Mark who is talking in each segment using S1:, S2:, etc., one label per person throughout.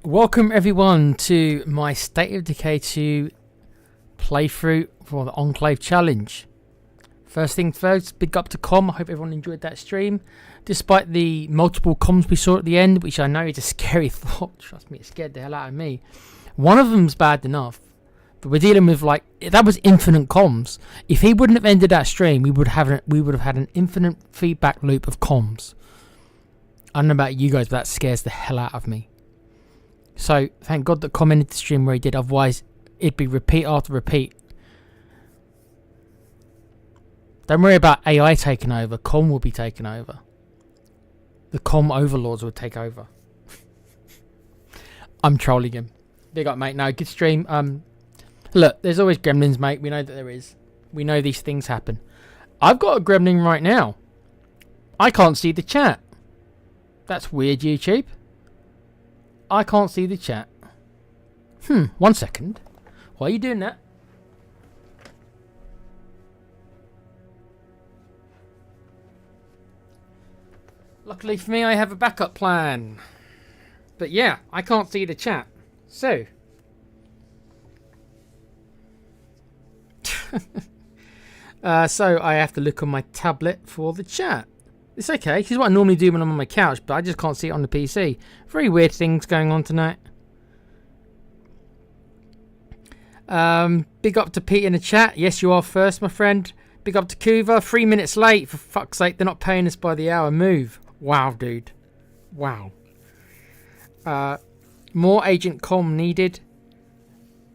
S1: Welcome everyone to my State of Decay 2 playthrough for the Enclave challenge. First thing first, big up to Com. I hope everyone enjoyed that stream. Despite the multiple comms we saw at the end, which I know is a scary thought, trust me, it scared the hell out of me. One of them's bad enough, but we're dealing with like, that was infinite comms. If he wouldn't have ended that stream, we would have had an infinite feedback loop of comms. I don't know about you guys, but that scares the hell out of me. So, thank God that Com ended the stream where he did, otherwise it'd be repeat after repeat. Don't worry about AI taking over, Com will be taking over. The Com overlords will take over. I'm trolling him. Big up, mate. No, good stream. Look, there's always gremlins, mate. We know that there is. We know these things happen. I've got a gremlin right now. I can't see the chat. That's weird, YouTube. I can't see the chat. 1 second. Why are you doing that? Luckily for me, I have a backup plan. But yeah, I can't see the chat. So. So I have to look on my tablet for the chat. It's okay, this is what I normally do when I'm on my couch, but I just can't see it on the PC. Very weird things going on tonight. Big up to Pete in the chat. Yes, you are first, my friend. Big up to Kuva. 3 minutes late. For fuck's sake, they're not paying us by the hour. Move. Wow, dude. Wow. More Agent Com needed.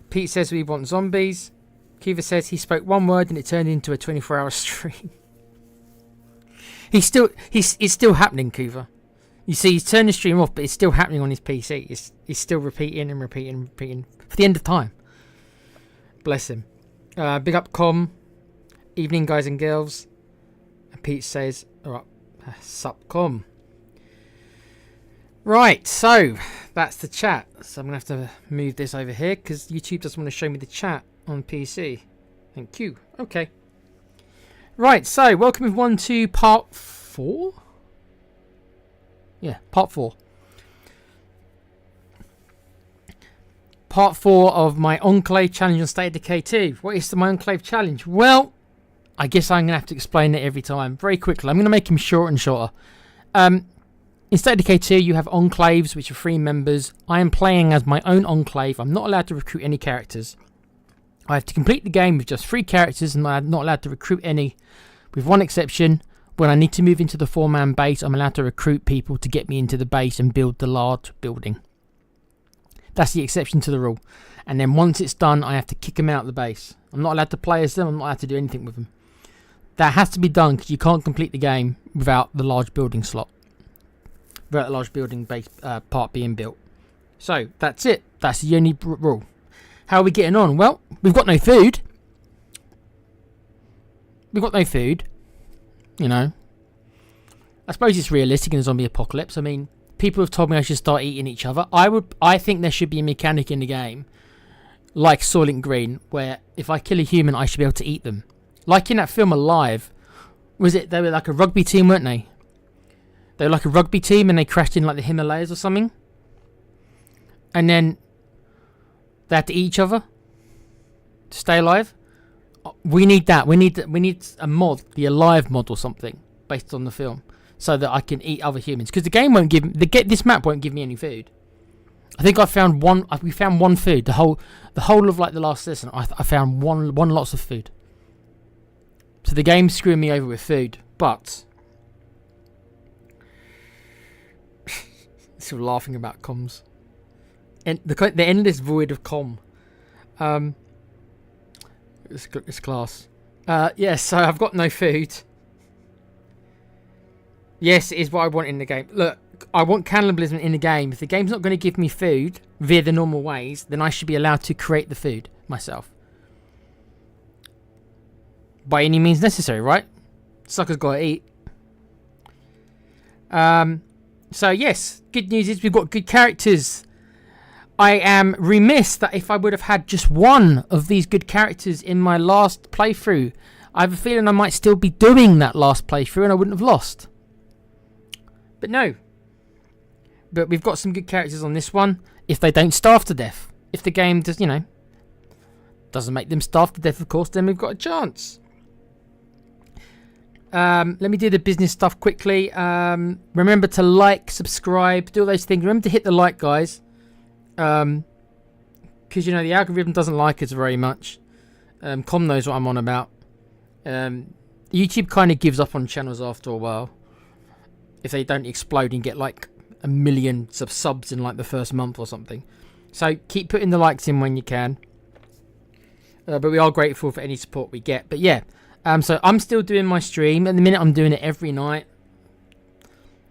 S1: Pete says we want zombies. Kuva says he spoke one word and it turned into a 24-hour stream. It's still happening, Kuva. You see, he's turned the stream off, but it's still happening on his PC. He's still repeating and repeating and repeating for the end of time. Bless him. Big up Com. Evening, guys and girls. And Pete says, alright, sup Com. Right, so that's the chat. So I'm going to have to move this over here because YouTube doesn't want to show me the chat on PC. Thank you. Okay. Right, so welcome everyone to part 4? Yeah, part 4. Part 4 of my Enclave challenge on State of Decay 2. What is my Enclave challenge? Well, I guess I'm going to have to explain it every time. Very quickly. I'm going to make him shorter and shorter. In State of Decay 2, you have Enclaves, which are 3 members. I am playing as my own Enclave. I'm not allowed to recruit any characters. I have to complete the game with just 3 characters and I'm not allowed to recruit any. With one exception, when I need to move into the 4-man base, I'm allowed to recruit people to get me into the base and build the large building. That's the exception to the rule. And then once it's done, I have to kick them out of the base. I'm not allowed to play as them, I'm not allowed to do anything with them. That has to be done because you can't complete the game without the large building slot. Without the large building base part being built. So, that's it. That's the only rule. How are we getting on? Well, we've got no food. We've got no food. You know. I suppose it's realistic in a zombie apocalypse. I mean, people have told me I should start eating each other. I think there should be a mechanic in the game, like Soylent Green, where if I kill a human, I should be able to eat them. Like in that film Alive. They were like a rugby team, weren't they? They were like a rugby team and they crashed in like the Himalayas or something. And then they had to eat each other to stay alive. We need that. We need a mod, the Alive mod or something, based on the film, so that I can eat other humans. Because the game won't give this map won't give me any food. I think I found one. We found one food. The whole of like the last season, I found one lots of food. So the game's screwing me over with food, but still laughing about comms. And the endless void of com. It's class. Yes, so I've got no food. Yes, it is what I want in the game. Look, I want cannibalism in the game. If the game's not going to give me food via the normal ways, then I should be allowed to create the food myself. By any means necessary, right? Suckers gotta eat. So yes, good news is we've got good characters. I am remiss that if I would have had just one of these good characters in my last playthrough, I have a feeling I might still be doing that last playthrough and I wouldn't have lost. But no. But we've got some good characters on this one. If they don't starve to death. If the game does, you know, doesn't make them starve to death, of course, then we've got a chance. Let me do the business stuff quickly. Remember to like, subscribe, do all those things. Remember to hit the like, guys. Because, you know, the algorithm doesn't like us very much. Com knows what I'm on about. YouTube kind of gives up on channels after a while. If they don't explode and get like 1 million subs in like the first month or something. So keep putting the likes in when you can. But we are grateful for any support we get. But yeah, so I'm still doing my stream. At the minute I'm doing it every night.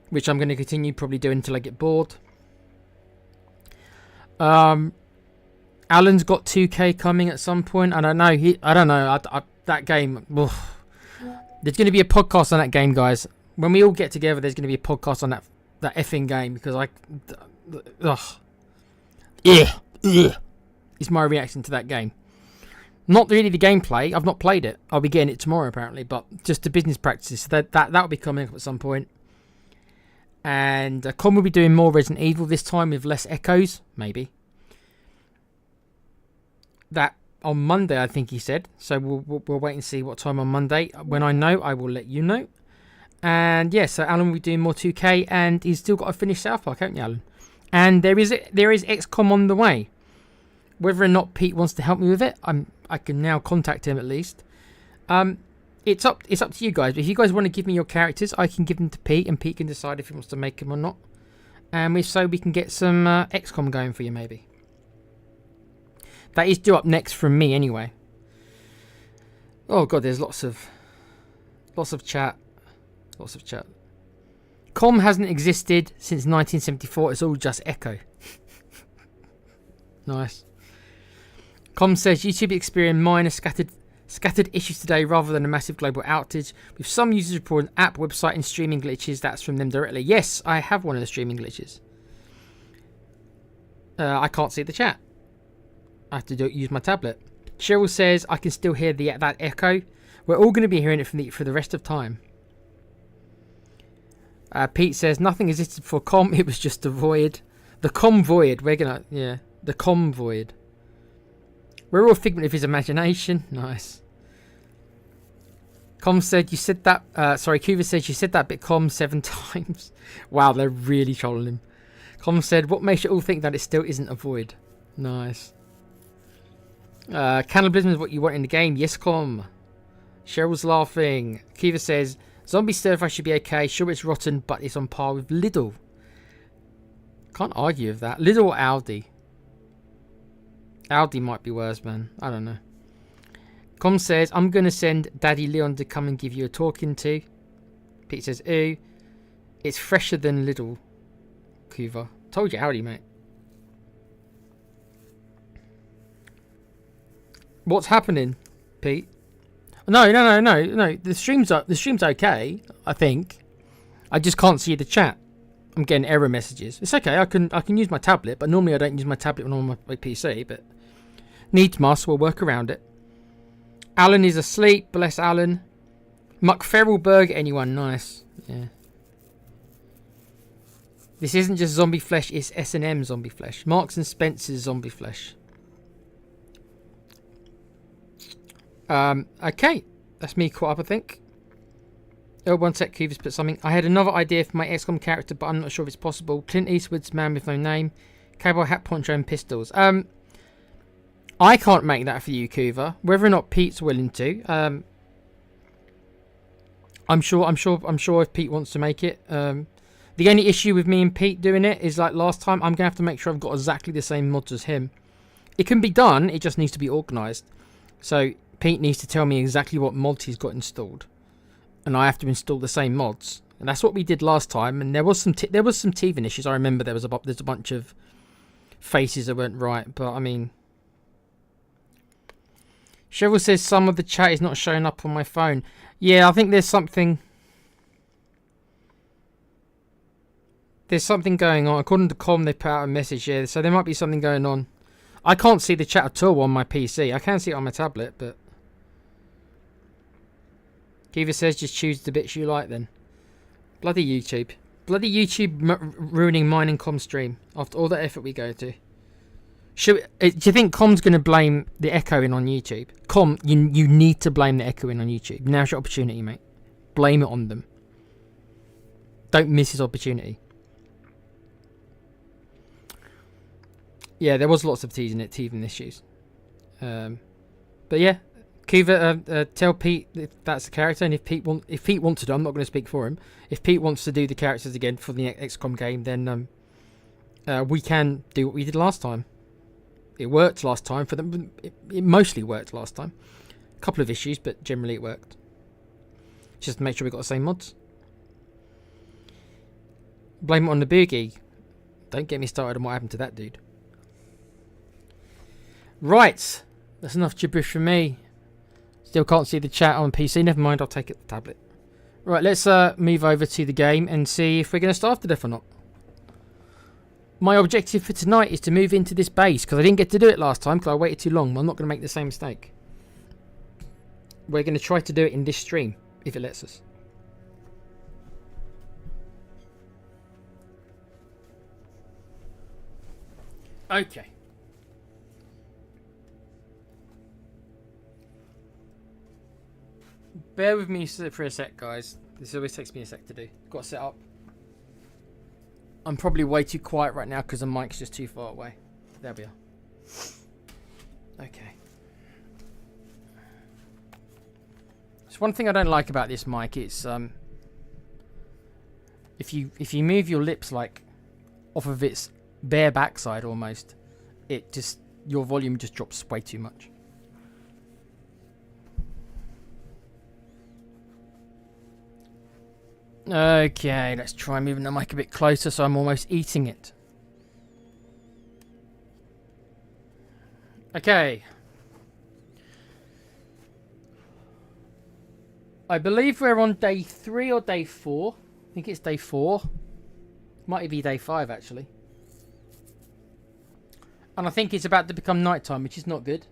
S1: Which I'm going to continue probably doing until I get bored. Alan's got 2K coming at some point. I don't know. That game... Ugh. There's going to be a podcast on that game, guys. When we all get together, there's going to be a podcast on that effing game. Because it's my reaction to that game. Not really the gameplay. I've not played it. I'll be getting it tomorrow, apparently. But just the business practices. So that'll be coming up at some point. And Con will be doing more Resident Evil this time with less echoes. Maybe. That on Monday, I think he said. So we'll wait and see what time on Monday. When I know, I will let you know. And yeah, so Alan will be doing more 2K. And he's still got to finish South Park, haven't you, Alan? And there is XCOM on the way. Whether or not Pete wants to help me with it, I can now contact him at least. It's up to you guys. If you guys want to give me your characters, I can give them to Pete, and Pete can decide if he wants to make them or not. And if so, we can get some XCOM going for you, maybe. That is due up next from me, anyway. Oh god, there's lots of chat. Lots of chat. Com hasn't existed since 1974. It's all just echo. Nice. Com says YouTube experienced minor scattered issues today rather than a massive global outage, with some users reporting app, website and streaming glitches. That's from them directly. Yes, I have one of the streaming glitches. I can't see the chat. I have to use my tablet. Cheryl says I can still hear that echo. We're all going to be hearing it for the rest of time. Pete says nothing existed for Com. It was just a void. The Com void. The Com void. We're all a figment of his imagination. Nice. Com said you said that. Kuva says you said that bit Com 7 times. Wow, they're really trolling him. Com said, what makes you all think that it still isn't a void? Nice. Cannibalism is what you want in the game. Yes, Com. Cheryl's laughing. Kiva says, zombie stir-fry should be okay. Sure, it's rotten, but it's on par with Lidl. Can't argue with that. Lidl or Aldi? Aldi might be worse, man. I don't know. Com says, I'm going to send Daddy Leon to come and give you a talking to. Pete says, ooh. It's fresher than Lidl. Kuva. Told you Aldi, mate. What's happening, Pete? No. The stream's okay, I think. I just can't see the chat. I'm getting error messages. It's okay. I can use my tablet, but normally I don't use my tablet when I'm on my PC. But needs must. We'll work around it. Alan is asleep. Bless Alan. McFerrellberg. Anyone? Nice. Yeah. This isn't just zombie flesh. It's S&M zombie flesh. Marks and Spencer's zombie flesh. Okay, that's me caught up, I think. Oh, one sec, Kuva's put something. I had another idea for my XCOM character, but I'm not sure if it's possible. Clint Eastwood's Man with No Name, cowboy hat, poncho, and pistols. I can't make that for you, Kuva. Whether or not Pete's willing to. I'm sure if Pete wants to make it. The only issue with me and Pete doing it is like last time. I'm gonna have to make sure I've got exactly the same mods as him. It can be done. It just needs to be organised. So Pete needs to tell me exactly what mods he's got installed, and I have to install the same mods. And that's what we did last time. And there was some teething issues. I remember there's a bunch of faces that weren't right. But I mean, Cheryl says some of the chat is not showing up on my phone. Yeah, I think there's something. There's something going on. According to Com, they put out a message here, so there might be something going on. I can't see the chat at all on my PC. I can see it on my tablet, but Kiva says just choose the bits you like then. Bloody YouTube. Bloody YouTube ruining mine and Com stream after all the effort we go to. Do you think Com's going to blame the echoing on YouTube? Com, you need to blame the echoing on YouTube. Now's your opportunity, mate. Blame it on them. Don't miss his opportunity. Yeah, there was lots of teething issues. But yeah, Kuva, tell Pete if that's the character, and if Pete wants to do, I'm not going to speak for him. If Pete wants to do the characters again for the XCOM game, then we can do what we did last time. It worked last time for them. It mostly worked last time. A couple of issues, but generally it worked. Just to make sure we got the same mods. Blame it on the boogie. Don't get me started on what happened to that dude. Right. That's enough gibberish from me. Still can't see the chat on PC. Never mind, I'll take it the tablet. Right, let's move over to the game and see if we're going to starve to death or not. My objective for tonight is to move into this base, because I didn't get to do it last time because I waited too long. I'm not going to make the same mistake. We're going to try to do it in this stream, if it lets us. Okay. Bear with me for a sec, guys. This always takes me a sec to do. Got to set up. I'm probably way too quiet right now because the mic's just too far away. There we are. Okay. So one thing I don't like about this mic, it's if you move your lips like off of its bare backside almost, your volume just drops way too much. Okay, let's try moving the mic a bit closer so I'm almost eating it. Okay. I believe we're on day 3 or day 4. I think it's day 4. Might be day 5 actually. And I think it's about to become nighttime, which is not good.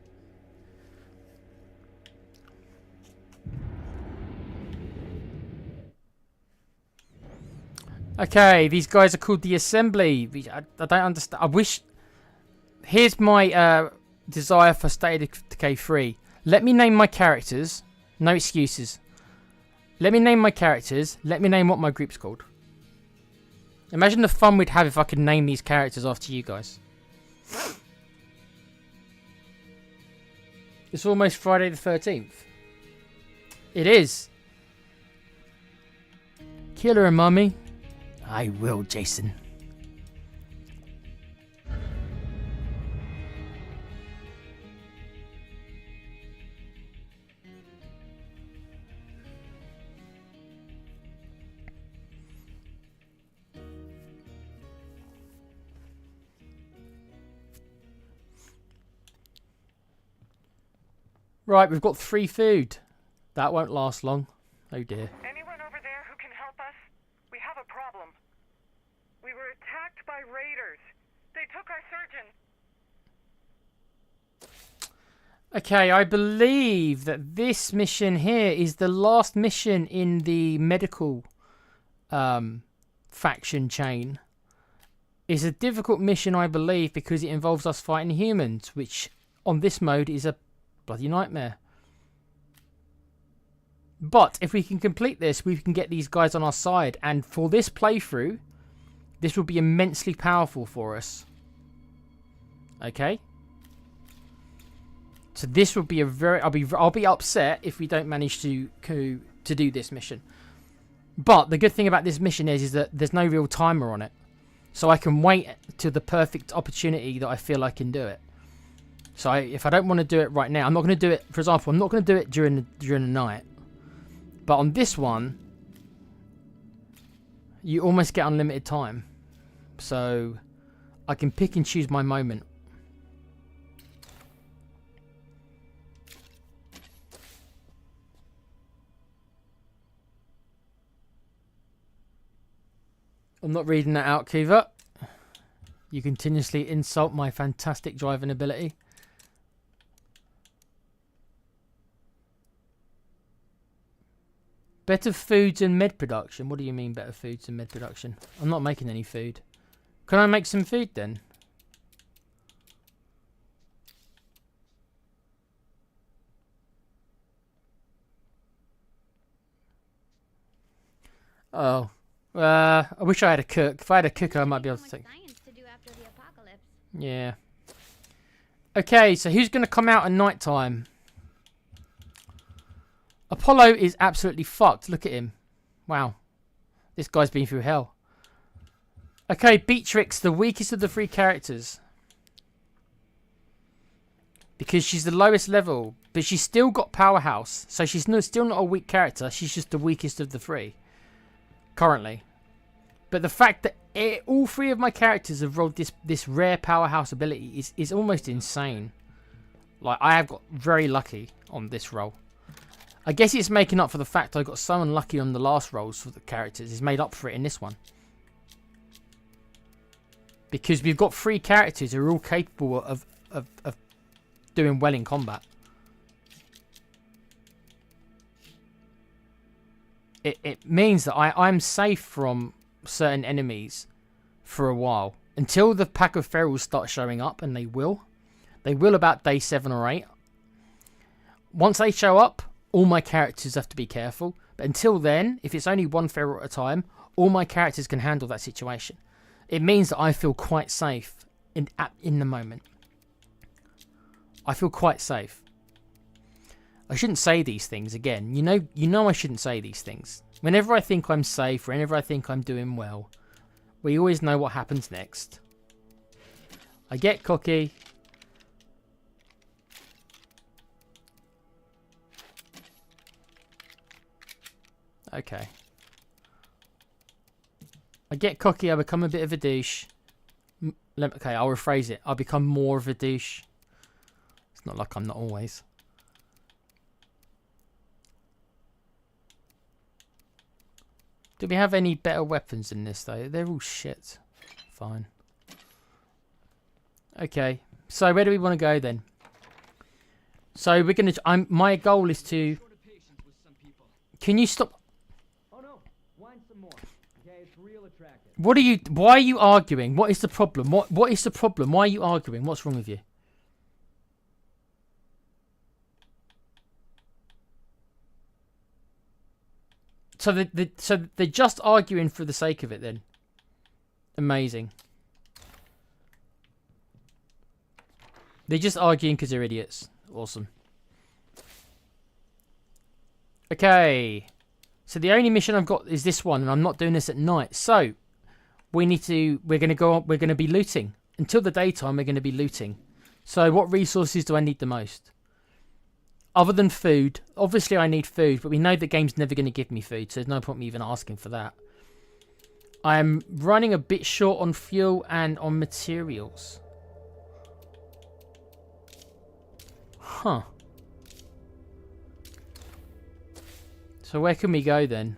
S1: Okay, these guys are called the Assembly. I don't understand. I wish... Here's my desire for State of Decay 3. Let me name my characters. No excuses. Let me name my characters. Let me name what my group's called. Imagine the fun we'd have if I could name these characters after you guys. It's almost Friday the 13th. It is. Killer and Mummy. I will, Jason. Right, we've got 3 food. That won't last long. Oh dear.
S2: Anyone over there who can help us? We have a problem. We were attacked by raiders. They took our surgeon.
S1: Okay, I believe that this mission here is the last mission in the medical faction chain. It's a difficult mission, I believe, because it involves us fighting humans, which on this mode is a bloody nightmare. But if we can complete this, we can get these guys on our side. And for this playthrough, this will be immensely powerful for us. Okay? So this will be a very... I'll be upset if we don't manage to do this mission. But the good thing about this mission is that there's no real timer on it. So I can wait till the perfect opportunity that I feel I can do it. So if I don't want to do it right now, I'm not going to do it... For example, I'm not going to do it during the night. But on this one, you almost get unlimited time. So I can pick and choose my moment. I'm not reading that out, Kiva. You continuously insult my fantastic driving ability. Better foods and med production. What do you mean better foods and med production? I'm not making any food. Can I make some food then? Oh. I wish I had a cook. If I had a cook, I might be able to take... Yeah. Okay, so who's going to come out at night time? Apollo is absolutely fucked. Look at him. Wow. This guy's been through hell. Okay, Beatrix, the weakest of the three characters. Because she's the lowest level. But she's still got Powerhouse. So she's still not a weak character. She's just the weakest of the three. Currently. But the fact that all three of my characters have rolled this rare Powerhouse ability is almost insane. Like, I have got very lucky on this roll. I guess it's making up for the fact I got so unlucky on the last rolls for the characters. It's made up for it in this one. Because we've got three characters who are all capable of doing well in combat. It means that I'm safe from certain enemies for a while. Until the pack of ferals start showing up, and they will. They will about day 7 or 8. Once they show up, all my characters have to be careful. But until then, if it's only one feral at a time, all my characters can handle that situation. It means that I feel quite safe in the moment. I feel quite safe. I shouldn't say these things again. You know I shouldn't say these things. Whenever I think I'm safe, whenever I think I'm doing well, we always know what happens next. I get cocky. Okay. I get cocky, I become a bit of a douche. Okay, I'll rephrase it. I'll become more of a douche. It's not like I'm not always. Do we have any better weapons in this though? They're all shit. Fine. Okay. So where do we want to go then? So we're gonna. My goal is to. Can you stop? Oh no! Wine some more. Okay, it's real attractive. What are you? Why are you arguing? What is the problem? What is the problem? Why are you arguing? What's wrong with you? So they're just arguing for the sake of it then. Amazing. They're just arguing because they're idiots. Awesome. Okay. So the only mission I've got is this one, and I'm not doing this at night. So we're gonna be looting. Until the daytime we're gonna be looting. So what resources do I need the most? Other than food. Obviously I need food, but we know the game's never going to give me food, so there's no point me even asking for that. I'm running a bit short on fuel and on materials. Huh. So where can we go then?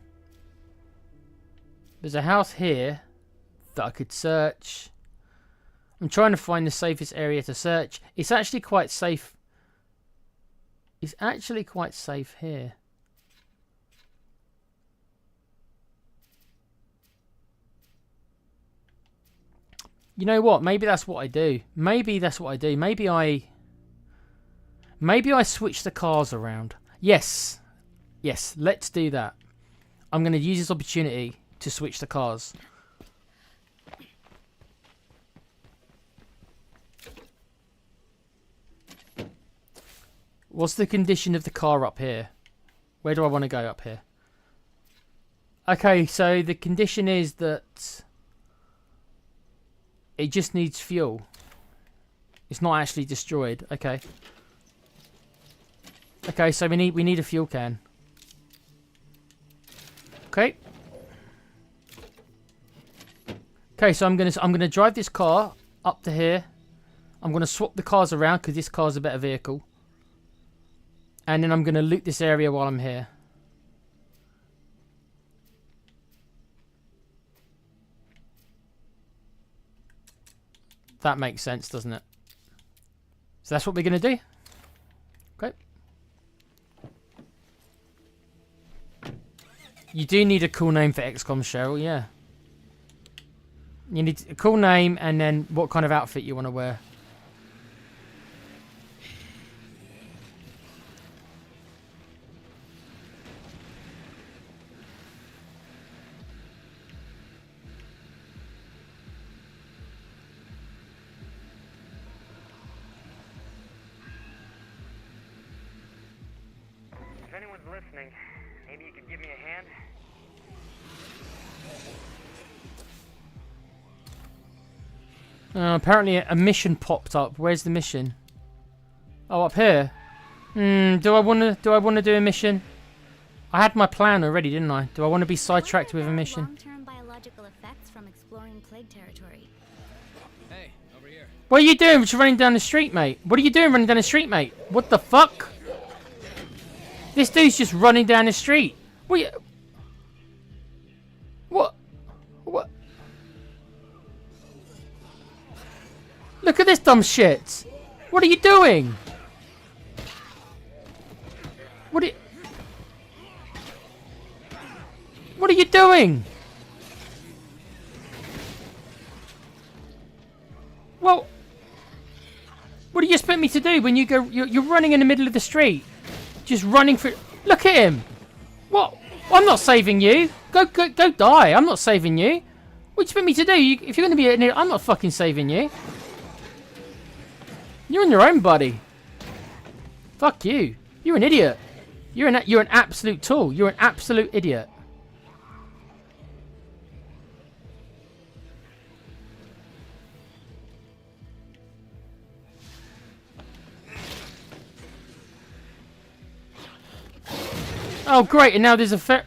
S1: There's a house here that I could search. I'm trying to find the safest area to search. It's actually quite safe. It's actually quite safe here. You know what? Maybe that's what I do. Maybe that's what I do. Maybe I switch the cars around. Yes. Yes, let's do that. I'm going to use this opportunity to switch the cars. What's the condition of the car up here? Where do I want to go up here? Okay, so the condition is that it just needs fuel. It's not actually destroyed. Okay. Okay, so we need a fuel can. Okay. Okay, so I'm gonna drive this car up to here. I'm gonna swap the cars around because this car's a better vehicle. And then I'm going to loot this area while I'm here. That makes sense, doesn't it? So that's what we're going to do. Okay. You do need a cool name for XCOM, Cheryl, yeah. You need a cool name and then what kind of outfit you want to wear.
S2: If anyone's listening, maybe you could give me a hand?
S1: Apparently a mission popped up. Where's the mission? Oh, up here. Do I want to do a mission? I had my plan already, didn't I? Do I want to be sidetracked with a mission?
S3: Long-term biological effects from exploring plague territory.
S4: Hey, over here.
S1: What are you doing? Just running down the street, mate. What are you doing running down the street, mate? What the fuck? This dude's just running down the street. What? What? Look at this dumb shit. What are you doing? What are you doing? Well, what do you expect me to do when you go? You're running in the middle of the street, just running for. Look at him. What? I'm not saving you. Go die. I'm not saving you. What do you expect me to do? If you're going to be, I'm not fucking saving you. You're on your own, buddy. Fuck you. You're an idiot. You're an absolute tool. You're an absolute idiot. Oh, great. And now there's a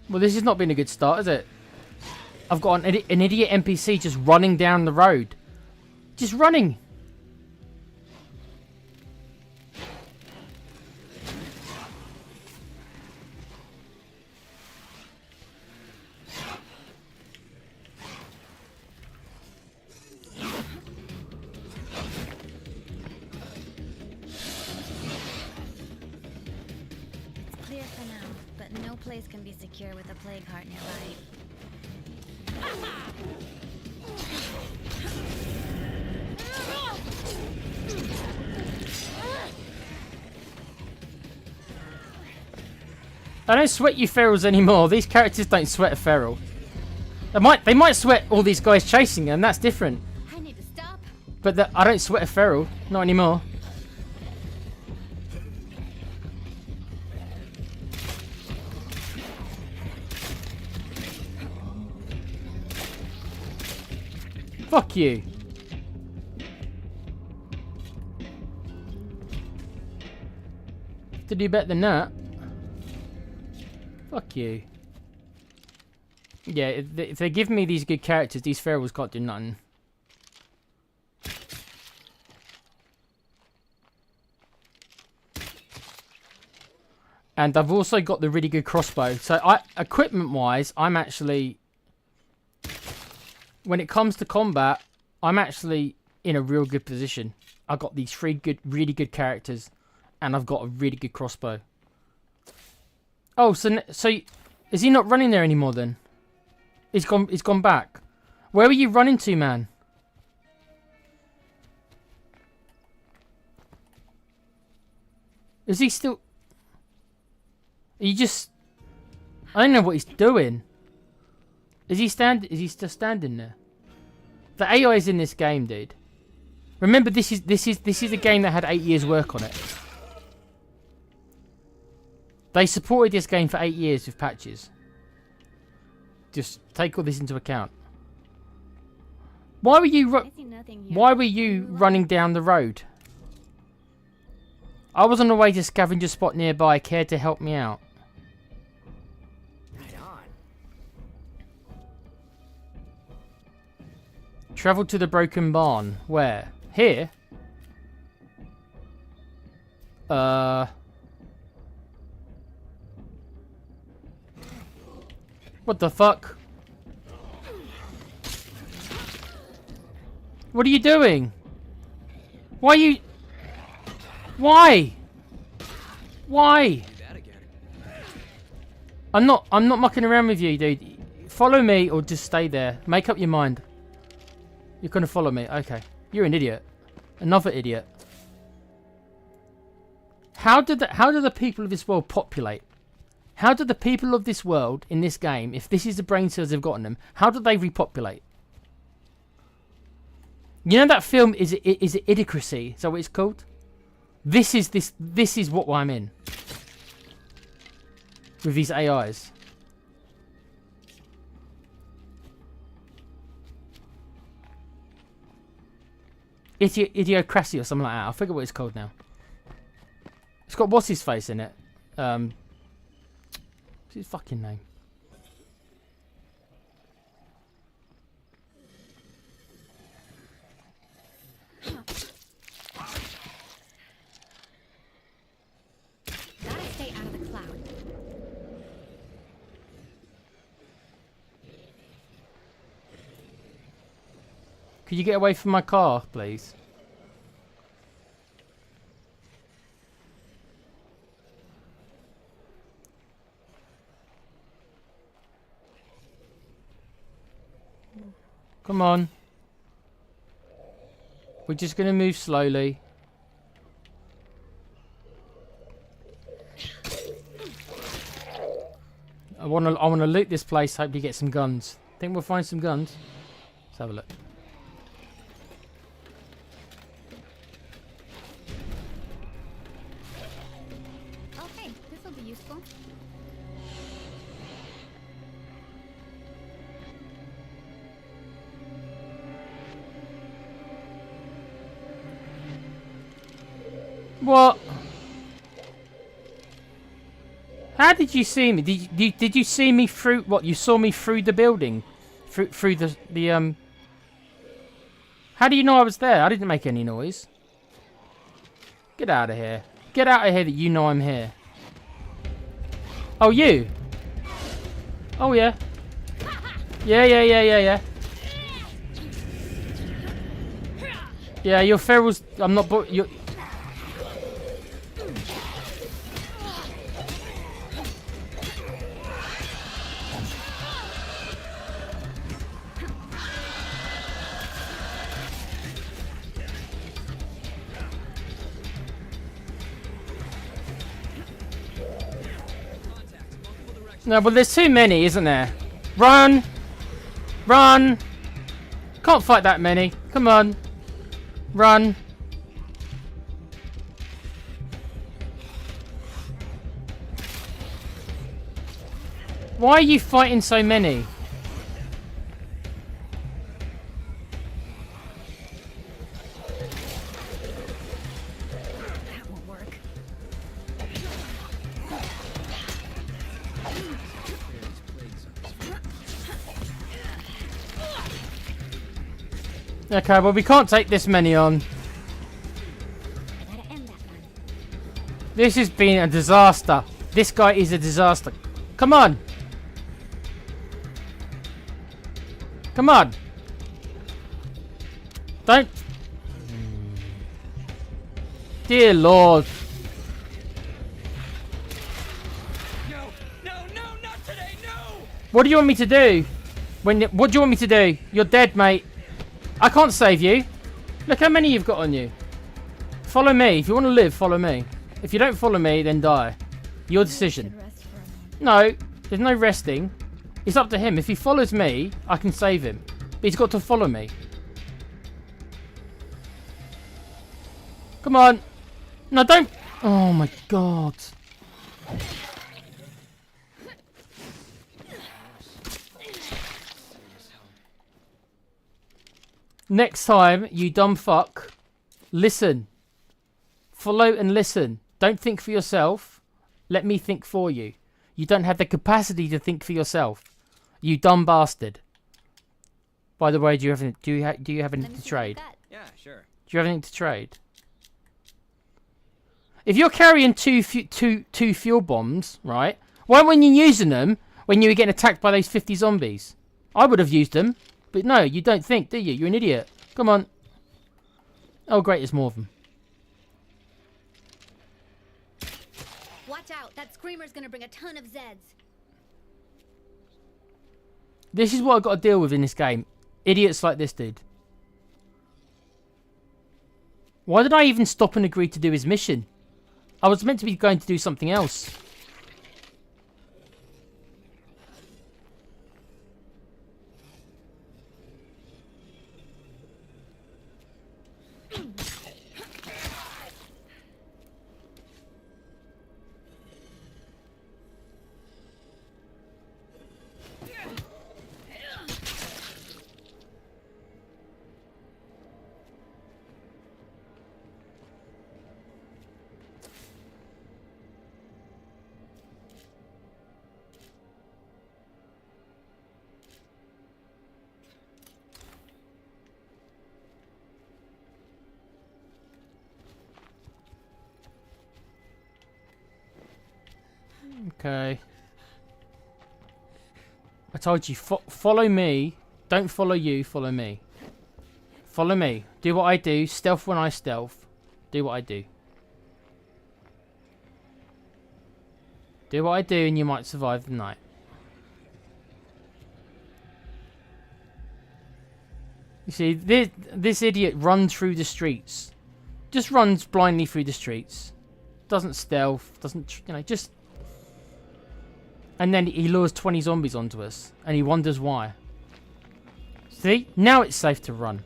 S1: Well, this has not been a good start, has it? I've got an idiot NPC just running down the road. Just running.
S3: Clear for now, but no place can be secure with a plague heart nearby.
S1: I don't sweat you ferals anymore. These characters don't sweat a feral. They might sweat all these guys chasing them. That's different.
S3: I need to stop.
S1: But I don't sweat a feral. Not anymore. Fuck you. To do better than that. Fuck you. Yeah, if they give me these good characters, these ferals can't do nothing. And I've also got the really good crossbow. So equipment-wise, I'm actually... When it comes to combat, I'm actually in a real good position. I've got these three really good characters. And I've got a really good crossbow. Oh, so is he not running there anymore then? He's gone back. Where were you running to, man? Is he still... Are you just... I don't know what he's doing. Is he still standing there? The AI is in this game, dude. Remember, this is a game that had 8 years work on it. They supported this game for 8 years with patches. Just take all this into account. Why were you running down the road? I was on the way to scavenger spot nearby. Care to help me out?
S4: Right on.
S1: Travel to the broken barn. Where? Here? What the fuck? What are you doing? Why are you... Why? Why?
S4: Do that again.
S1: I'm not mucking around with you, dude. Follow me or just stay there. Make up your mind. You're gonna follow me. Okay. You're an idiot. Another idiot. How do the people of this world populate? How do the people of this world in this game, if this is the brain cells they've got in them, how do they repopulate? You know that film is it Idiocracy? Is that what it's called? This is what I'm in. With these AIs. Idiocracy or something like that. I forget what it's called now. It's got what's his face in it. What's his fucking name?
S3: Gotta stay out of the cloud.
S1: Could you get away from my car, please? Come on. We're just gonna move slowly. I wanna loot this place, hopefully get some guns. Think we'll find some guns? Let's have a look.
S3: Okay, this will be useful.
S1: What? How did you see me? Did you see me through what? You saw me through the building, through the. How do you know I was there? I didn't make any noise. Get out of here! Get out of here! That you know I'm here. Oh, you. Oh yeah. Yeah. Yeah, your ferals. I'm not. You're. No, but there's too many, isn't there? Run! Run! Can't fight that many. Come on. Run. Why are you fighting so many?
S3: That won't work.
S1: Okay, well we can't take this many on.
S3: I gotta end that run.
S1: This has been a disaster. This guy is a disaster. Come on. Come on. Don't. Dear Lord.
S4: No, not today, no!
S1: What do you want me to do? What do you want me to do? You're dead, mate. I can't save you. Look how many you've got on you. Follow me. If you want to live, follow me. If you don't follow me, then die. Your decision.
S3: Should rest for a moment.
S1: No, there's no resting. It's up to him. If he follows me, I can save him. But he's got to follow me. Come on. No, don't. Oh my God. Next time, you dumb fuck, listen. Follow and listen. Don't think for yourself. Let me think for you. You don't have the capacity to think for yourself. You dumb bastard. By the way, do you have anything
S3: Let me
S1: to
S3: see what you
S1: trade?
S3: got.
S4: Yeah, sure.
S1: Do you have anything to trade? If you're carrying two fuel bombs, right? Why when you're using them, when you were getting attacked by those 50 zombies. I would have used them, but no, you don't think, do you? You're an idiot. Come on. Oh, great, there's more of them.
S3: Watch out, that screamer's gonna bring a ton of Zeds.
S1: This is what I've got to deal with in this game. Idiots like this dude. Why did I even stop and agree to do his mission? I was meant to be going to do something else. Okay. I told you, follow me. Don't follow you, follow me. Follow me. Do what I do. Stealth when I stealth. Do what I do. Do what I do and you might survive the night. You see, this idiot runs through the streets. Just runs blindly through the streets. Doesn't stealth. Doesn't, you know, just... And then he lures 20 zombies onto us. And he wonders why. See? Now it's safe to run.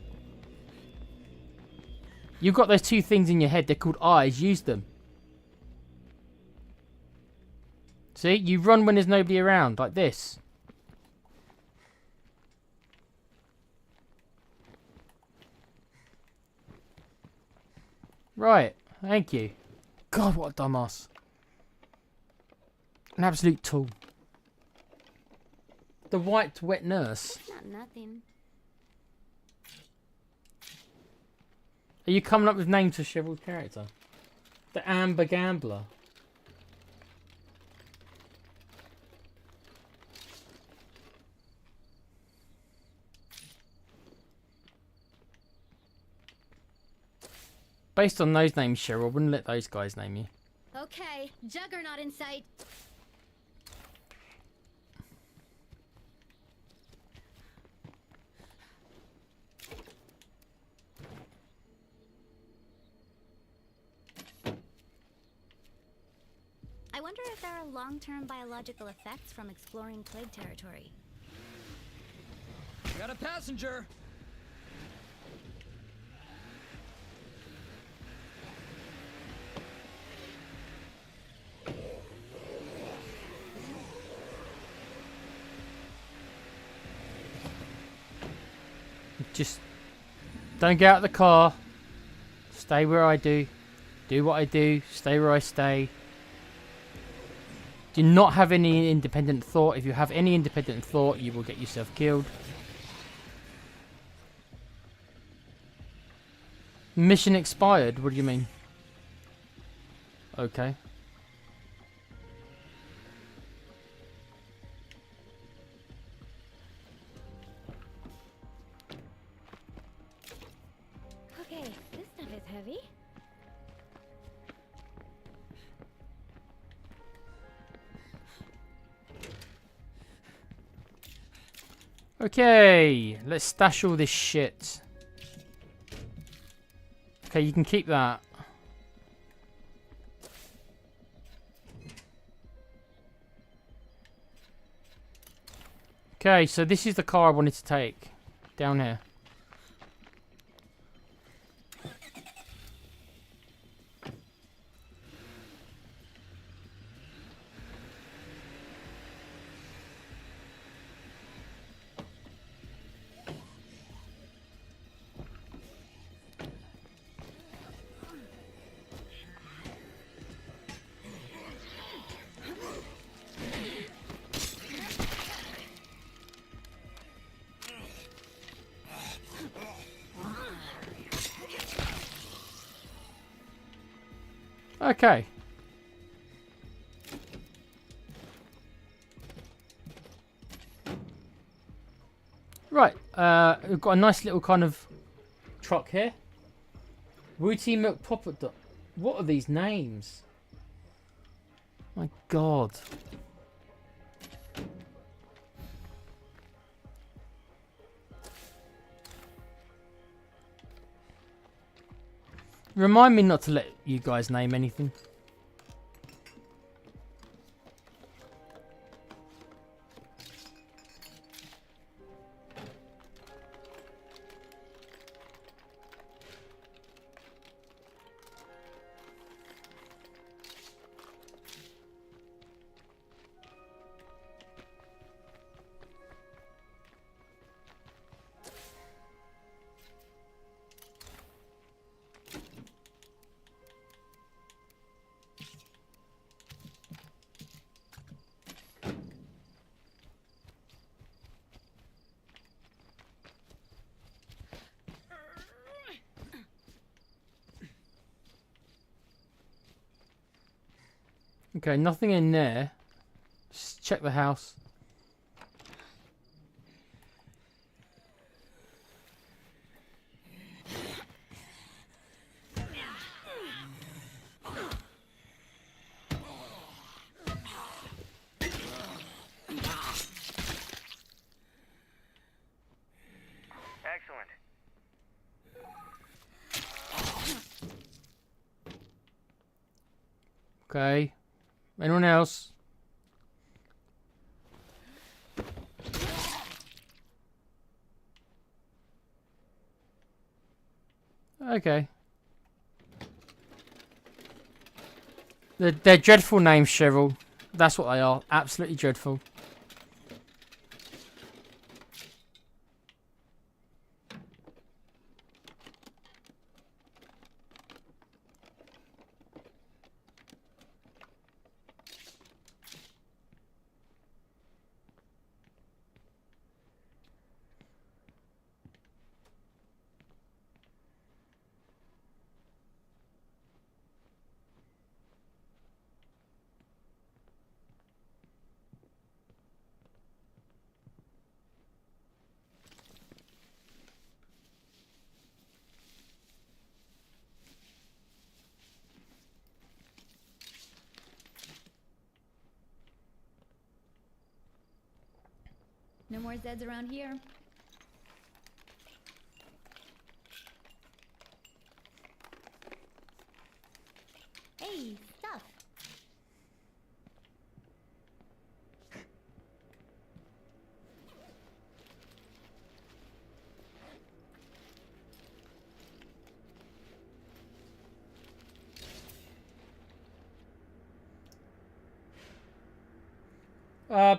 S1: You've got those two things in your head. They're called eyes. Use them. See? You run when there's nobody around. Like this. Right. Thank you. God, what a dumbass. An absolute tool. The white wet nurse.
S3: Not nothing.
S1: Are you coming up with names for Cheryl character? The Amber Gambler. Based on those names, Cheryl, I wouldn't let those guys name you.
S3: Okay, Juggernaut in sight. I wonder if there are long-term biological effects from exploring plague territory.
S4: Got a passenger.
S1: Just don't get out of the car. Stay where I do. Do what I do. Stay where I stay. Do not have any independent thought. If you have any independent thought, you will get yourself killed. Mission expired? What do you mean? Okay.
S3: Okay, this stuff is heavy.
S1: Okay, let's stash all this shit. Okay, you can keep that. Okay, so this is the car I wanted to take. Down here. Okay. we've got a nice little kind of truck here. Routine milk pop-up. What are these names? My God. Remind me not to let you guys name anything. Okay, nothing in there. Just check the house.
S2: Excellent.
S1: Okay. Anyone else? Okay. They're dreadful names, Cheryl. That's what they are. Absolutely dreadful.
S3: No more Zeds around here. Hey, stuff.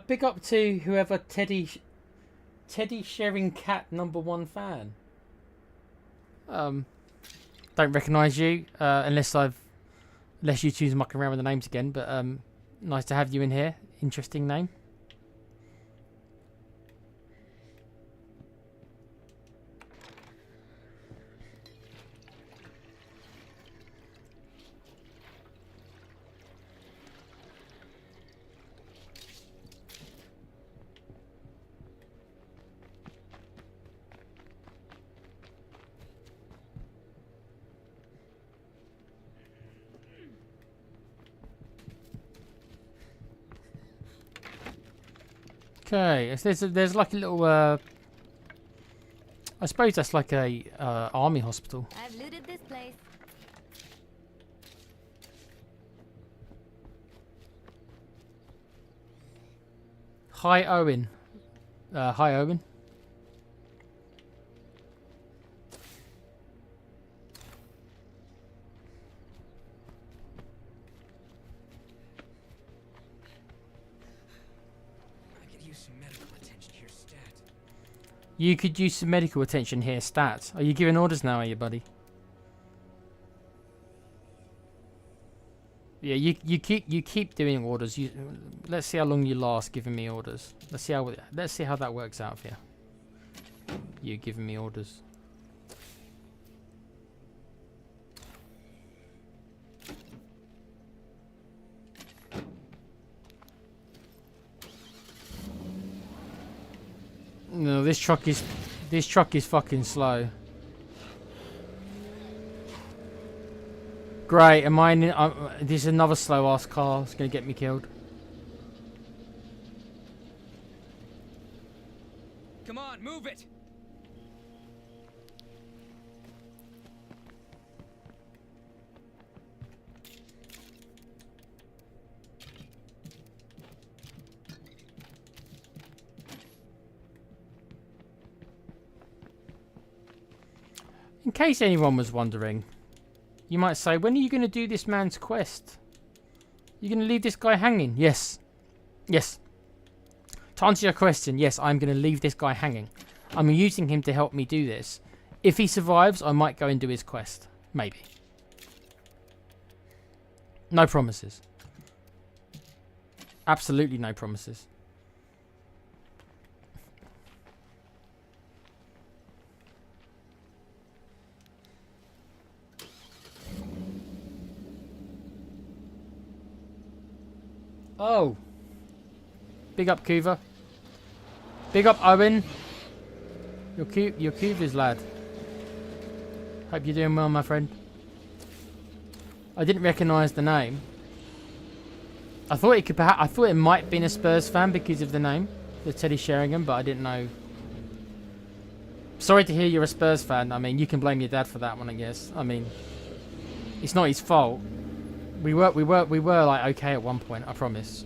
S1: Big up to whoever Teddy Sharing Cat #1 fan. Don't recognise you unless you choose mucking around with the names again. But nice to have you in here. Interesting name. Okay, there's like a little I suppose that's like a army hospital.
S3: I've looted this place.
S1: Hi Owen. Hi Owen. You could use some medical attention here, stat. Are you giving orders now, are you, buddy? Yeah, you keep doing orders. Let's see how long you last giving me orders. Let's see how that works out for you. You giving me orders. No, this truck is This truck is fucking slow. Great, am I in... this is another slow ass car. It's gonna get me killed.
S4: Come on, move it!
S1: In case anyone was wondering, you might say, when are you going to do this man's quest? You're going to leave this guy hanging? Yes. Yes. To answer your question, yes, I'm going to leave this guy hanging. I'm using him to help me do this. If he survives, I might go and do his quest. Maybe. No promises. Absolutely no promises. Oh. Big up, Cuva. Big up, Owen. Your Cuva's lad. Hope you're doing well, my friend. I didn't recognise the name. I thought it could I thought it might have been a Spurs fan because of the name, the Teddy Sheringham, but I didn't know. Sorry to hear you're a Spurs fan. I mean, you can blame your dad for that one, I guess. I mean, it's not his fault. We were like okay at one point, I promise.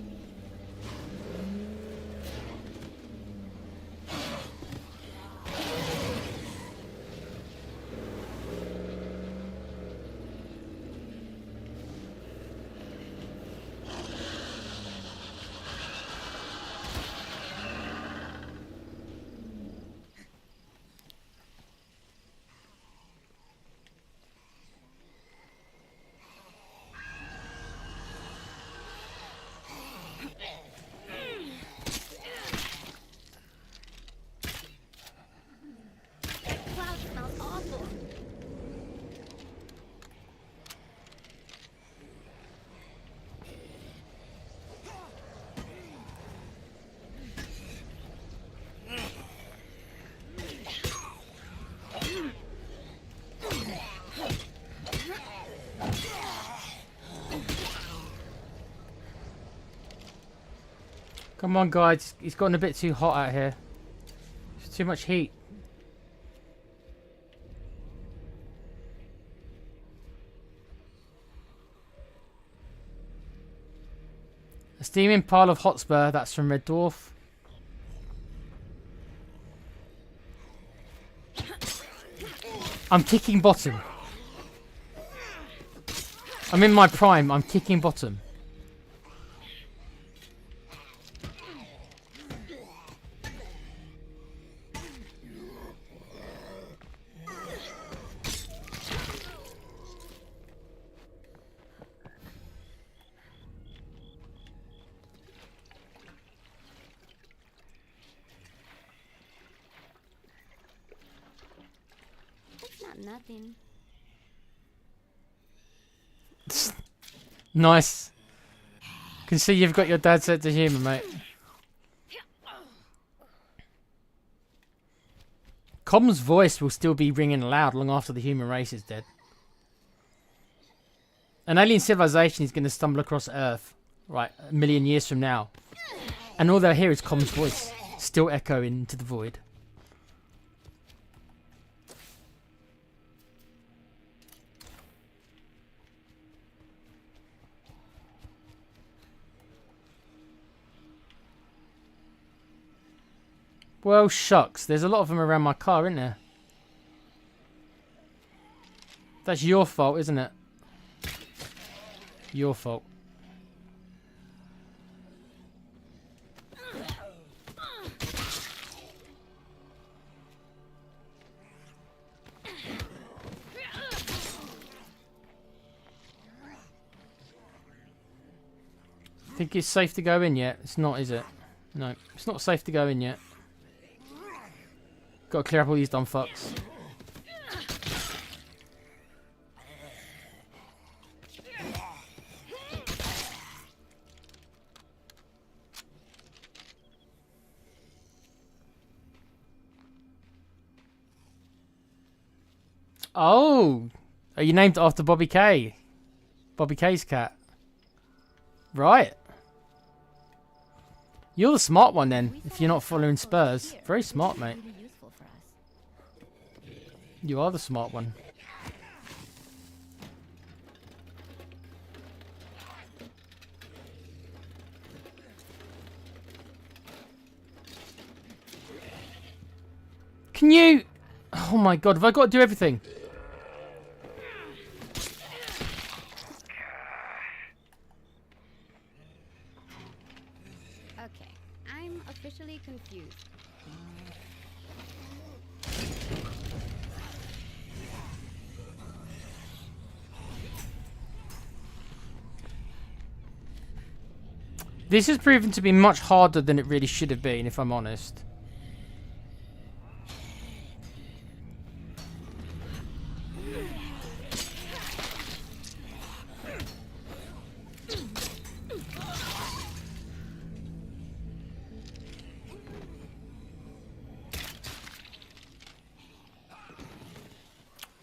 S1: Come on, guys. It's gotten a bit too hot out here. There's too much heat. A steaming pile of Hotspur. That's from Red Dwarf. I'm kicking bottom. I'm in my prime. I'm kicking bottom.
S3: Nothing.
S1: Nice. Can see you've got your dad's sense of humour, mate. Com's voice will still be ringing loud long after the human race is dead. An alien civilization is going to stumble across Earth, right, 1 million years from now. And all they'll hear is Com's voice, still echoing into the void. Well, shucks. There's a lot of them around my car, isn't there? That's your fault, isn't it? Your fault. Think it's safe to go in yet? It's not, is it? No, it's not safe to go in yet. Gotta clear up all these dumb fucks. Oh, are you named after Bobby Kay? Bobby Kay's cat. Right. You're the smart one then, if you're not following Spurs. Very smart, mate.
S3: Really useful for us.
S1: You are the smart one. Can you... Oh my god, have I got to do everything?
S3: Okay, I'm officially confused.
S1: This has proven to be much harder than it really should have been, if I'm honest.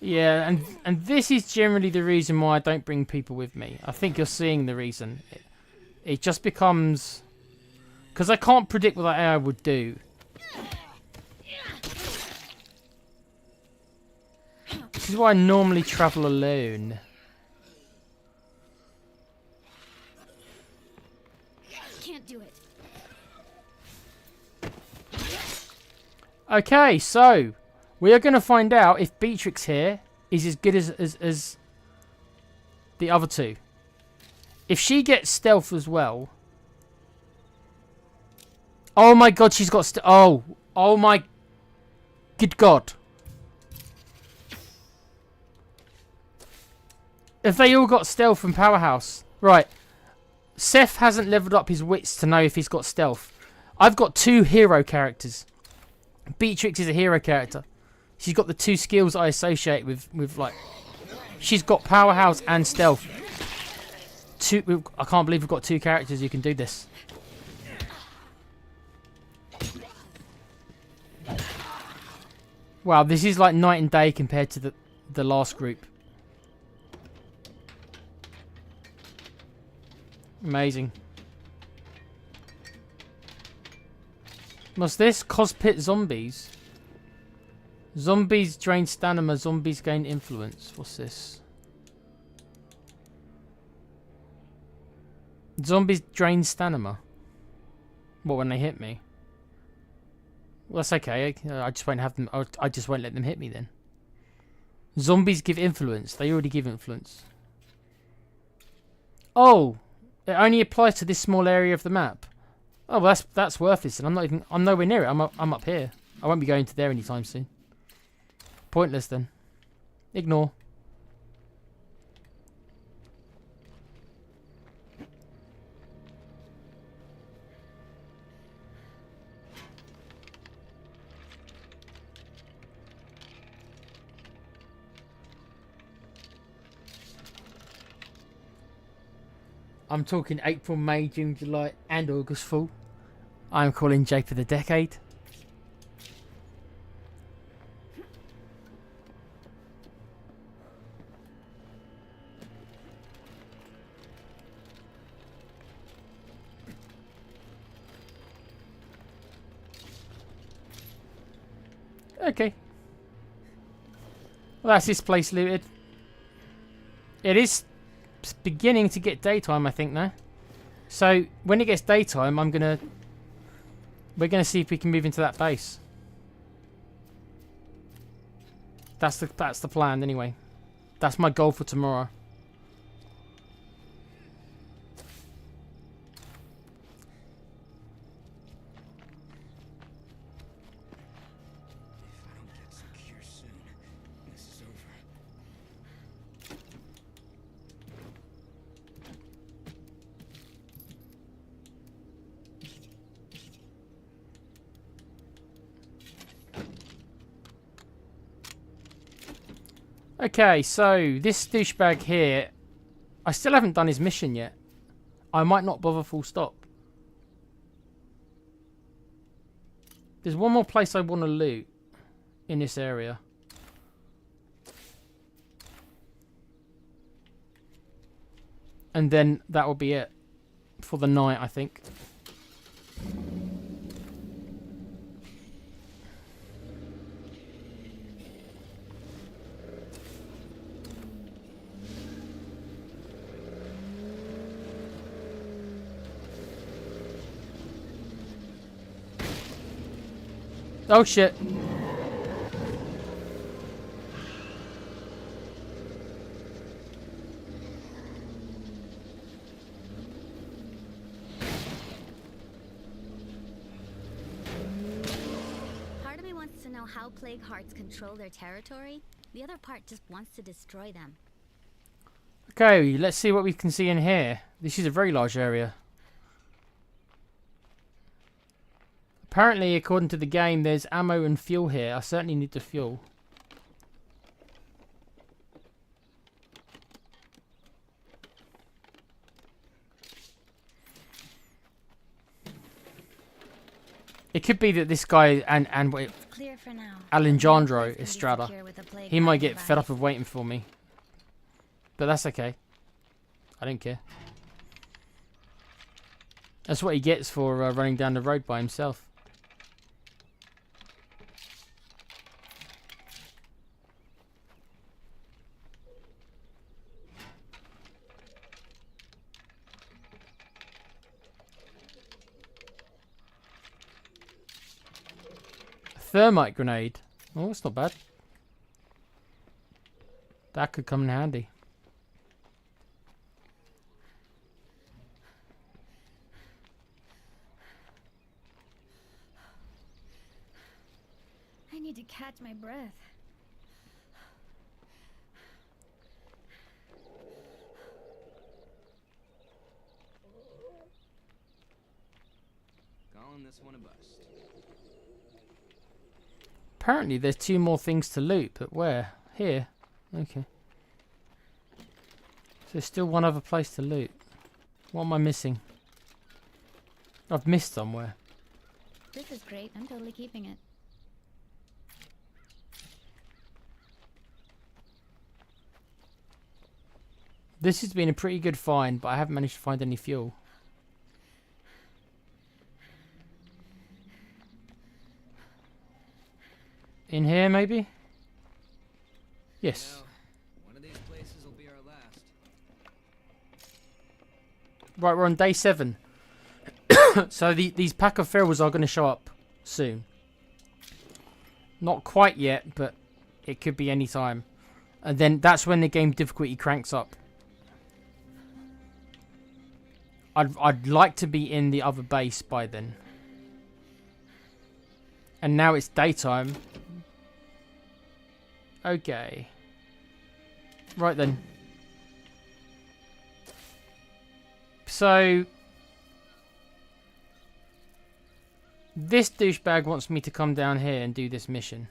S1: Yeah, and this is generally the reason why I don't bring people with me. I think you're seeing the reason. It just becomes... Because I can't predict what that AI would do. This is why I normally travel alone.
S3: Can't do it.
S1: Okay, so... We are going to find out if Beatrix here is as good as the other two. If she gets stealth as well... Oh my god, she's got... Oh my... Good god. If they all got stealth from Powerhouse... Right. Seth hasn't leveled up his wits to know if he's got stealth. I've got 2 hero characters. Beatrix is a hero character. She's got the 2 skills I associate with like... She's got Powerhouse and Stealth. I can't believe we've got 2 characters who can do this. Wow, this is like night and day compared to the last group. Amazing. What's this? Cospit zombies. Zombies drain stamina, zombies gain influence. What's this? Zombies drain stamina. What, when they hit me? Well, that's okay. I just won't have them. I just won't let them hit me then. Zombies give influence. They already give influence. Oh, it only applies to this small area of the map. Oh, well, that's worthless. And I'm nowhere near it. I'm up here. I won't be going to there anytime soon. Pointless then. Ignore. I'm talking April, May, June, July and August full. I'm calling State of Decay. Okay. Well, that's this place looted. It is beginning to get daytime, I think, now. So, when it gets daytime, we're gonna see if we can move into that base. That's the plan, anyway. That's my goal for tomorrow. Okay, so this douchebag here, I still haven't done his mission yet. I might not bother full stop. There's one more place I want to loot in this area. And then that will be it for the night, I think. Oh shit.
S3: Part of me wants to know how plague hearts control their territory. The other part just wants to destroy them.
S1: Okay, let's see what we can see in here. This is a very large area. Apparently, according to the game, there's ammo and fuel here. I certainly need the fuel. It could be that this guy and wait,
S3: Clear for now.
S1: Alejandro
S3: No place can be
S1: Estrada,
S3: secure with a plague
S1: he might
S3: heart
S1: get fed
S3: nearby.
S1: up of waiting for me. But that's okay. I don't care. That's what he gets for running down the road by himself. A thermite grenade. Oh, that's not bad. That could come in handy.
S3: I need to catch my breath.
S4: Calling this one a bust.
S1: Apparently there's 2 more things to loot, but where? Here. Okay. So there's still one other place to loot. What am I missing? I've missed somewhere.
S3: This is great. I'm totally keeping it.
S1: This has been a pretty good find, but I haven't managed to find any fuel. In here, maybe? Yes.
S4: You know, one of these places will be our last.
S1: Right, we're on day 7. So these pack of ferals are going to show up soon. Not quite yet, but it could be any time. And then that's when the game difficulty cranks up. I'd like to be in the other base by then. And now it's daytime. Okay. Right then. So this douchebag wants me to come down here and do this mission.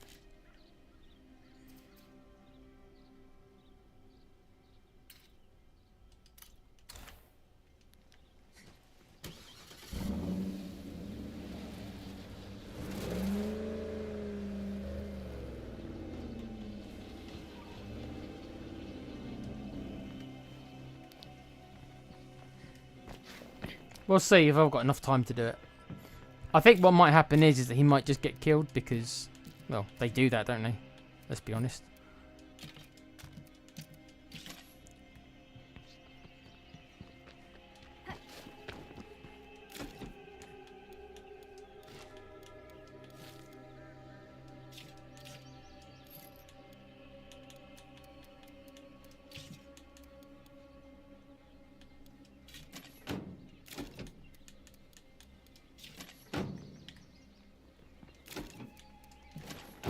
S1: We'll see if I've got enough time to do it. I think what might happen is that he might just get killed because, well, they do that, don't they? Let's be honest.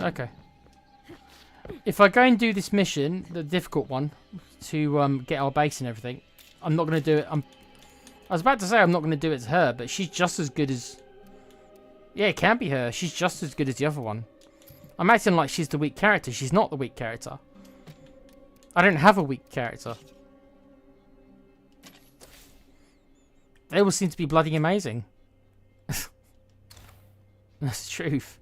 S1: Okay. If I go and do this mission, the difficult one, to get our base and everything, I'm not going to do it. I was about to say I'm not going to do it to her, but she's just as good as... Yeah, it can be her. She's just as good as the other one. I'm acting like she's the weak character. She's not the weak character. I don't have a weak character. They all seem to be bloody amazing. That's the truth.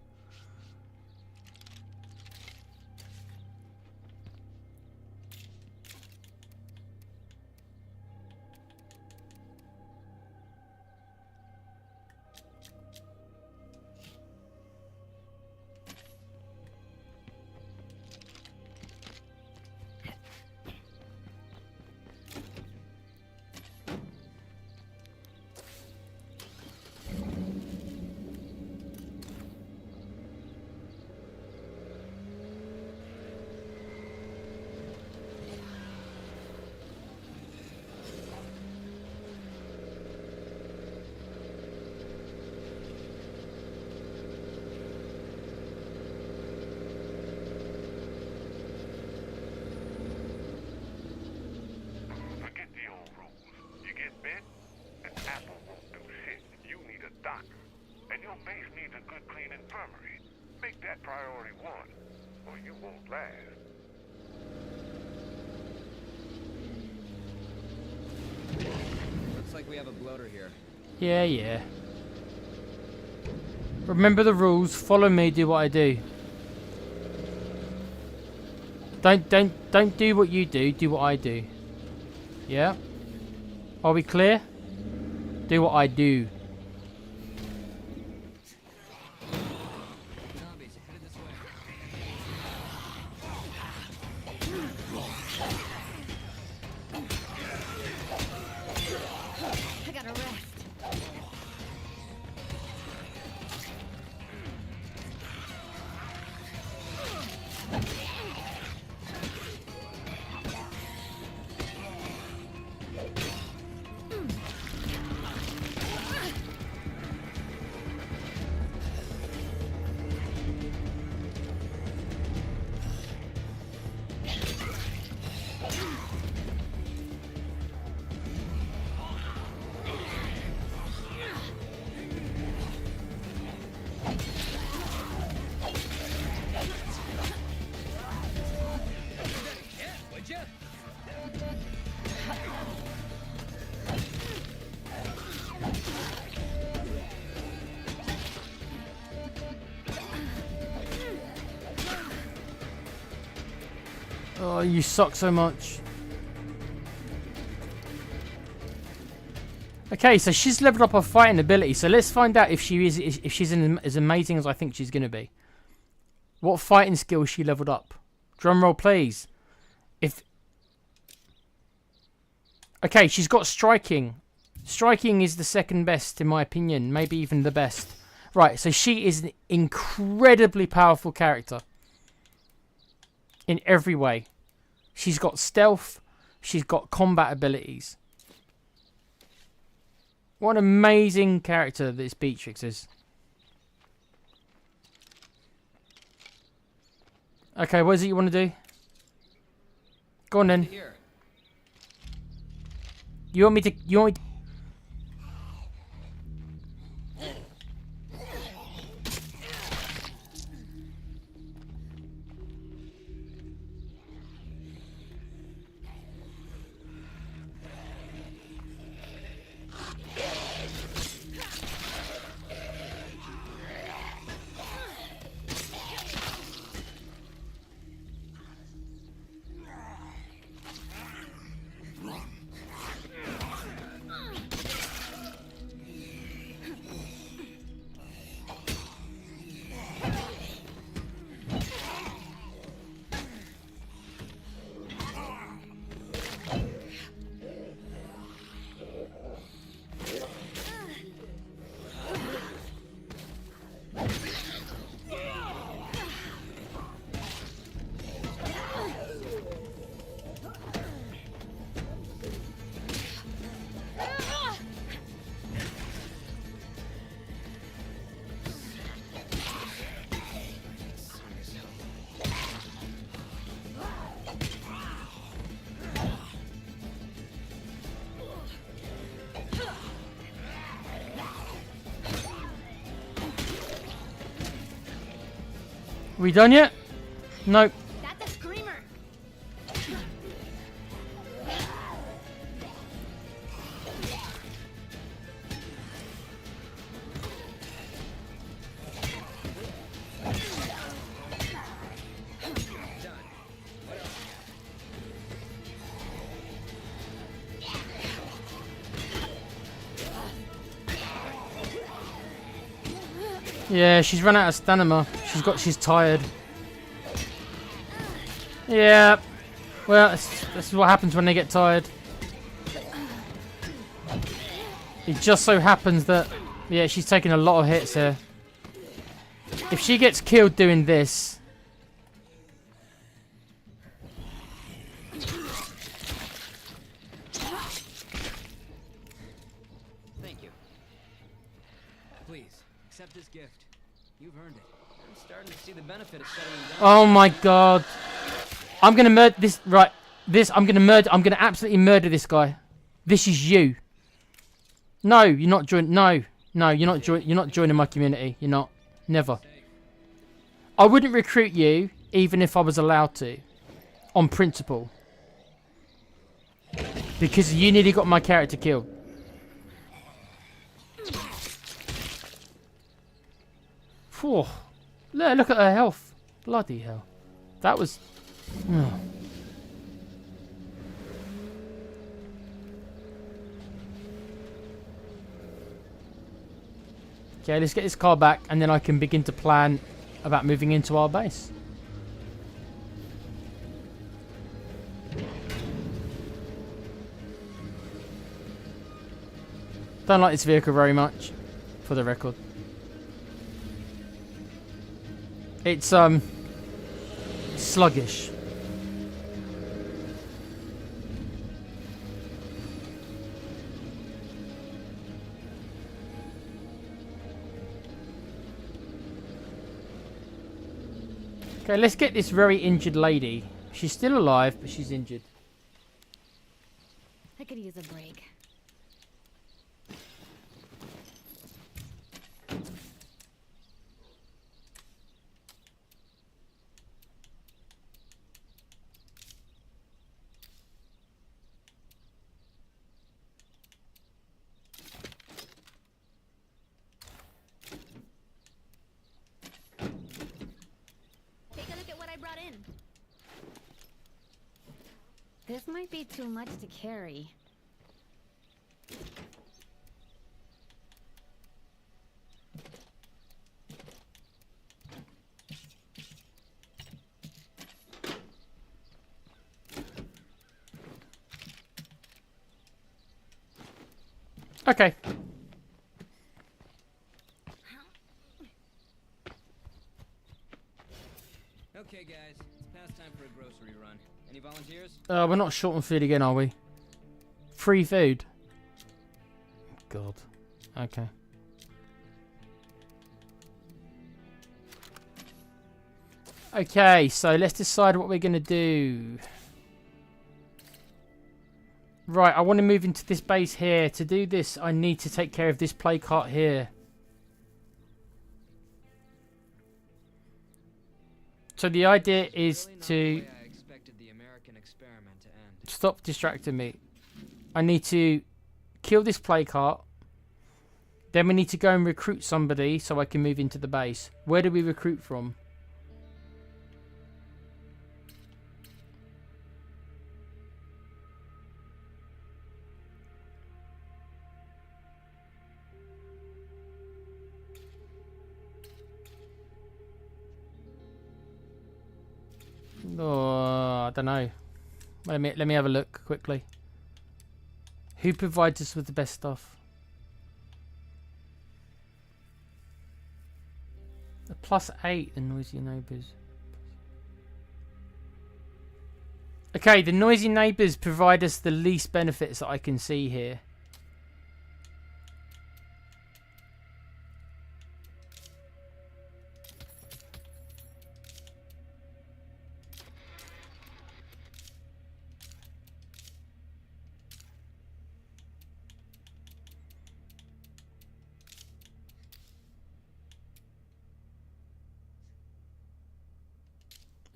S5: armory. Make that priority one, or you won't last.
S4: Looks like we have a bloater here.
S1: Yeah, yeah. Remember the rules. Follow me. Do what I do. Don't do what you do. Do what I do. Yeah. Are we clear? Do what I do.
S4: Zombies headed this way.
S3: I gotta rest.
S1: Oh, you suck so much. Okay, so she's leveled up her fighting ability. So let's find out if she's as amazing as I think she's going to be. What fighting skills she leveled up? Drum roll, please. Okay, she's got striking. Striking is the second best in my opinion, maybe even the best. Right, so she is an incredibly powerful character. In every way. She's got stealth. She's got combat abilities. What an amazing character this Beatrix is. Okay, what is it you want to do? Go on then.
S4: Here.
S1: You want me to... We done yet? Nope.
S3: That's a screamer.
S1: Yeah, she's run out of stamina. She's tired. Yeah. Well, this is what happens when they get tired. It just so happens that, yeah, she's taking a lot of hits here. If she gets killed doing this...
S4: Thank you. Please, accept this gift. You've earned it. I'm starting to see the benefit of settling down.
S1: Oh my god. I'm gonna murder this, right, I'm gonna absolutely murder this guy. This is you. No, you're not joining, no, you're not joining my community. You're not. Never. I wouldn't recruit you even if I was allowed to, on principle, because you nearly got my character killed. Phew. Look at her health. Bloody hell. That was... Oh. Okay, let's get this car back and then I can begin to plan about moving into our base. Don't like this vehicle very much, for the record. It's sluggish. Okay, let's get this very injured lady. She's still alive, but she's injured.
S3: I could use a break. This might be too much to carry.
S1: Okay.
S4: Okay, guys. It's past time for a grocery run. Any volunteers?
S1: We're not short on food again, are we? Free food. God. Okay. Okay, so let's decide what we're going to do. Right, I want to move into this base here. To do this, I need to take care of this play cart here. So the idea is to... Stop distracting me. I need to kill this play cart. Then we need to go and recruit somebody so I can move into the base. Where do we recruit from? Oh, I don't know. Let me have a look quickly. Who provides us with the best stuff? A +8 and noisy neighbours. Okay, the noisy neighbours provide us the least benefits that I can see here.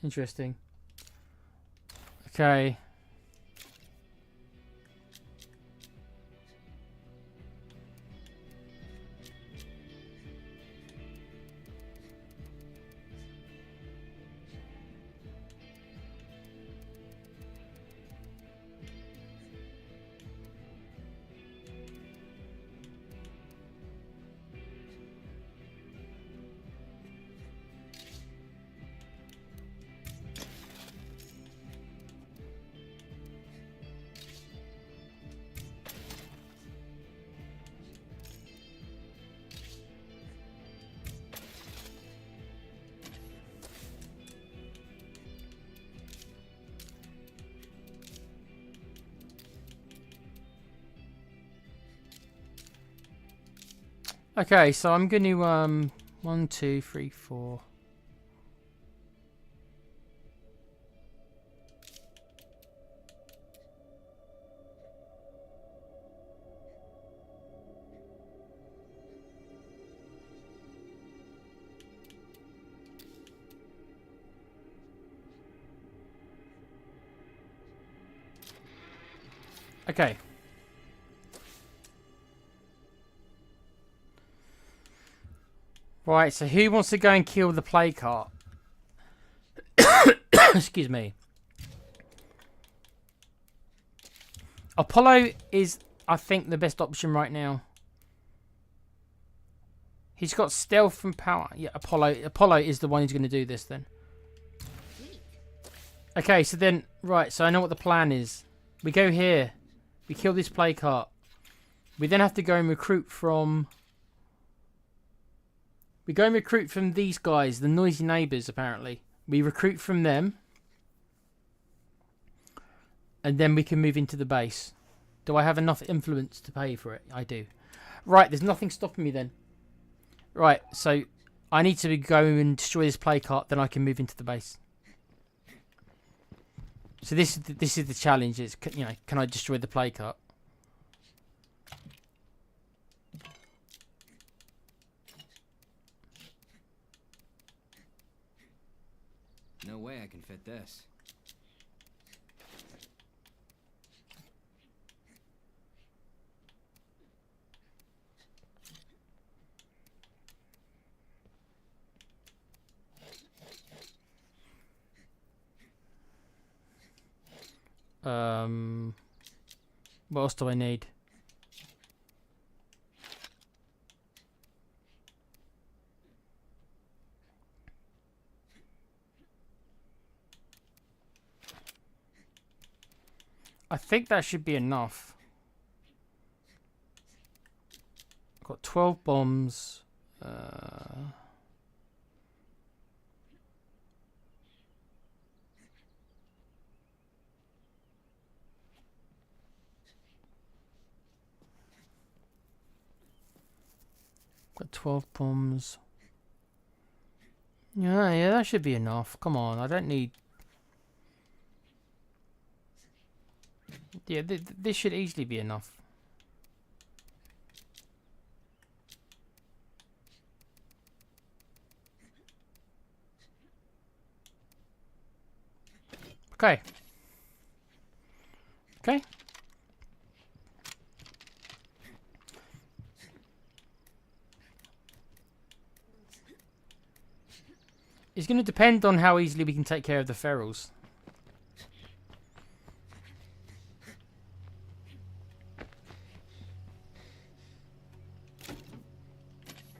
S1: Interesting. Okay. Okay, so I'm going to 1, 2, 3, 4. Okay. Right, so who wants to go and kill the play cart? Excuse me. Apollo is, I think, the best option right now. He's got stealth and power. Yeah, Apollo is the one who's going to do this then. Okay, so then, right, so I know what the plan is. We go here. We kill this play cart. We then have to go and recruit from... We go and recruit from these guys, the noisy neighbours, apparently. We recruit from them. And then we can move into the base. Do I have enough influence to pay for it? I do. Right, there's nothing stopping me then. Right, so I need to go and destroy this play cart, then I can move into the base. So this is the challenge. Is, you know, can I destroy the play cart?
S4: No way I can fit this.
S1: What else do I need? I think that should be enough. I've got 12 bombs. Got 12 bombs. Yeah, that should be enough. Come on, I don't need... Yeah, this should easily be enough. Okay. Okay. It's going to depend on how easily we can take care of the ferals.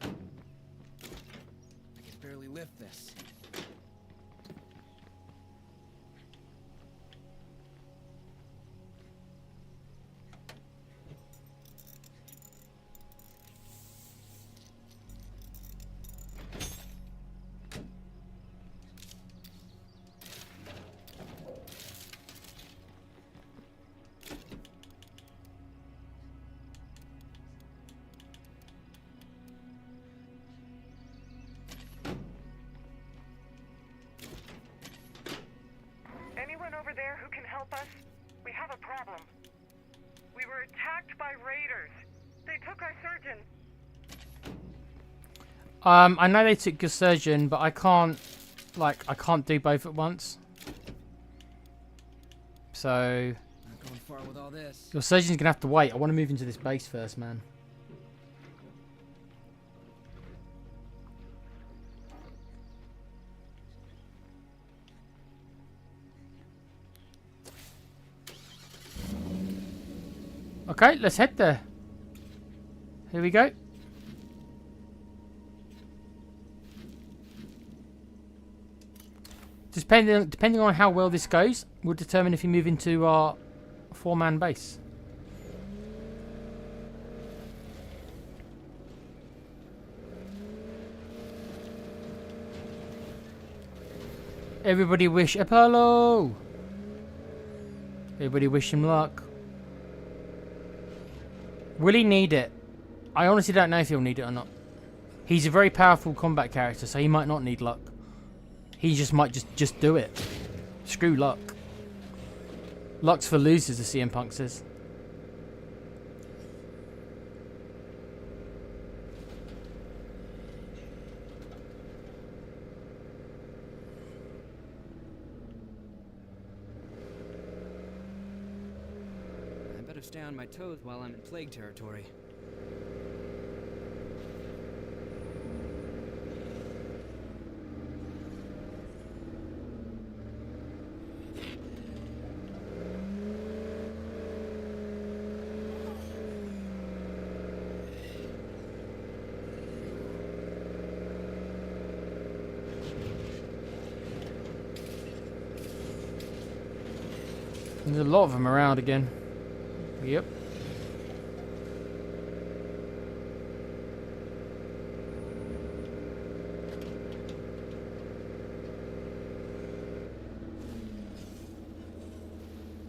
S4: I can barely lift this.
S2: Anyone over there who can help us? We have a problem. We were attacked by raiders. They took our surgeon.
S1: I know they took your surgeon, but I can't do both at once. So
S4: Not going far with all this.
S1: your surgeon's gonna have to wait. I want to move into this base first, man. Okay, let's head there. Here we go. Depending on how well this goes, will determine if you move into our 4-man base. Everybody wish Apollo. Everybody wish him luck. Will he need it? I honestly don't know if he'll need it or not. He's a very powerful combat character, so he might not need luck. He just might just do it. Screw luck. Luck's for losers, as CM Punk says.
S4: I better stay on my toes while I'm in plague territory.
S1: There's a lot of them around again. Yep.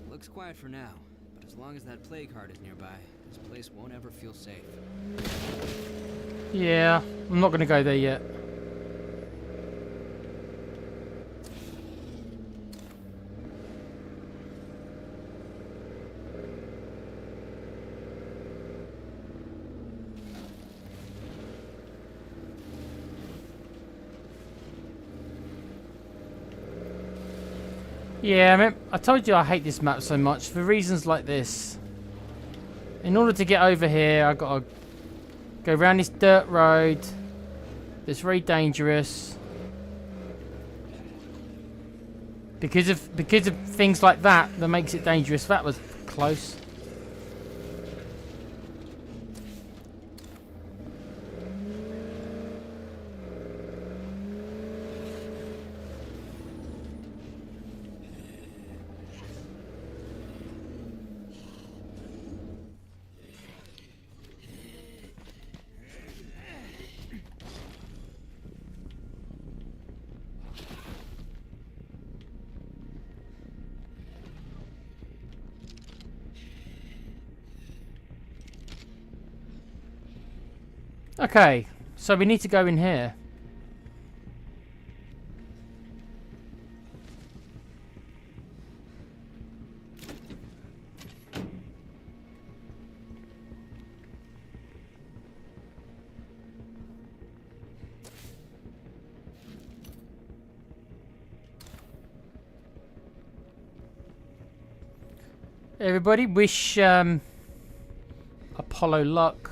S4: Looks quiet for now, but as long as that plague heart is nearby, this place won't ever feel safe.
S1: Yeah, I'm not going to go there yet. Yeah, I mean, I told you I hate this map so much for reasons like this. In order to get over here, I've got to go around this dirt road that's very dangerous. Because of things like that makes it dangerous. That was close. Okay, so we need to go in here. Everybody wish Apollo luck.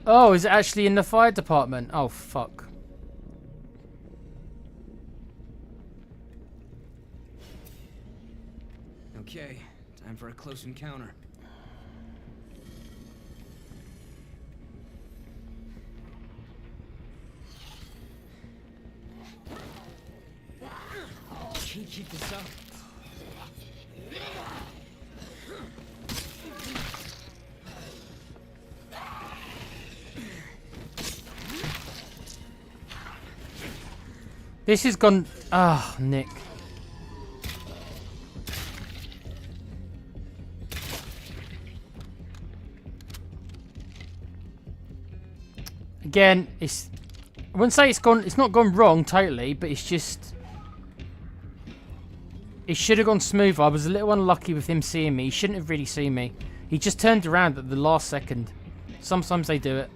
S1: Oh, is it actually in the fire department? Oh, fuck.
S4: Okay, time for a close encounter. Can you keep this up?
S1: This has gone... Ah, oh, Nick. Again, it's... I wouldn't say it's gone... It's not gone wrong totally, but it's just... It should have gone smoother. I was a little unlucky with him seeing me. He shouldn't have really seen me. He just turned around at the last second. Sometimes they do it.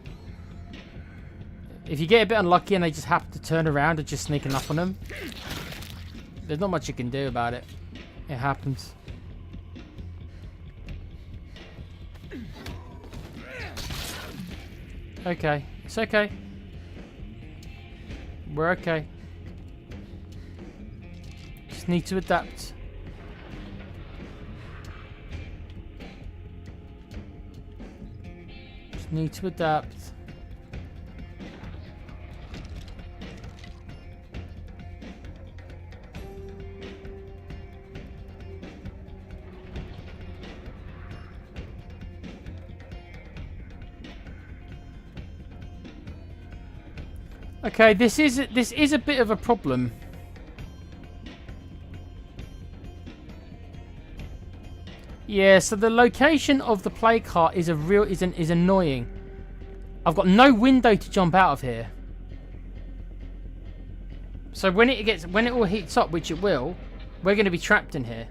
S1: If you get a bit unlucky and they just happen to turn around and just sneaking up on them, there's not much you can do about it. It happens. Okay. It's okay. We're okay. Just need to adapt. Just need to adapt. Okay, this is a bit of a problem. Yeah, so the location of the plague heart is annoying. I've got no window to jump out of here. So when it all heats up, which it will, we're going to be trapped in here.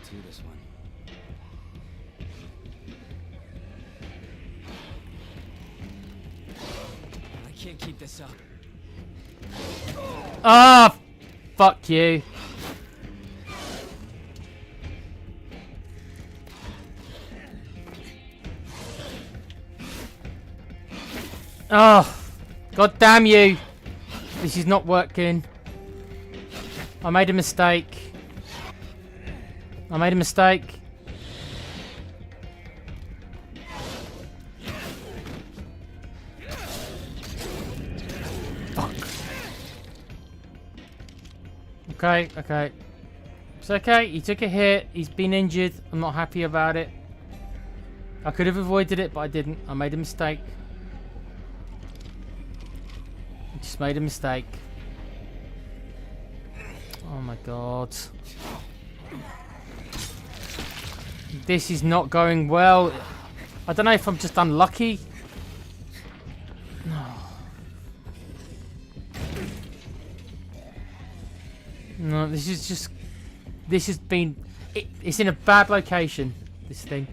S4: to this one. I can't keep this up.
S1: Ah, fuck you. Oh, god damn you. This is not working. I made a mistake. I made a mistake. Fuck. Okay, okay. It's okay. He took a hit. He's been injured. I'm not happy about it. I could have avoided it, but I didn't. I made a mistake. I just made a mistake. Oh my god. This is not going well. I don't know if I'm just unlucky. No. No, this is just... This has been... It's in a bad location, this thing.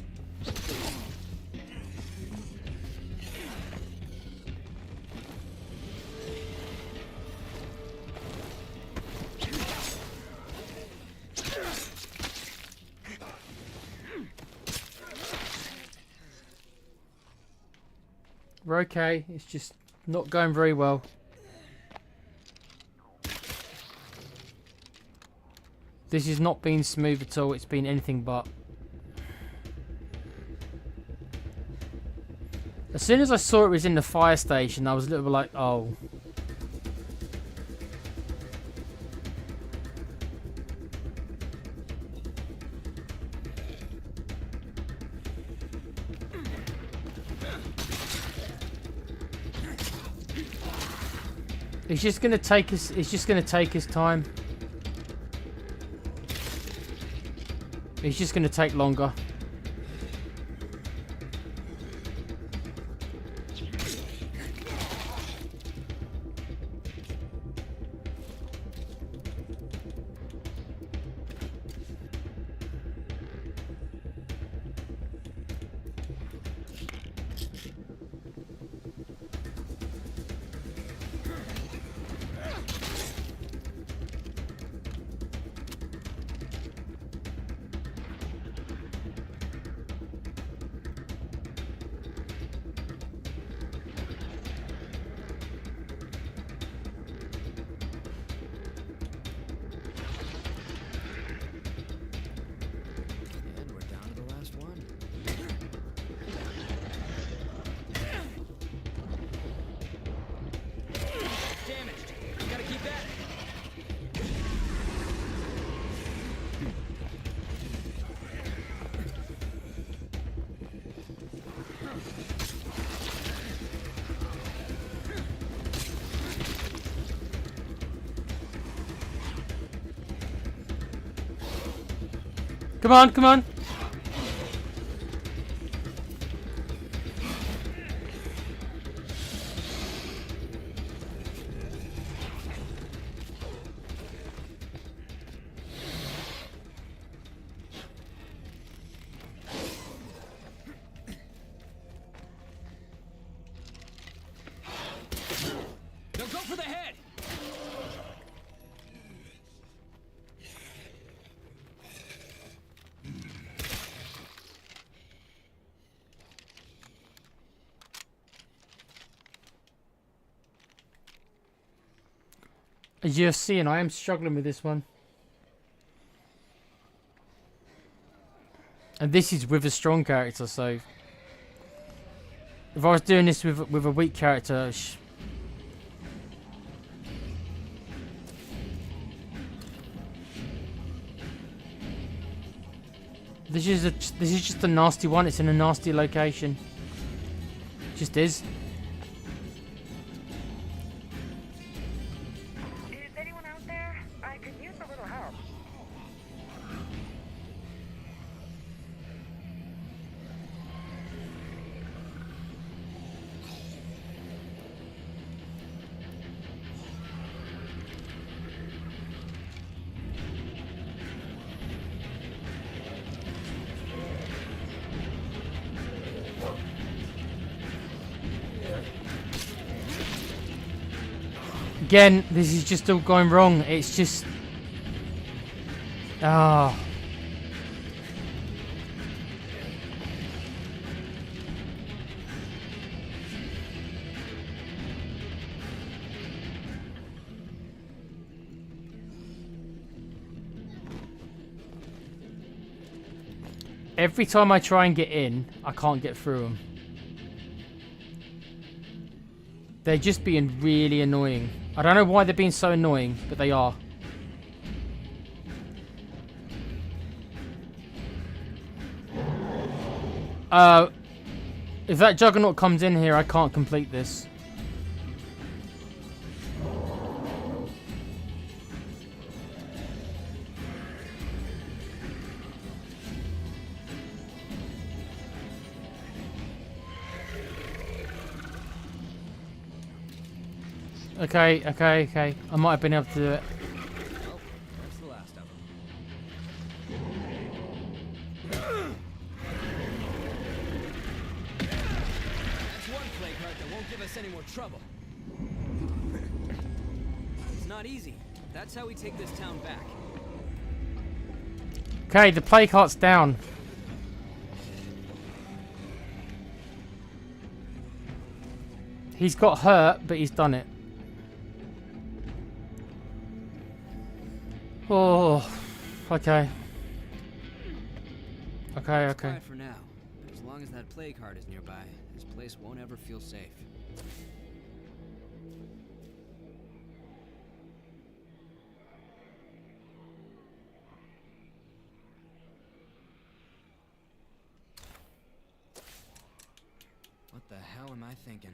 S1: We're okay, it's just not going very well. This has not been smooth at all, it's been anything but. As soon as I saw it was in the fire station, I was a little bit like, oh. It's just gonna take us. It's just gonna take us time. It's just gonna take longer. Come on, come on.
S4: Now go for the head.
S1: As you're seeing, I am struggling with this one. And this is with a strong character, so... If I was doing this with a weak character... This is just a nasty one. It's in a nasty location. Just is.
S2: Is anyone out there? I could use a little help.
S1: Again, this is just all going wrong. It's just... Ah. Every time I try and get in, I can't get through them. They're just being really annoying. I don't know why they're being so annoying, but they are. If that Juggernaut comes in here, I can't complete this. Okay. I might have been able to do it.
S4: Well, that's the last of them. That's one plague heart that won't give us any more trouble. It's not easy. That's how we take this town back.
S1: Okay, the plague heart's down. He's got hurt, but he's done it. Oh, okay. Okay.
S4: Quiet for now, but as long as that plague heart is nearby, this place won't ever feel safe. What the hell am I thinking?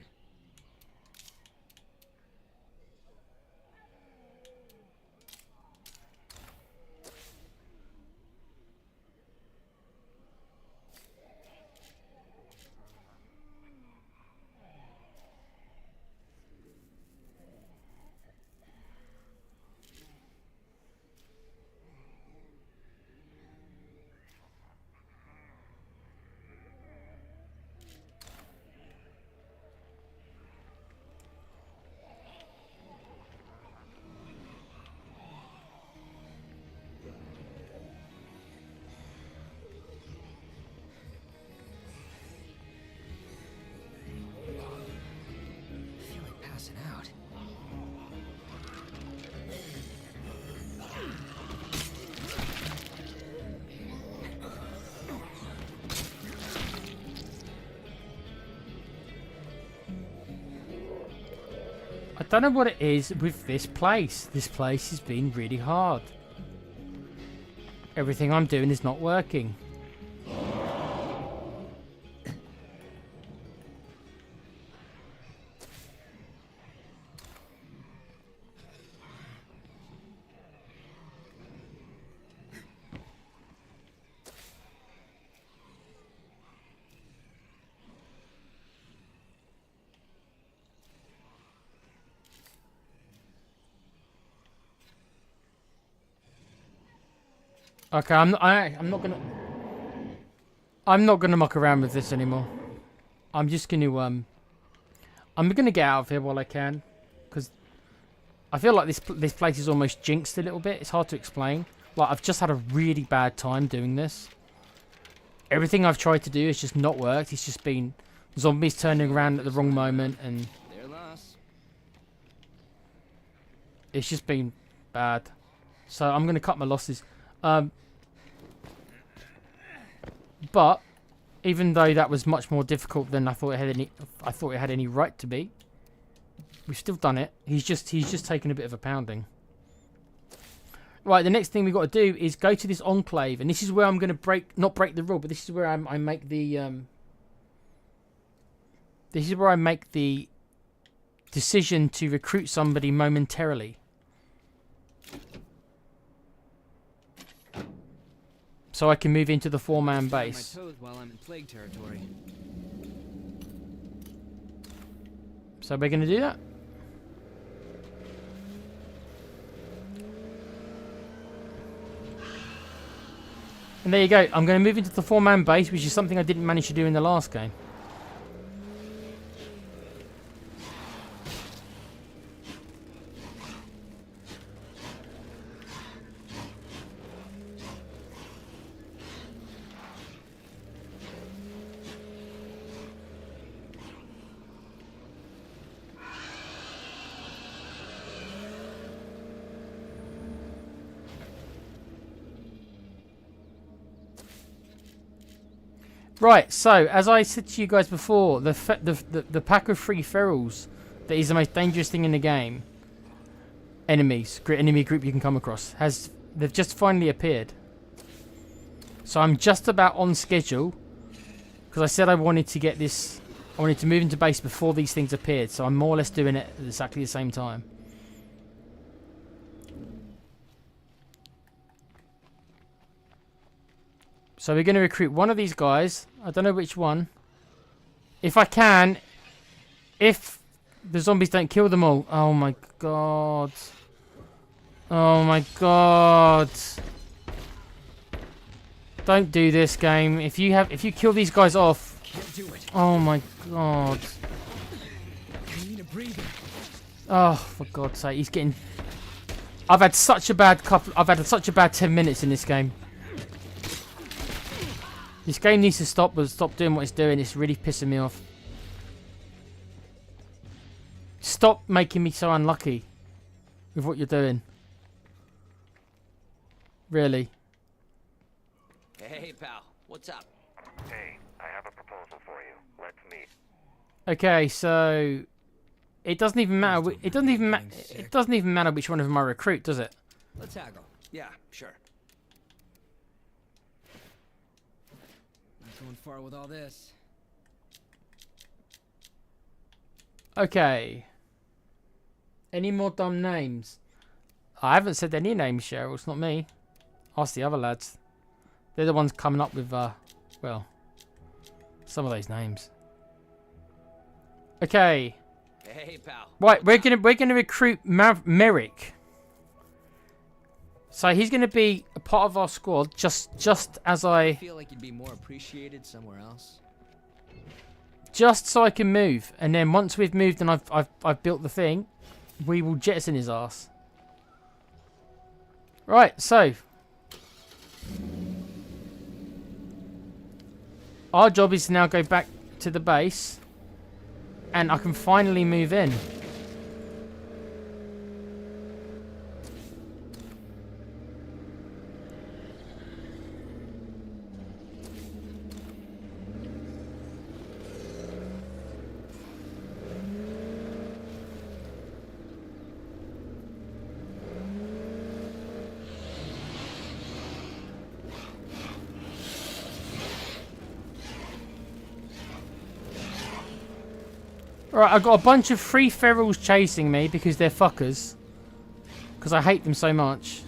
S4: Out.
S1: I don't know what it is with this place. This place has been really hard. Everything I'm doing is not working. Okay, I'm not gonna muck around with this anymore. I'm just gonna get out of here while I can, because I feel like this place is almost jinxed a little bit. It's hard to explain. Like, I've just had a really bad time doing this. Everything I've tried to do has just not worked. It's just been zombies turning around at the wrong moment, and
S4: Their loss.
S1: it's just been bad. So I'm gonna cut my losses. But even though that was much more difficult than I thought it had any right to be, we've still done it. He's just taken a bit of a pounding. Right, the next thing we've got to do is go to this Enclave, and this is where I'm going to not break the rule, but this is where I make the decision to recruit somebody momentarily. So I can move into the 4-man base.
S4: My toes while I'm in plague territory.
S1: So we're going to do that. And there you go. I'm going to move into the 4-man base, which is something I didn't manage to do in the last game. Right, so as I said to you guys before, the pack of 3 ferals that is the most dangerous thing in the game. Enemy group you can come across they've just finally appeared. So I'm just about on schedule because I said I wanted to get this. I wanted to move into base before these things appeared, so I'm more or less doing it at exactly the same time. So we're going to recruit one of these guys. I don't know which one. If I can, if the zombies don't kill them all. Oh my god. Oh my god. Don't do this, game. If you kill these guys off. Oh my god. Oh, for God's sake, he's getting. I've had such a bad 10 minutes in this game. This game needs to stop doing what it's doing. It's really pissing me off. Stop making me so unlucky with what you're doing. Really.
S4: Hey, pal. What's up?
S5: Hey, I have a proposal for you. Let's meet.
S1: Okay, so it doesn't even matter. It doesn't even matter which one of them I recruit, does it?
S4: Let's haggle.
S5: Yeah, sure.
S4: Not going far with all this.
S1: Okay. Any more dumb names? I haven't said any names, Cheryl. It's not me. Ask the other lads. They're the ones coming up with, well, some of those names. Okay.
S4: Hey, pal.
S1: Right, we're gonna recruit Merrick. So he's gonna be a part of our squad, just as
S4: I feel like you'd be more appreciated somewhere else.
S1: just so I can move, and then once we've moved and I've built the thing, we will jettison his ass. Right, so our job is to now go back to the base, and I can finally move in. Alright, I've got a bunch of free ferals chasing me because they're fuckers. Because I hate them so much.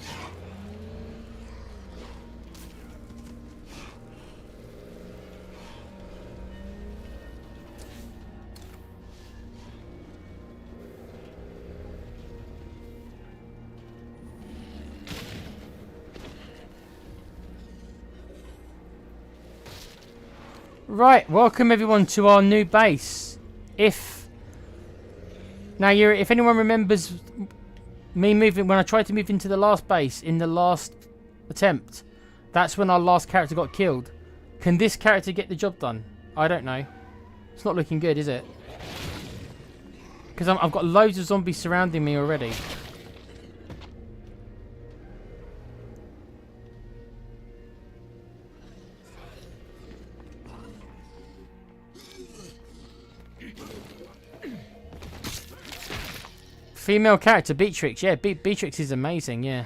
S1: Right, welcome everyone to our new base. If anyone remembers me moving when I tried to move into the last base in the last attempt, that's when our last character got killed. Can this character get the job done? I don't know. It's not looking good, is it? Because I've got loads of zombies surrounding me already. Female character, Beatrix. Yeah, Beatrix is amazing, yeah.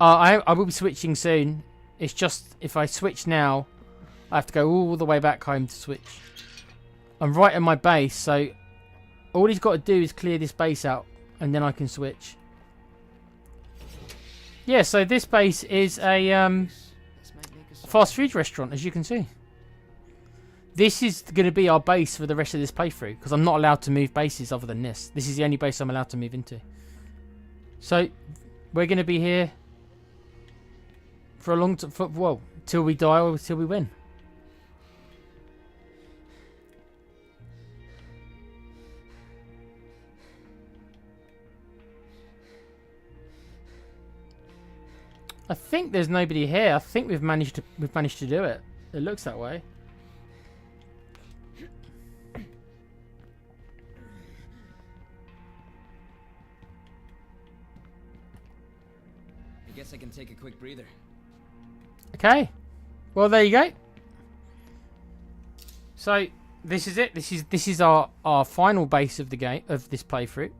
S1: I will be switching soon. It's just, if I switch now, I have to go all the way back home to switch. I'm right in my base, so all he's got to do is clear this base out, and then I can switch. Yeah, so this base is a fast food restaurant, as you can see. This is going to be our base for the rest of this playthrough, because I'm not allowed to move bases other than this. This is the only base I'm allowed to move into. So, we're going to be here for a long time, well, till we die or till we win. I think there's nobody here. I think we've managed to do it. It looks that way.
S4: Guess I can take a quick breather.
S1: Okay. Well, there you go. So this is it. This is our final base of the game of this playthrough.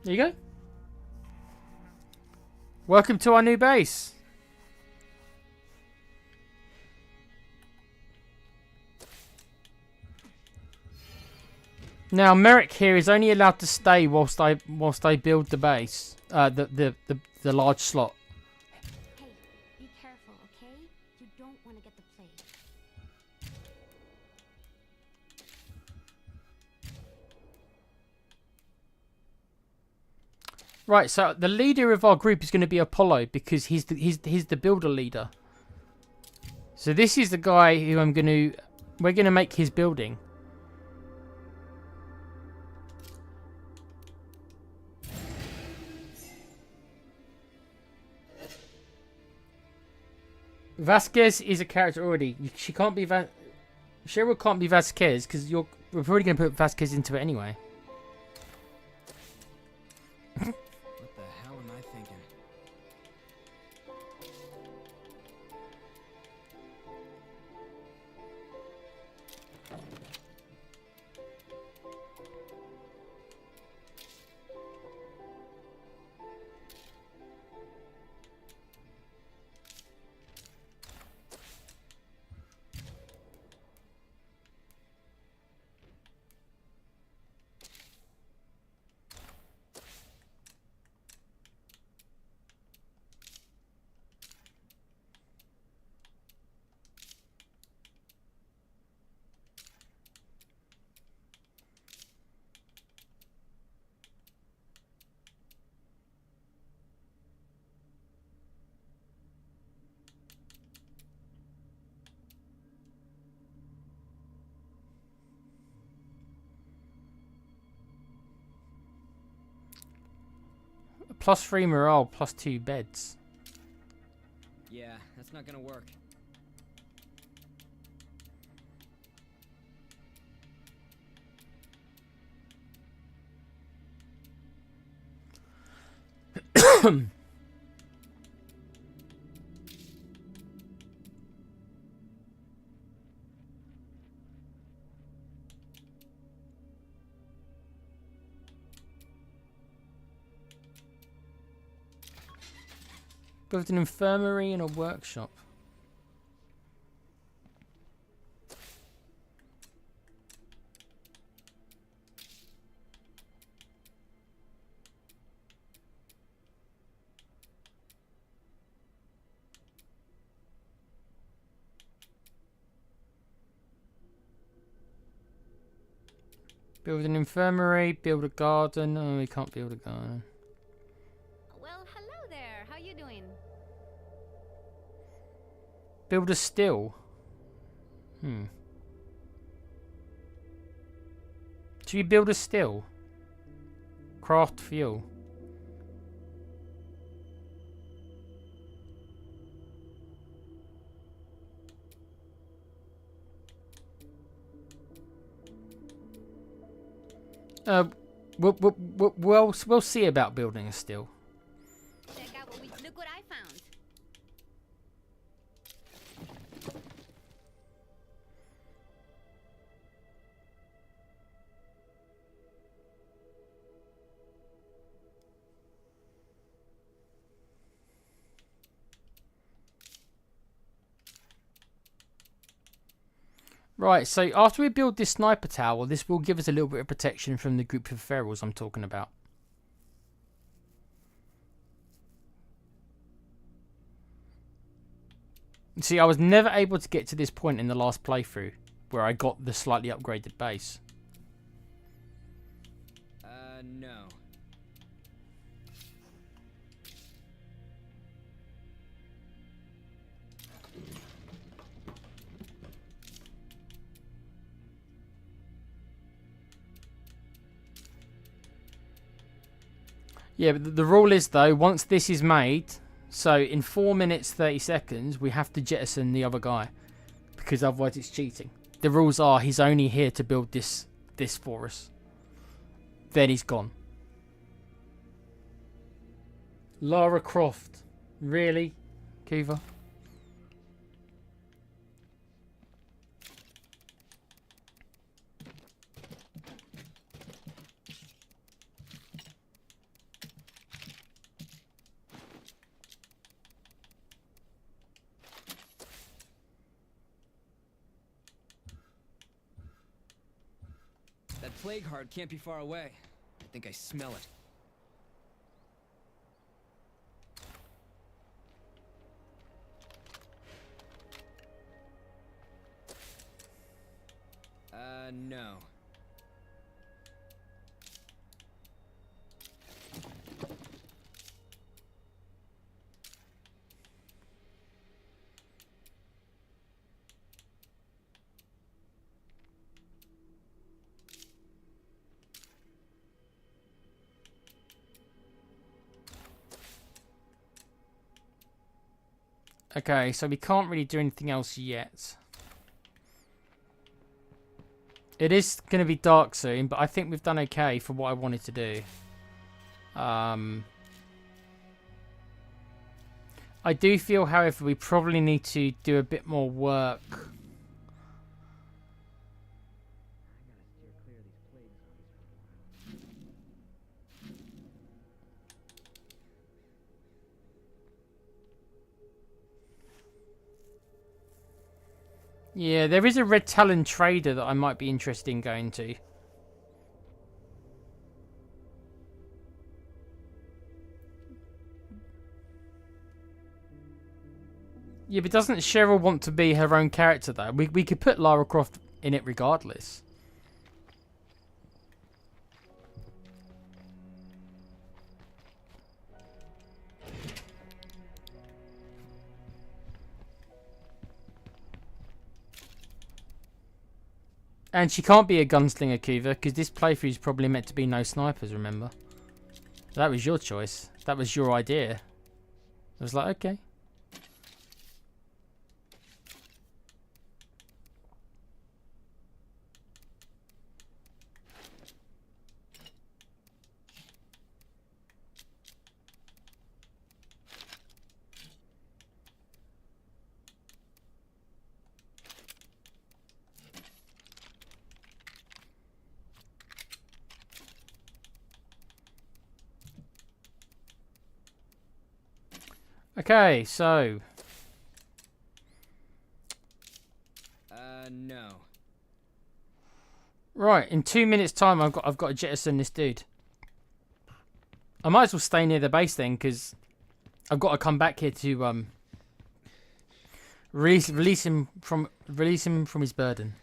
S1: There you go. Welcome to our new base. Now Merrick here is only allowed to stay whilst I build the base, the large slot.
S3: Hey, be careful, okay? You don't want to get the plague.
S1: Right, so the leader of our group is going to be Apollo because he's the builder leader. So this is the guy who we're going to make his building. Vasquez is a character already. She can't be Cheryl can't be Vasquez because we're probably going to put Vasquez into it anyway.
S4: What the hell am I thinking?
S1: +3 morale, +2 beds.
S4: Yeah, that's not gonna work.
S1: Built an infirmary and a workshop. Build an infirmary, build a garden. Oh, we can't build a garden.
S3: Well, hello there. How you doing?
S1: Build a still. Should we build a still? Craft fuel. We'll see about building a still.
S3: Check out look what I found.
S1: Right, so after we build this sniper tower, this will give us a little bit of protection from the group of ferals I'm talking about. See, I was never able to get to this point in the last playthrough, where I got the slightly upgraded base.
S4: No.
S1: Yeah, but the rule is, though, once this is made, so in 4 minutes 30 seconds, we have to jettison the other guy, because otherwise it's cheating. The rules are he's only here to build this for us. Then he's gone. Lara Croft. Really, Kiva?
S4: plague heart can't be far away. I think I smell it. No.
S1: Okay, so we can't really do anything else yet. It is going to be dark soon, but I think we've done okay for what I wanted to do. I do feel, however, we probably need to do a bit more work. Yeah, there is a Red Talon trader that I might be interested in going to. Yeah, but doesn't Cheryl want to be her own character, though? We could put Lara Croft in it regardless. And she can't be a gunslinger, Kiva, because this playthrough is probably meant to be no snipers, remember? That was your choice. That was your idea. I was like, okay. Okay, so
S4: no.
S1: Right, in 2 minutes' time, I've got to jettison this dude. I might as well stay near the base then, because I've got to come back here to release him from his burden.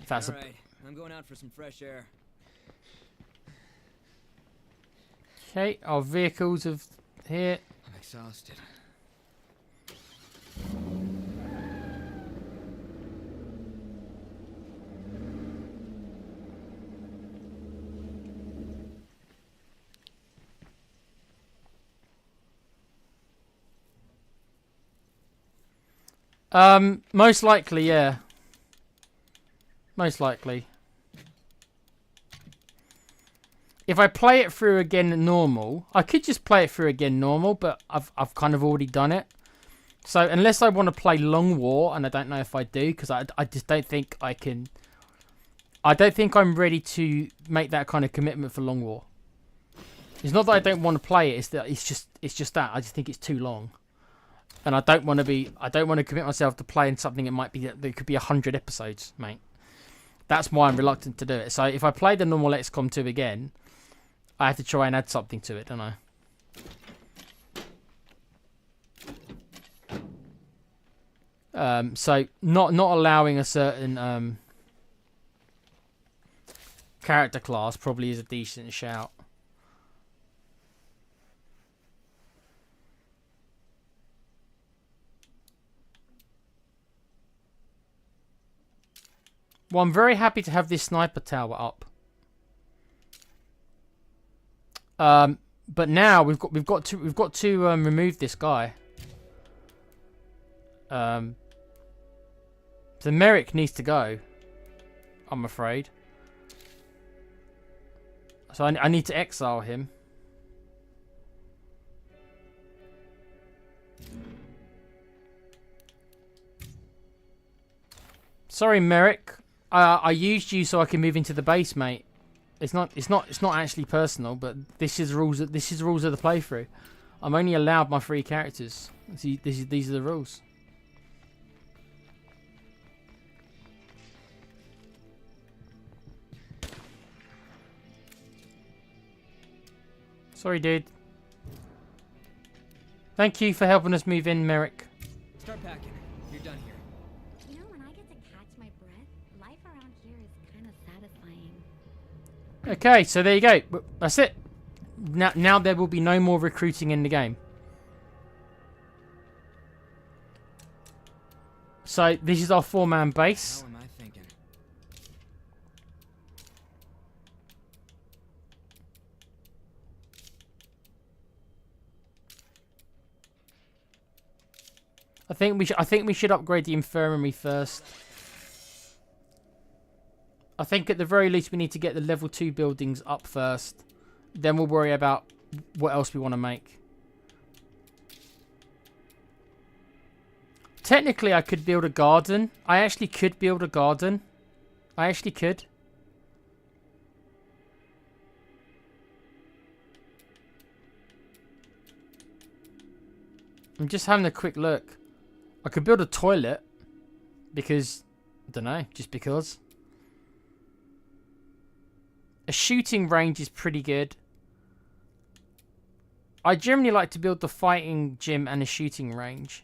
S1: If that's
S4: All right, I'm going out for some fresh air.
S1: Okay, our vehicles have here.
S4: I'm exhausted.
S1: Most likely, yeah. Most likely. If I play it through again normal, I could just play it through again normal, but I've kind of already done it. So unless I want to play Long War, and I don't know if I do, because I just don't think I can. I don't think I'm ready to make that kind of commitment for Long War. It's not that I don't want to play it; it's that it's just that I just think it's too long, and I don't want to commit myself to playing something that could be 100 episodes, mate. That's why I'm reluctant to do it. So if I play the normal XCOM 2 again, I have to try and add something to it, don't I? So not allowing a certain character class probably is a decent shout. Well, I'm very happy to have this sniper tower up. But now we've got to remove this guy. The Merrick needs to go, I'm afraid. So I need to exile him. Sorry, Merrick. I used you so I can move into the base, mate. It's not actually personal, but this is rules. This is rules of the playthrough. I'm only allowed my 3 characters. These are the rules. Sorry, dude. Thank you for helping us move in, Merrick.
S4: Start packing. You're done here.
S3: You know, when I get to catch my breath, life around here is kind of satisfying.
S1: Okay, so there you go. That's it. Now there will be no more recruiting in the game. So this is our 4-man base.
S4: How am I thinking?
S1: I think we should upgrade the infirmary first. I think at the very least we need to get the level 2 buildings up first. Then we'll worry about what else we want to make. Technically, I could build a garden. I actually could build a garden. I actually could. I'm just having a quick look. I could build a toilet. Because, I don't know, just because. A shooting range is pretty good. I generally like to build the fighting gym and a shooting range.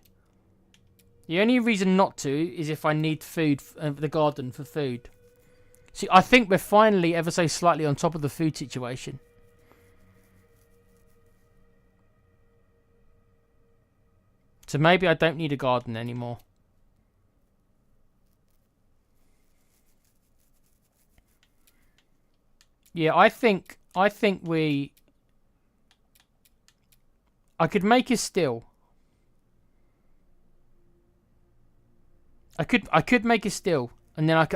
S1: The only reason not to is if I need food, the garden for food. See, I think we're finally ever so slightly on top of the food situation. So maybe I don't need a garden anymore. Yeah, I think we... I could make a still. I could make a still, and then I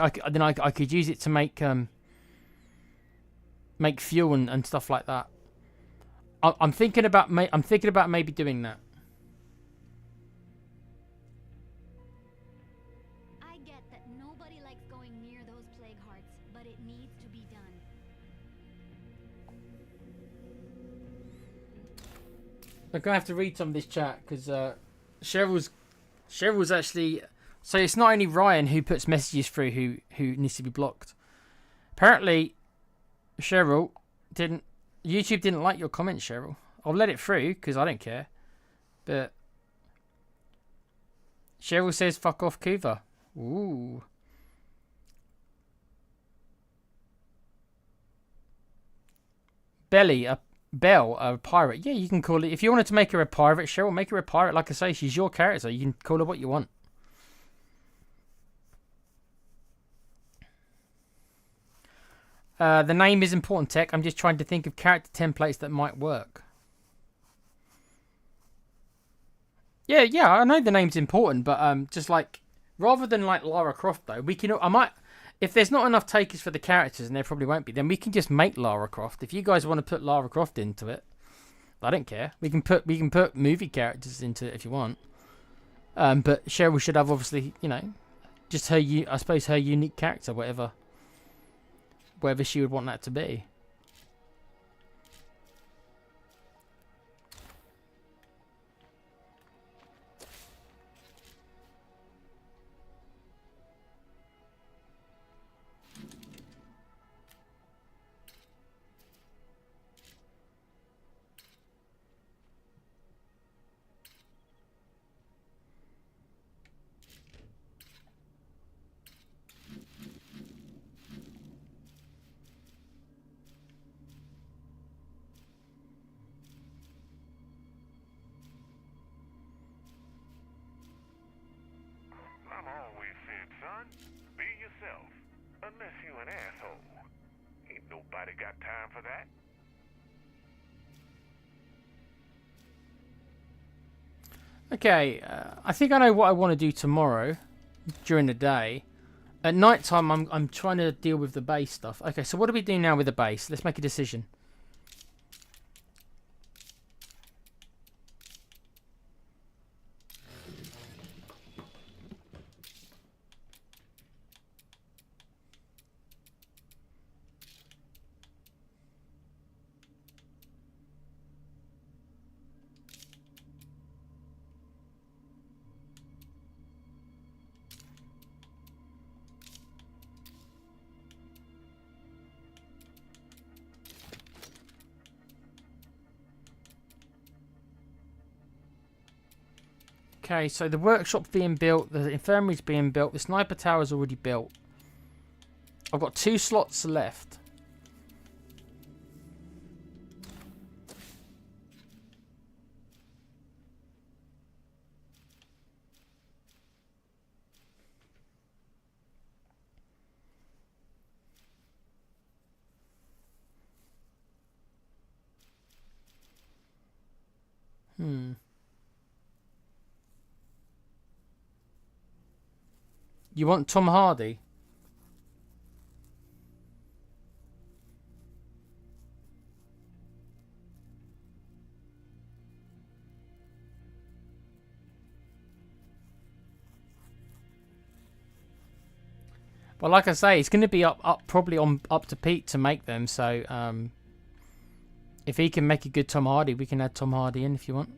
S1: could use it to make fuel and stuff like that. I'm thinking about maybe doing that.
S3: I get that nobody likes going near those plague hearts, but it needs to be done.
S1: I'm gonna have to read some of this chat because Cheryl's actually. So it's not only Ryan who puts messages through who needs to be blocked. Apparently, YouTube didn't like your comment, Cheryl. I'll let it through because I don't care. But Cheryl says, "Fuck off, Kuva." Ooh. Belle, a pirate. Yeah, you can call it. If you wanted to make her a pirate, Cheryl, make her a pirate. Like I say, she's your character. You can call her what you want. The name is important, Tech. I'm just trying to think of character templates that might work. Yeah, I know the name's important, but just like rather than like Lara Croft though, we can. I might, if there's not enough takers for the characters, and there probably won't be, then we can just make Lara Croft. If you guys want to put Lara Croft into it, I don't care. We can put movie characters into it if you want. But Cheryl should have obviously, just her. I suppose her unique character, whatever she would want that to be.
S5: I'm always saying, son, be yourself. Unless you an asshole. Ain't nobody got time for that.
S1: Okay, I think I know what I want to do tomorrow during the day. At night time, I'm trying to deal with the base stuff. Okay, so what do we do now with the base? Let's make a decision. Okay, so the workshop's being built, the infirmary's being built, the sniper tower's already built. I've got 2 slots left. You want Tom Hardy? Well, like I say, it's going to be probably up to Pete to make them. So, if he can make a good Tom Hardy, we can add Tom Hardy in if you want.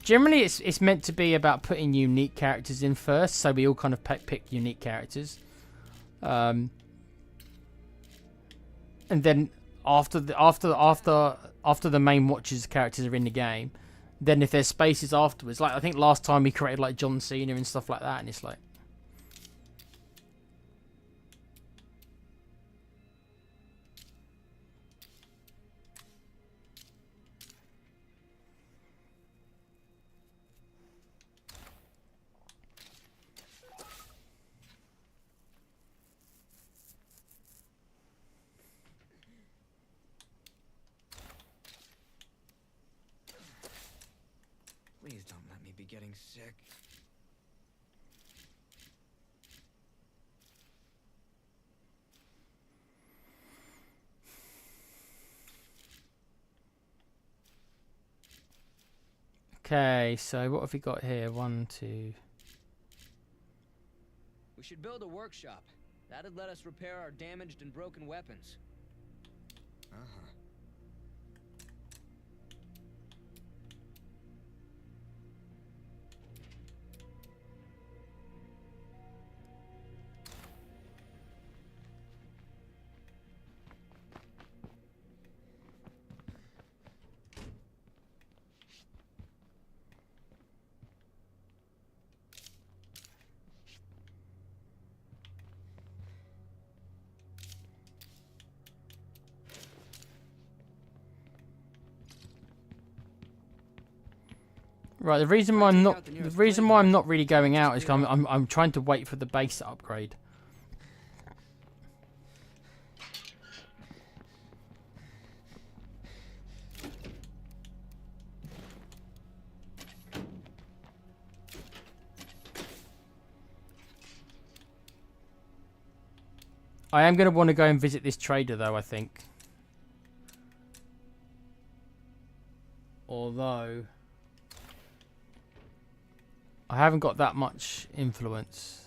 S1: Generally, it's meant to be about putting unique characters in first, so we all kind of pick unique characters, and then after the main watchers characters are in the game, then if there's spaces afterwards, like I think last time we created like John Cena and stuff like that, and it's like.
S4: Please don't let me be getting sick.
S1: Okay, so what have we got here? 1, 2.
S4: We should build a workshop. That'd let us repair our damaged and broken weapons. Uh-huh.
S1: Right, the reason why I'm not really going out is 'cause I'm trying to wait for the base to upgrade. I am going to want to go and visit this trader though, I think. Although I haven't got that much influence.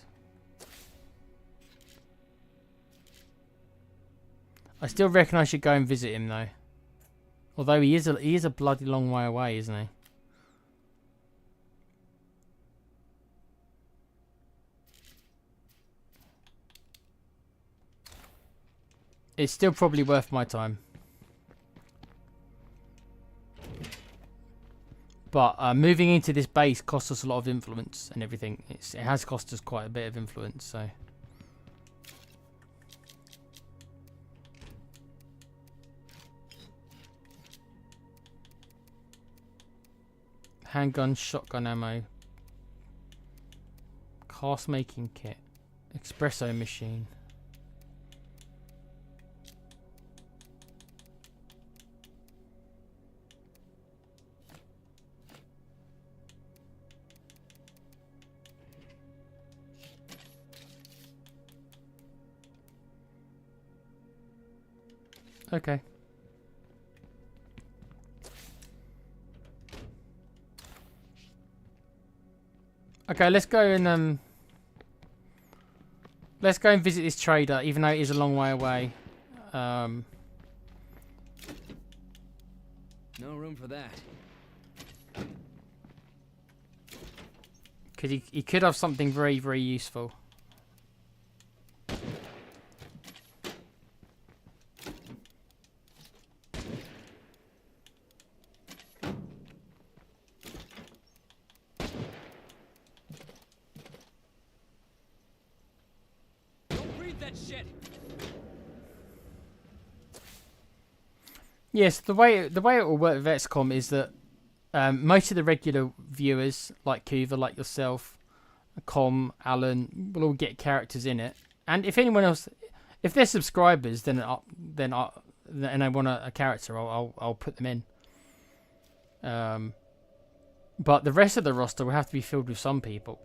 S1: I still reckon I should go and visit him though. Although he is a bloody long way away, isn't he? It's still probably worth my time. But moving into this base costs us a lot of influence and everything. It has cost us quite a bit of influence, so. Handgun, shotgun ammo. Cast making kit. Espresso machine. Okay. Okay, let's go and visit this trader, even though it is a long way away.
S4: No room for that.
S1: Because he could have something very, very useful.
S4: that shit.
S1: Yes, the way it will work with XCOM is that most of the regular viewers, like Kuva, like yourself, Com, Alan, will all get characters in it. And if anyone else, if they're subscribers, and they want a character, I'll put them in. But the rest of the roster will have to be filled with some people,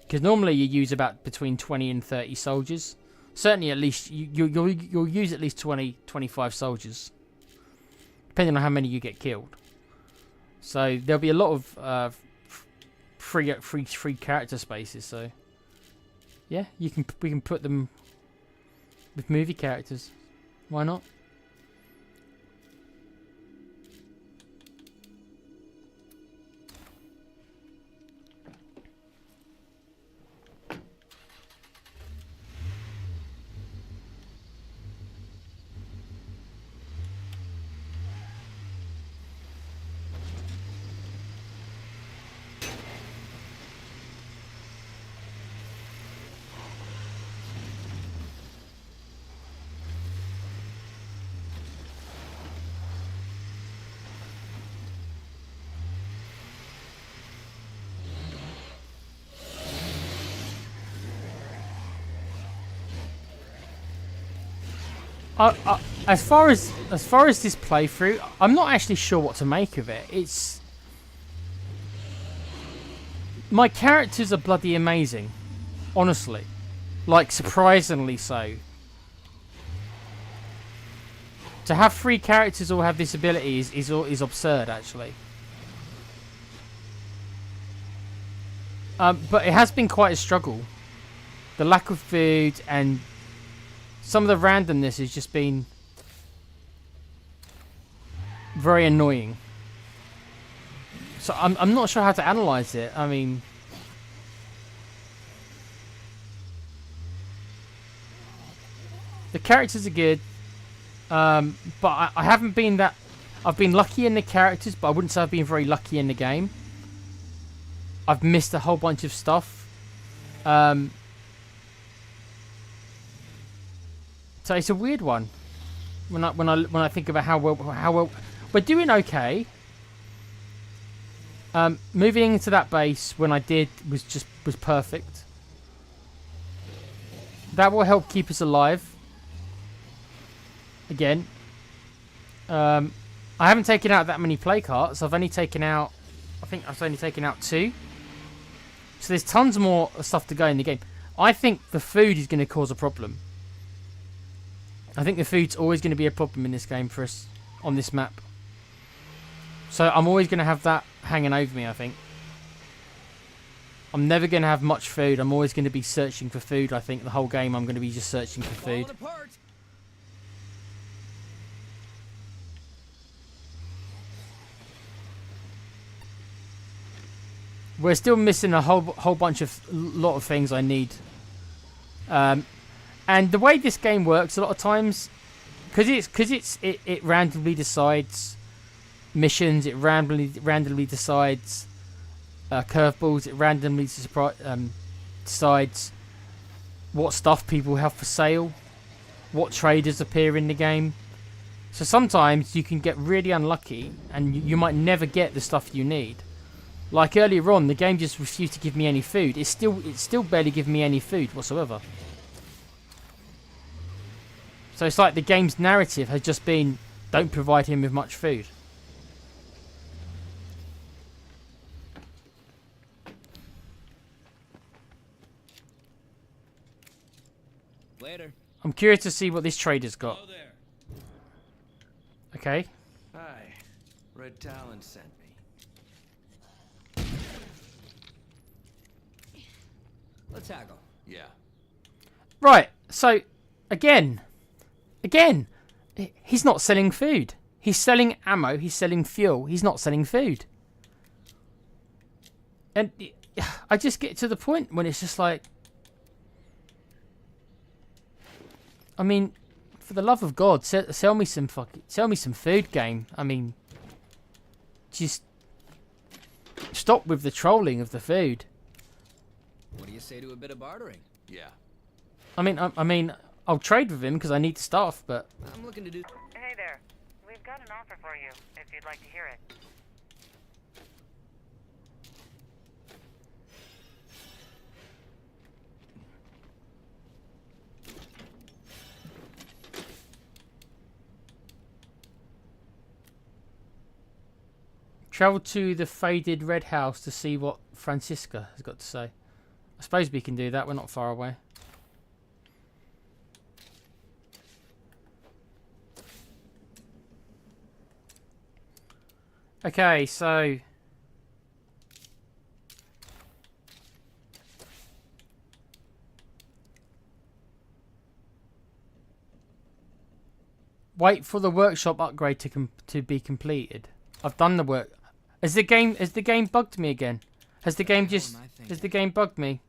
S1: because normally you use about between 20 and 30 soldiers. Certainly, at least you'll use at least 20, 25 soldiers, depending on how many you get killed. So there'll be a lot of free character spaces. So yeah, we can put them with movie characters. Why not? As far as this playthrough, I'm not actually sure what to make of it. My characters are bloody amazing, honestly, like surprisingly so. To have 3 characters all have this ability is absurd, actually. But it has been quite a struggle. The lack of food and some of the randomness has just been very annoying. So I'm not sure how to analyze it. I mean, the characters are good, but I haven't been that. I've been lucky in the characters, but I wouldn't say I've been very lucky in the game. I've missed a whole bunch of stuff. So it's a weird one. When I think about how well we're doing, okay. Moving into that base when I did was perfect. That will help keep us alive. Again, I haven't taken out that many play carts. I've only taken out, I think I've only taken out 2. So there's tons more stuff to go in the game. I think the food is going to cause a problem. I think the food's always going to be a problem in this game for us on this map. So I'm always going to have that hanging over me, I think. I'm never going to have much food. I'm always going to be searching for food, I think. The whole game I'm going to be just searching for food. We're still missing a whole bunch of lot of things I need. And the way this game works, a lot of times, because it randomly decides missions, it randomly decides curveballs, it randomly decides what stuff people have for sale, what traders appear in the game. So sometimes you can get really unlucky, and you might never get the stuff you need. Like earlier on, the game just refused to give me any food. It's still barely giving me any food whatsoever. So it's like the game's narrative has just been, don't provide him with much food.
S4: Later.
S1: I'm curious to see what this trader's got.
S4: Hello there.
S1: Okay.
S6: Hi. Red Talon sent me.
S4: Let's haggle.
S6: Yeah.
S1: Right. So, again, he's not selling food. He's selling ammo. He's selling fuel. He's not selling food. And I just get to the point when it's just like, I mean, for the love of God, sell me some food, game. I mean, just stop with the trolling of the food.
S4: What do you say to a bit of bartering?
S6: Yeah.
S1: I mean, I'll trade with him because I need staff, but
S4: I'm looking to do.
S2: Hey there. We've got an offer for you, if you'd like to hear it.
S1: travel to the faded red house to see what Francisca has got to say. I suppose we can do that. We're not far away. Okay, so wait for the workshop upgrade to be completed. I've done the work. Has the game bugged me again? Has the game bugged me?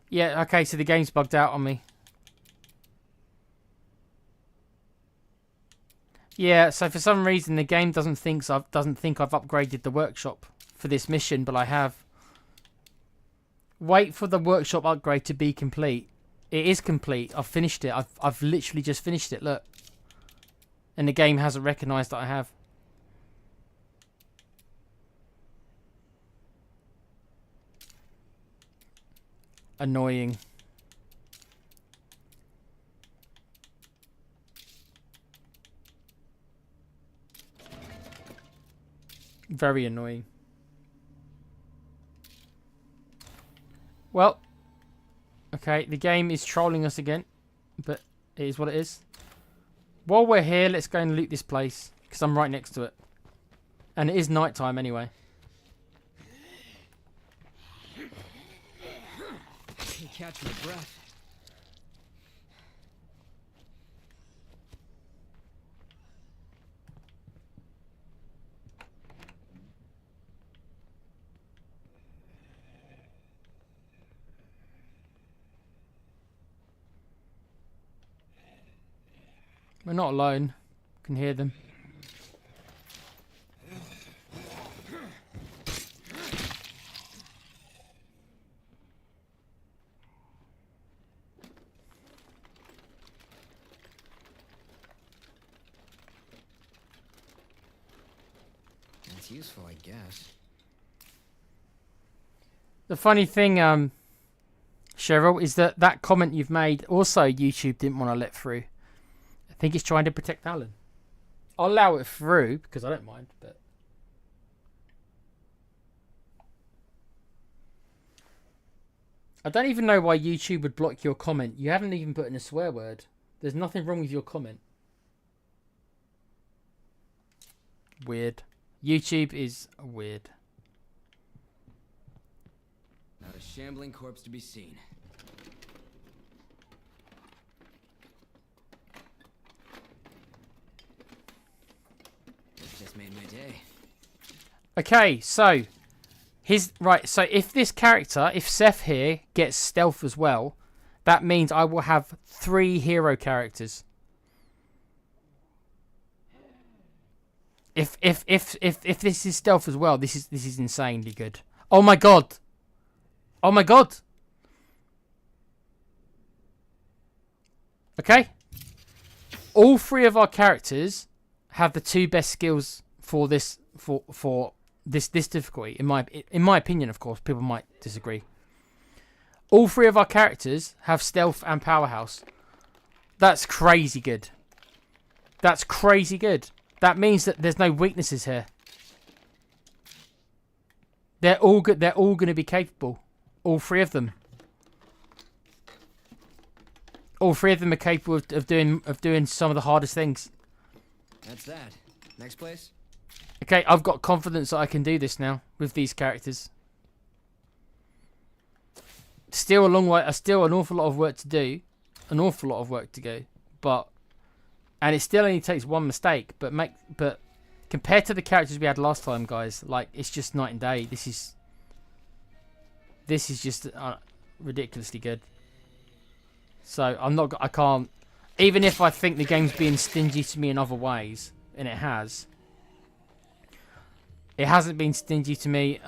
S1: Yeah, okay, so the game's bugged out on me. Yeah, so for some reason the game doesn't think I've upgraded the workshop for this mission, but I have. Wait for the workshop upgrade to be complete. It is complete. I've finished it. I've literally just finished it. Look, and the game hasn't recognised that I have. Annoying. Very annoying. Well, okay, the game is trolling us again, but it is what it is. While we're here, let's go and loot this place, because I'm right next to it. And it is night time anyway.
S4: I can't catch my breath.
S1: We're not alone. Can hear them.
S4: That's useful, I guess.
S1: The funny thing, Cheryl, is that comment you've made also YouTube didn't want to let through. I think it's trying to protect Alan. I'll allow it through because I don't mind, but I don't even know why YouTube would block your comment. You haven't even put in a swear word. There's nothing wrong with your comment. Weird. YouTube is weird.
S4: Not a shambling corpse to be seen. Just made my day.
S1: Okay, so so if this character, if Seth here gets stealth as well, that means I will have 3 hero characters. If this is stealth as well, this is insanely good. Oh my god. Oh my god. Okay. All 3 of our characters have the 2 best skills for this this difficulty. In my opinion, of course, people might disagree. All 3 of our characters have stealth and powerhouse. That's crazy good. That's crazy good. That means that there's no weaknesses here. They're all good. They're all going to be capable. All 3 of them. All 3 of them are capable of doing some of the hardest things.
S4: That's that. Next place?
S1: Okay, I've got confidence that I can do this now with these characters. Still a long way. Still an awful lot of work to do. An awful lot of work to go. And it still only takes 1 mistake. But compared to the characters we had last time, guys, like it's just night and day. This is just ridiculously good. So I can't. Even if I think the game's being stingy to me in other ways, and it hasn't been stingy to me.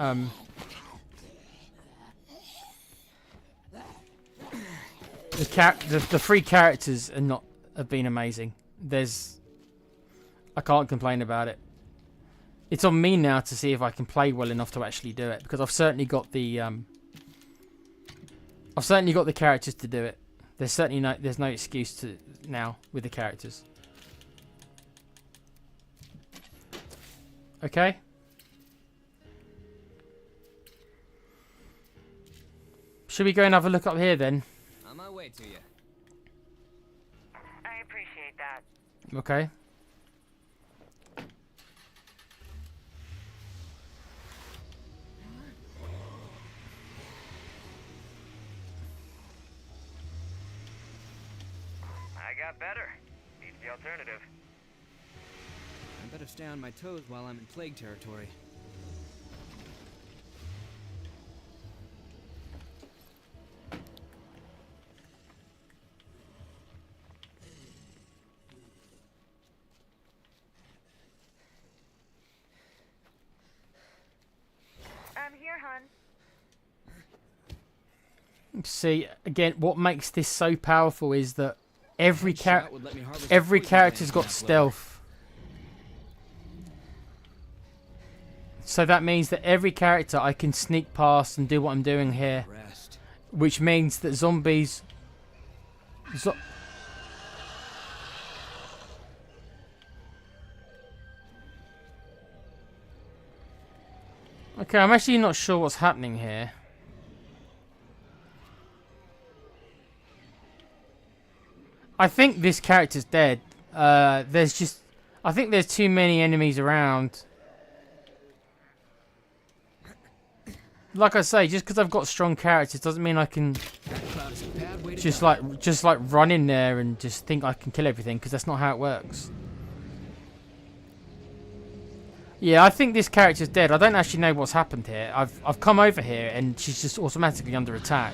S1: The three characters have been amazing. I can't complain about it. It's on me now to see if I can play well enough to actually do it, because I've certainly got the characters to do it. There's no excuse to now with the characters. Okay. Should we go and have a look up here then?
S4: On my way to you.
S2: I appreciate that.
S1: Okay.
S2: I got better. Beats the alternative.
S4: I better stay on my toes while I'm in plague territory.
S2: I'm here, hon.
S1: See, again, what makes this so powerful is that every
S4: Shot would let me harvest a poison
S1: character's
S4: plant
S1: got
S4: in that
S1: stealth. So that means that every character I can sneak past and do what I'm doing here,
S4: well. Rest.
S1: which means that zombies. Okay, I'm actually not sure what's happening here. I think this character's dead. I think there's too many enemies around. Like I say, just because I've got strong characters doesn't mean I can
S4: That cloud is a bad way to
S1: just
S4: die.
S1: like run in there and just think I can kill everything, because that's not how it works. Yeah, I think this character's dead. I don't actually know what's happened here. I've come over here and she's just automatically under attack.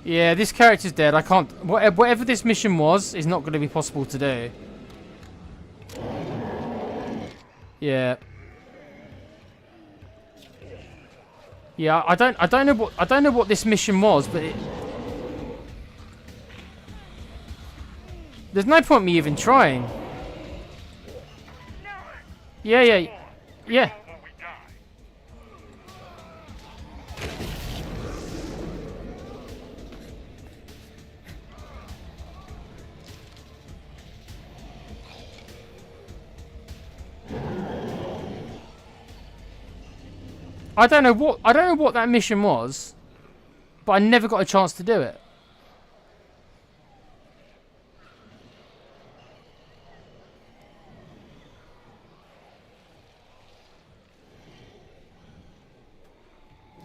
S1: Yeah, this character's dead. I can't. Whatever this mission was is not going to be possible to do. Yeah. Yeah, I don't know what this mission was, but there's no point me even trying.
S2: No.
S1: Yeah.
S5: Will we die?
S1: I don't know what that mission was, but I never got a chance to do it.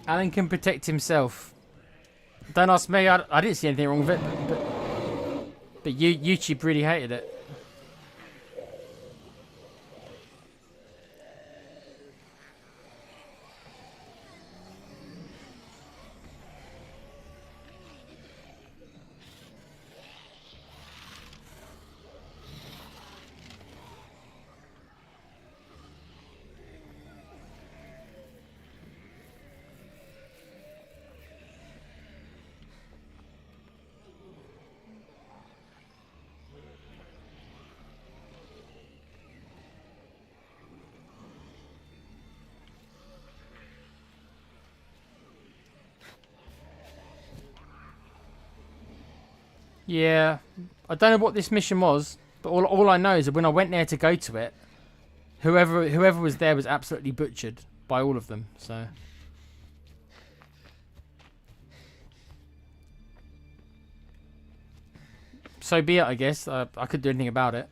S1: Alan can protect himself. Don't ask me. I didn't see anything wrong with it, but YouTube really hated it. Yeah, I don't know what this mission was, but all I know is that when I went there to go to it, whoever was there was absolutely butchered by all of them. So be it, I guess. I couldn't do anything about it.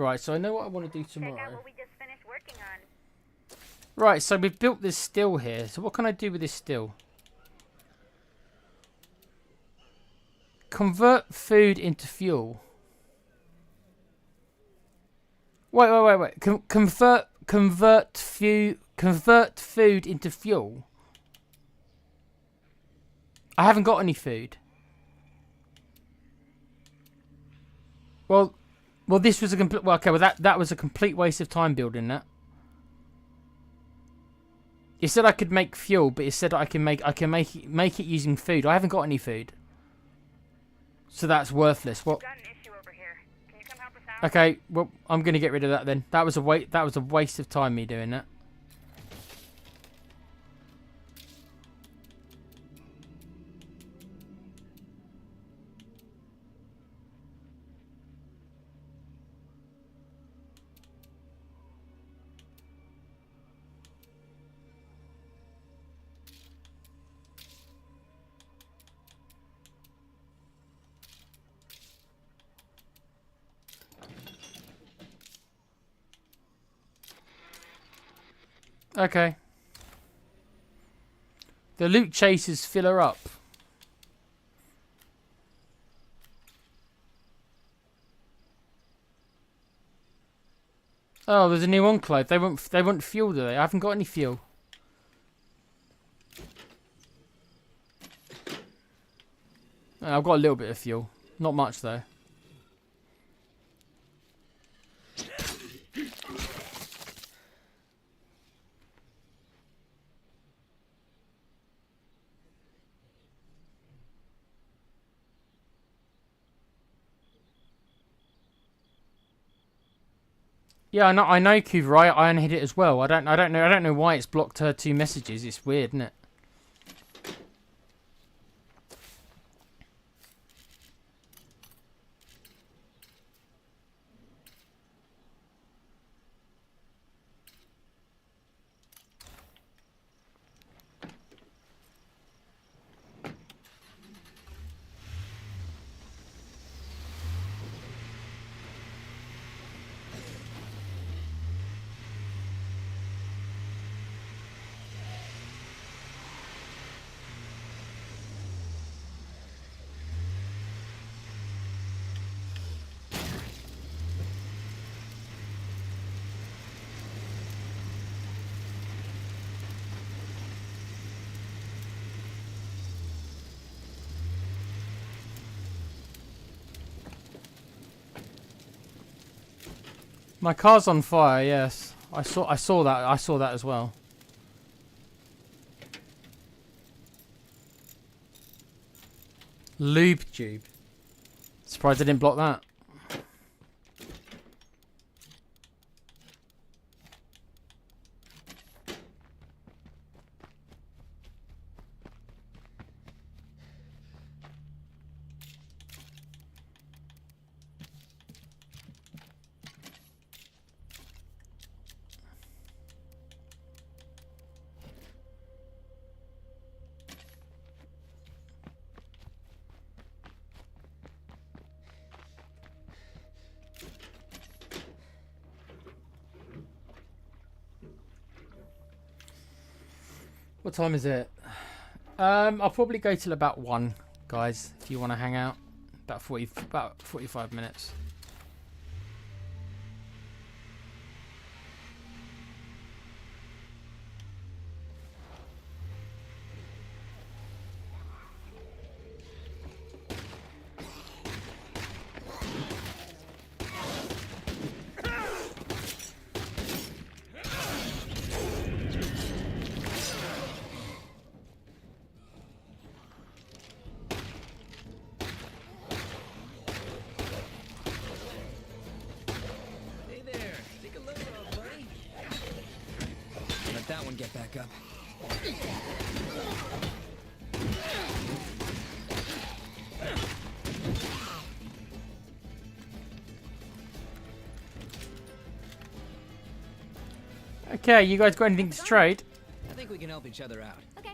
S1: Right, so I know what I want to do
S3: Check out
S1: tomorrow.
S3: what we just finished working on.
S1: Right, so we've built this still here. So what can I do with this still? Convert food into fuel. Wait. Convert food into fuel. I haven't got any food. Well, this was a complete. Well, okay. Well, that was a complete waste of time building that. It said I could make fuel, but it said I can make it using food. I haven't got any food, so that's worthless. What?
S2: Got an issue over here. Can you come help us out?
S1: Okay. Well, I'm gonna get rid of that then. That was a waste of time me doing that. Okay. The loot chasers fill her up. Oh, there's a new enclave. They want fuel, do they? I haven't got any fuel. Oh, I've got a little bit of fuel. Not much though. Yeah, I know Kuva. I unhid it as well. I don't know why it's blocked her 2 messages. It's weird, isn't it? My car's on fire. Yes, I saw that. I saw that as well. Lube tube. Surprised I didn't block that. What time is it? I'll probably go till about 1, guys, if you want to hang out. About 45 minutes.
S4: That one get back up.
S1: Okay, you guys got anything to trade?
S4: I think we can help each other out.
S3: Okay.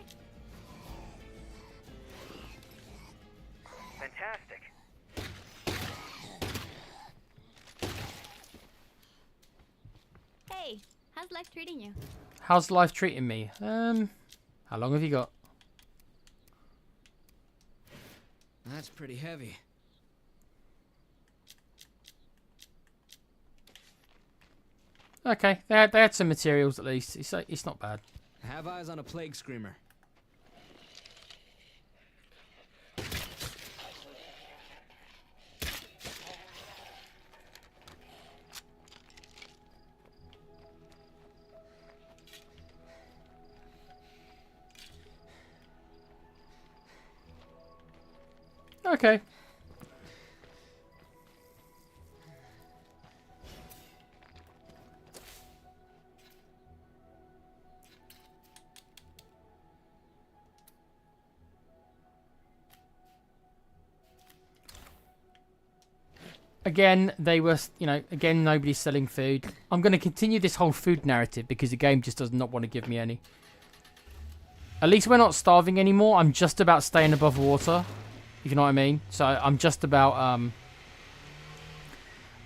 S2: Fantastic.
S3: How's life treating you?
S1: How's life treating me? How long have you got?
S4: That's pretty heavy.
S1: Okay, they had some materials at least. It's not bad.
S4: Have eyes on a plague screamer.
S1: Okay. Again, they were, again, nobody's selling food. I'm going to continue this whole food narrative because the game just does not want to give me any. At least we're not starving anymore. I'm just about staying above water, if you know what I mean. So I'm just about,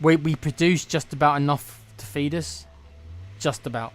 S1: we produce just about enough to feed us. Just about.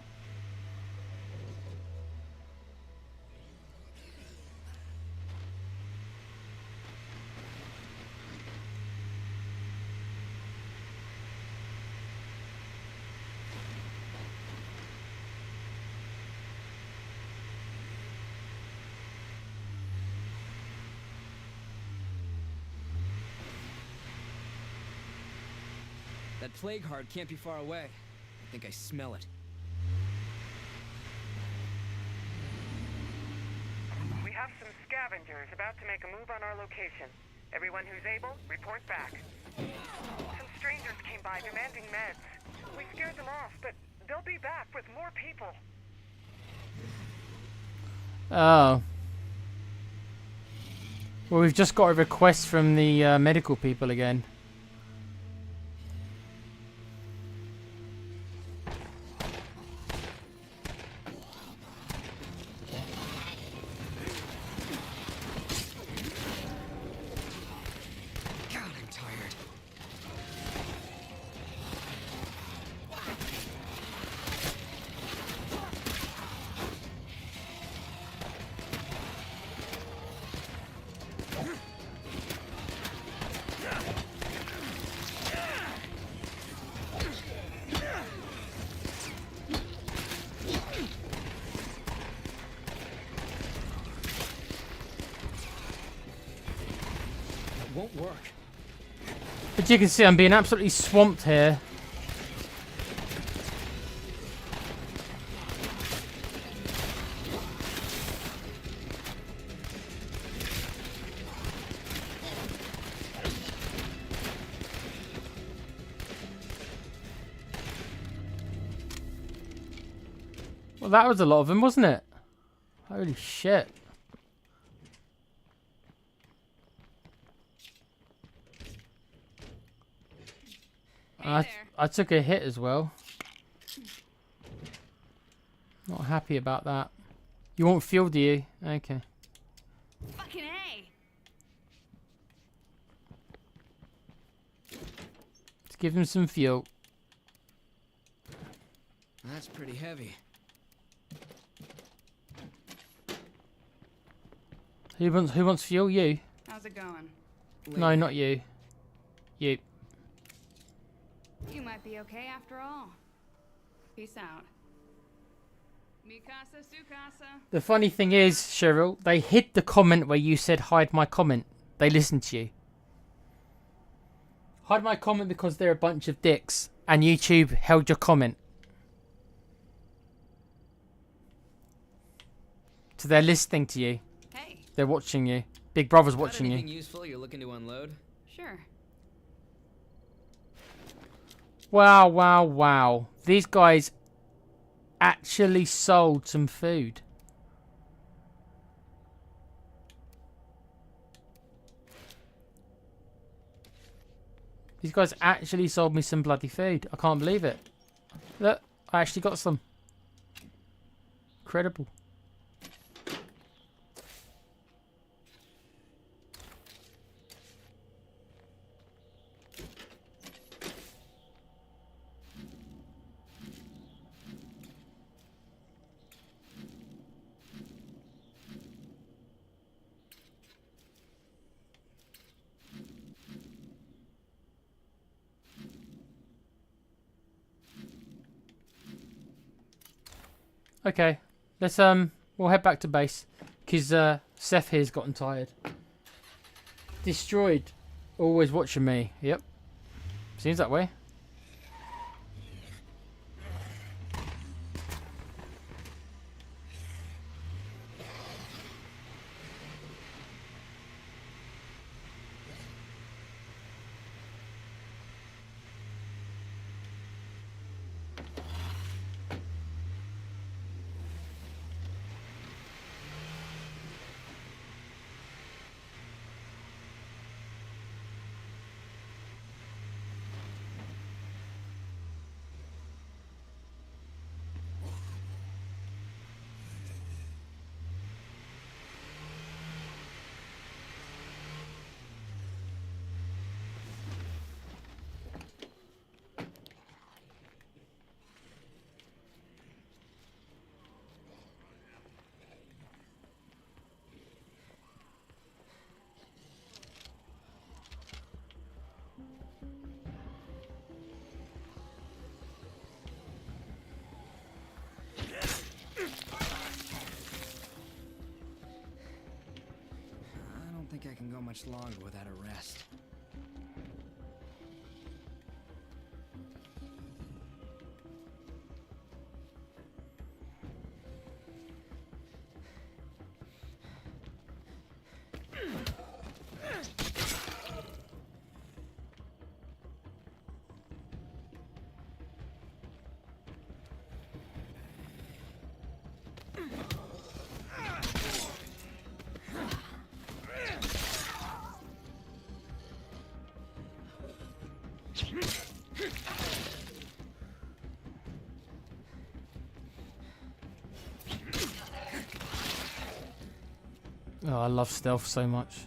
S4: That plague heart can't be far away. I think I smell it.
S2: We have some scavengers about to make a move on our location. Everyone who's able, report back. Some strangers came by demanding meds. We scared them off, but they'll be back with more people.
S1: Oh. Well, we've just got a request from the medical people again.
S4: Won't work.
S1: But you can see I'm being absolutely swamped here. Well, that was a lot of them, wasn't it? Holy shit. I took a hit as well. Not happy about that. You want fuel, do you? Okay.
S3: Fucking A!
S1: Let's give him some fuel.
S4: That's pretty heavy.
S1: Who wants fuel? You?
S7: How's it going?
S1: No, not you. You.
S7: You might be okay after all. Peace out. Mi casa, su casa.
S1: The funny thing is, Cheryl, they hid the comment where you said hide my comment. They listened to you. Hide my comment because they're a bunch of dicks, and YouTube held your comment. So they're listening to you.
S7: Hey.
S1: They're watching you. Big Brother's
S4: Got
S1: watching
S4: anything
S1: you.
S4: useful you're looking to unload?
S7: Sure.
S1: Wow, wow, wow. These guys actually sold some food. These guys actually sold me some bloody food. I can't believe it. Look, I actually got some. Incredible. Okay. Let's we'll head back to base. Because Seth here's gotten tired. Destroyed. Always watching me. Yep. Seems that way.
S4: I don't think I can go much longer without a rest.
S1: Oh, I love stealth so much.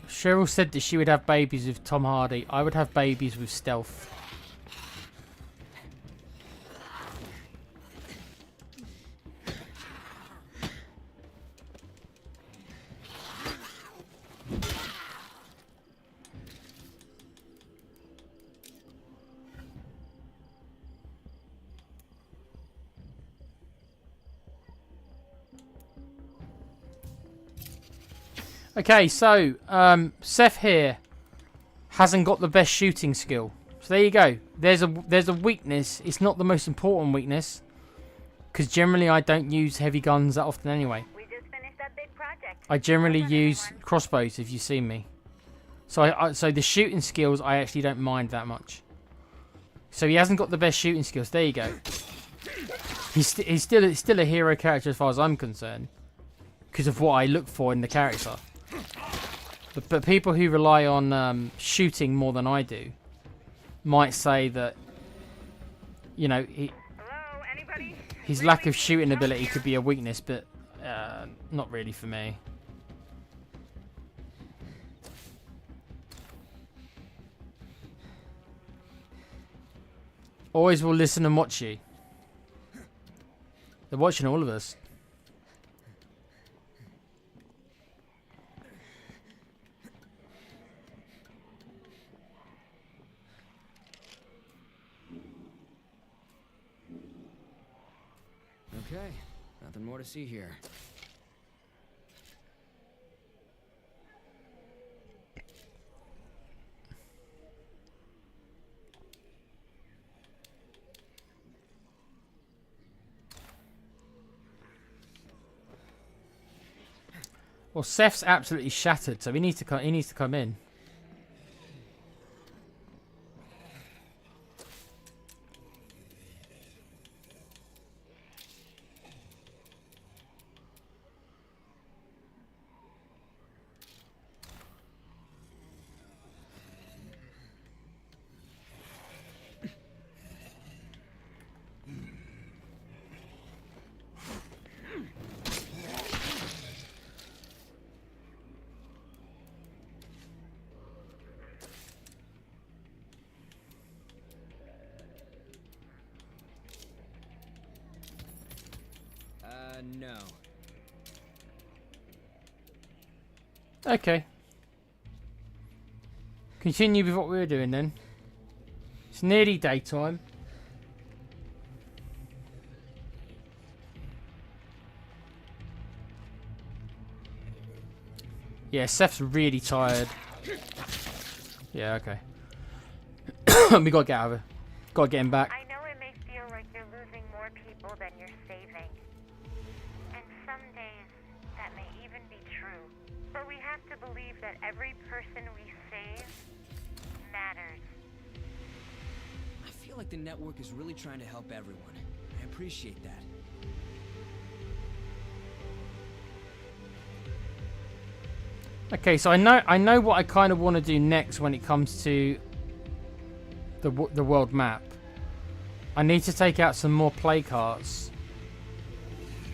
S1: Cheryl said that she would have babies with Tom Hardy. I would have babies with stealth. Okay, so Seth here hasn't got the best shooting skill. So there you go. There's a weakness. It's not the most important weakness, because generally I don't use heavy guns that often anyway.
S3: We just finished that big project.
S1: I generally use crossbows if you see me. So so the shooting skills I actually don't mind that much. So he hasn't got the best shooting skills. There you go. He's still a hero character as far as I'm concerned, because of what I look for in the character. But people who rely on shooting more than I do might say that, you know,
S2: Hello, anybody?
S1: his lack of shooting ability could be a weakness, but not really for me. Always will listen and watch you. They're watching all of us.
S4: Okay, nothing more to see here.
S1: Well, Seth's absolutely shattered, so he needs to come in.
S4: No.
S1: Okay. Continue with what we were doing then. It's nearly daytime. Yeah, Seth's really tired. Yeah, okay. We gotta get out of here. Gotta get him back.
S8: I know it may feel like you're losing more people than you're saving. And some days, that may even be true. But we have to believe that every person we save matters.
S4: I feel like the network is really trying to help everyone. I appreciate that.
S1: Okay, so I know what I kind of want to do next when it comes to the world map. I need to take out some more play carts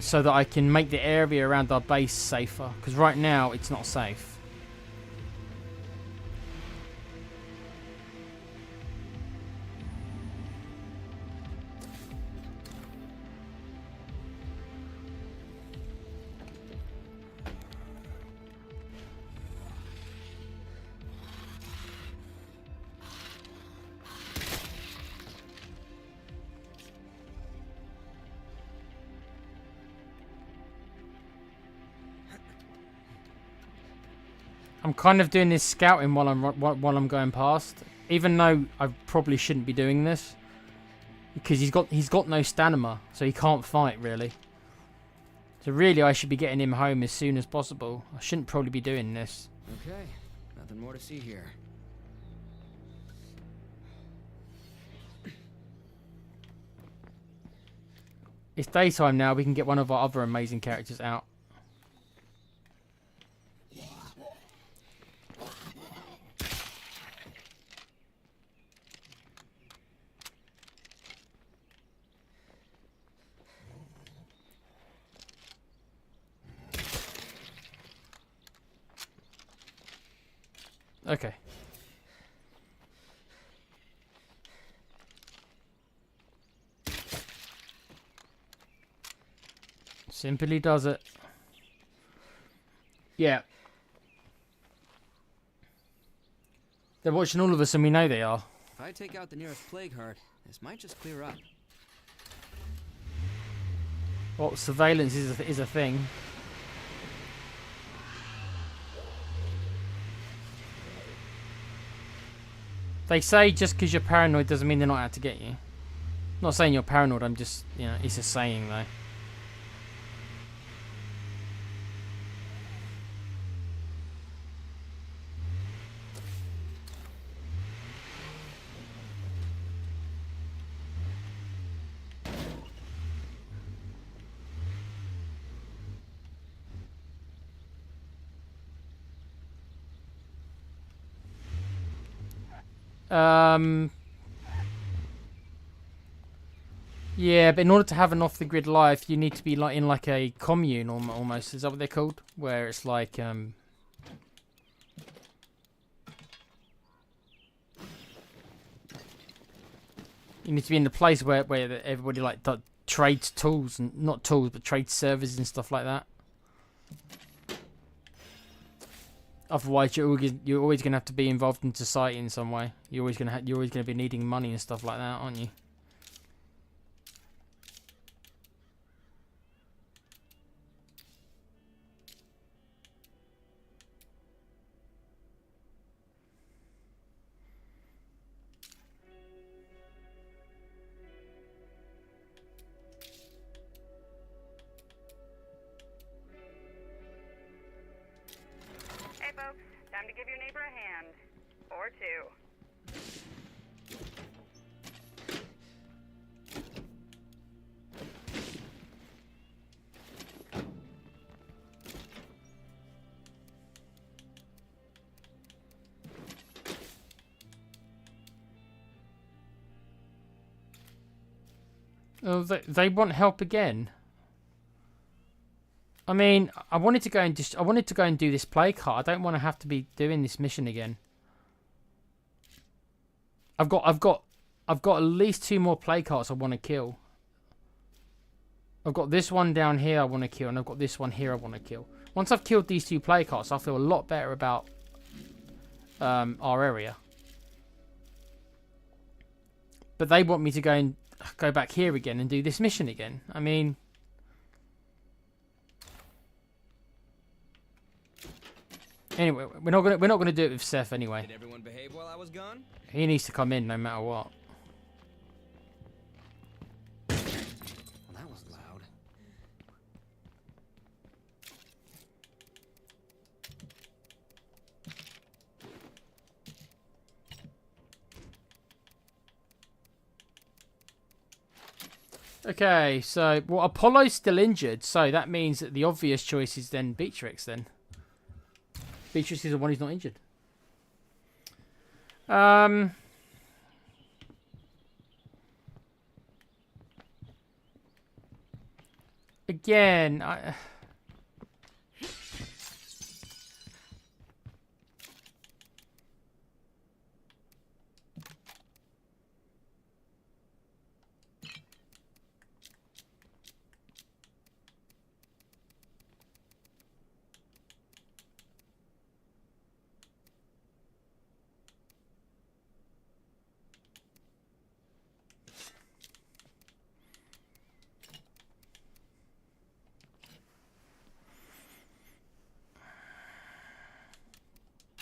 S1: so that I can make the area around our base safer, because right now it's not safe. I'm kind of doing this scouting while I'm going past, even though I probably shouldn't be doing this, because he's got no stamina, so he can't fight really. So really, I should be getting him home as soon as possible. I shouldn't probably be doing this.
S4: Okay, nothing more to see here.
S1: It's daytime now. We can get one of our other amazing characters out. Okay. Simply does it. Yeah. They're watching all of us and we know they are.
S4: If I take out the nearest plague heart, this might just clear up.
S1: Well, surveillance is a thing. They say just because you're paranoid doesn't mean they're not out to get you. I'm not saying you're paranoid, I'm just, you know, it's a saying though. Yeah, but in order to have an off-the-grid life, you need to be like in like a commune almost. Is that what they're called? Where it's like you need to be in the place where everybody like trades tools and not tools, but trades servers and stuff like that. Otherwise, you're always gonna have to be involved in society in some way. You're always gonna be needing money and stuff like that, aren't you?
S2: Hey folks, time to give your neighbor a hand. Or two.
S1: Oh, they want help again. I mean, I wanted to go and do this play card. I don't want to have to be doing this mission again. I've got at least 2 more play cards I want to kill. I've got this one down here I want to kill, and I've got this one here I want to kill. Once I've killed these 2 play cards, I'll feel a lot better about our area. But they want me to go back here again and do this mission again. I mean, Anyway, we're not gonna do it with Seth anyway.
S4: Did everyone behave while I was gone?
S1: He needs to come in no matter what.
S4: Well, that was loud.
S1: Okay, so well, Apollo's still injured, so that means that the obvious choice is then Beatrix. Then Beatrix is the one who's not injured. Again,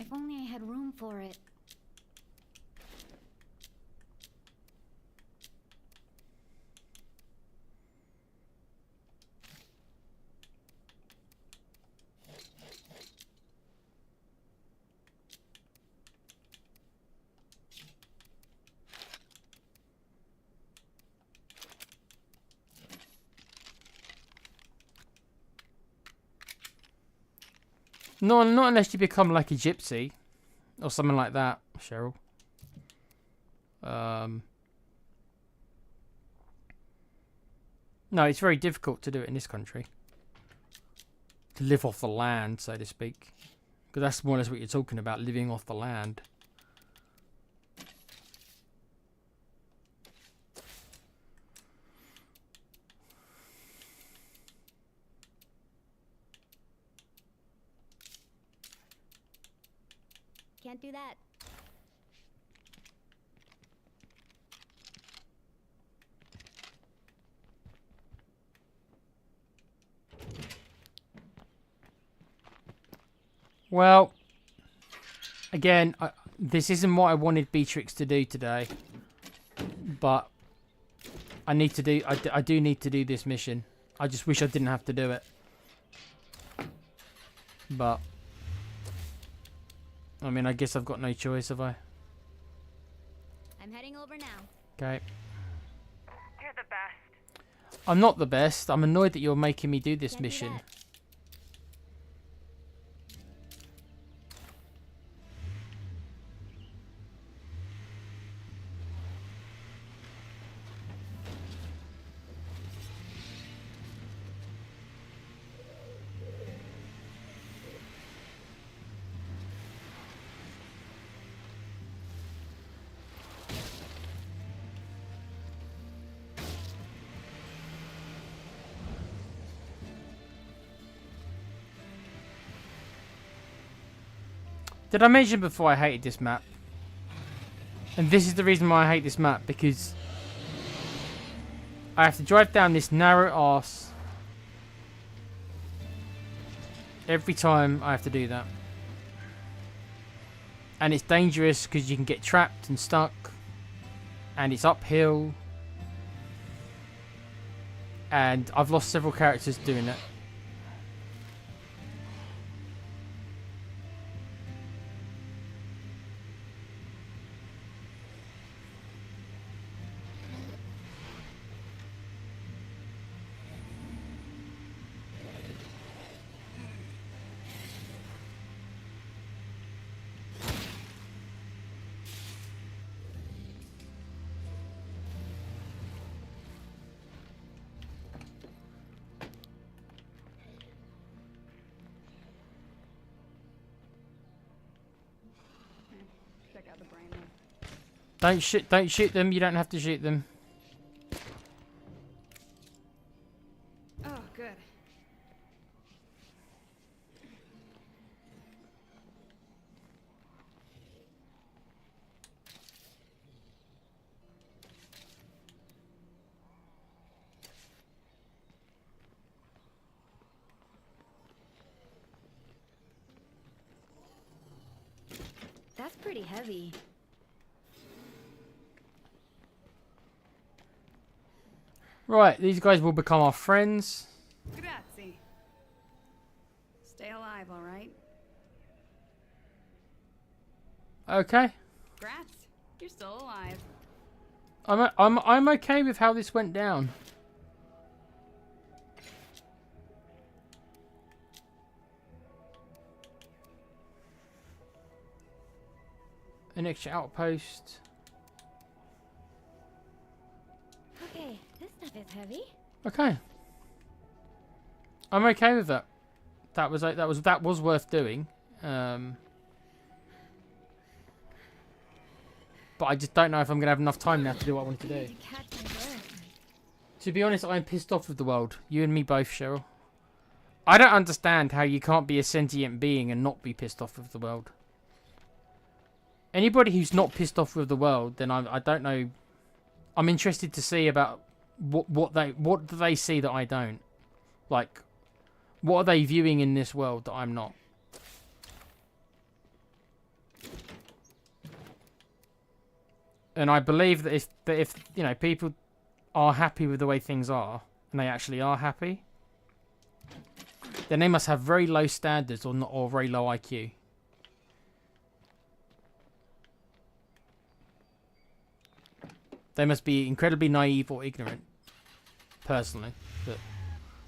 S3: If only I had room for it.
S1: no, not unless you become like a gypsy or something like that, Cheryl. No, it's very difficult to do it in this country. To live off the land, so to speak. Because that's more or less what you're talking about, living off the land.
S3: Can't do that.
S1: Well, again, this isn't what I wanted Beatrix to do today, but I need to do. I do need to do this mission. I just wish I didn't have to do it, but I mean, I guess I've got no choice, have I?
S3: I'm heading over now.
S1: Okay.
S8: You're the best.
S1: I'm not the best. I'm annoyed that you're making me do this
S3: Can't do
S1: mission.
S3: that.
S1: Did I mention before I hated this map? And this is the reason why I hate this map, because I have to drive down this narrow arse every time I have to do that. And it's dangerous because you can get trapped and stuck, and it's uphill, and I've lost several characters doing it.
S7: Check out the brain one.
S1: Don't shoot them. You don't have to shoot them.
S7: Oh, good.
S3: pretty heavy.
S1: Right, these guys will become our friends.
S7: Grazie. Stay alive, all right?
S1: Okay.
S7: Grats. You're still alive.
S1: I'm okay with how this went down. An extra outpost.
S3: Okay, this stuff is heavy.
S1: Okay. I'm okay with that. That was worth doing. But I just don't know if I'm gonna have enough time now to do what I wanted to do.
S3: To catch my breath.
S1: To be honest, I'm pissed off with the world. You and me both, Cheryl. I don't understand how you can't be a sentient being and not be pissed off with the world. Anybody who's not pissed off with the world, then I don't know. I'm interested to see about what do they see that I don't. Like, what are they viewing in this world that I'm not? And I believe that if you know, people are happy with the way things are, and they actually are happy, then they must have very low standards or very low IQ. They must be incredibly naive or ignorant, personally. But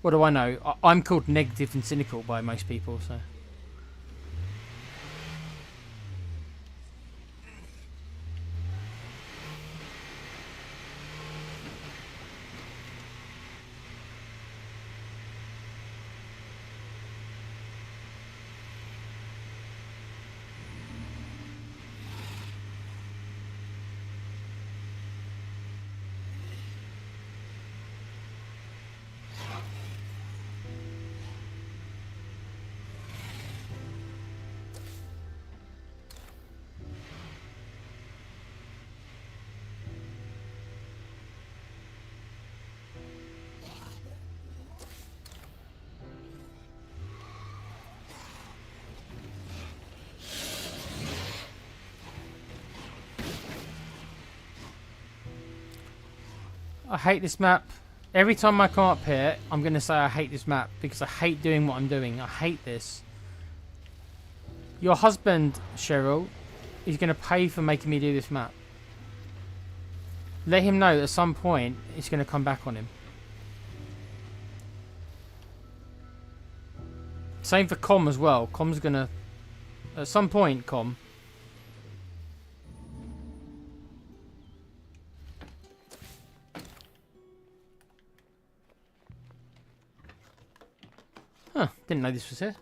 S1: what do I know? I'm called negative and cynical by most people, so. I hate this map. Every time I come up here, I'm going to say I hate this map because I hate doing what I'm doing. I hate this. Your husband, Cheryl, is going to pay for making me do this map. Let him know at some point it's going to come back on him. Same for Com as well. Com's going to... At some point, Com... Huh, didn't know this was here.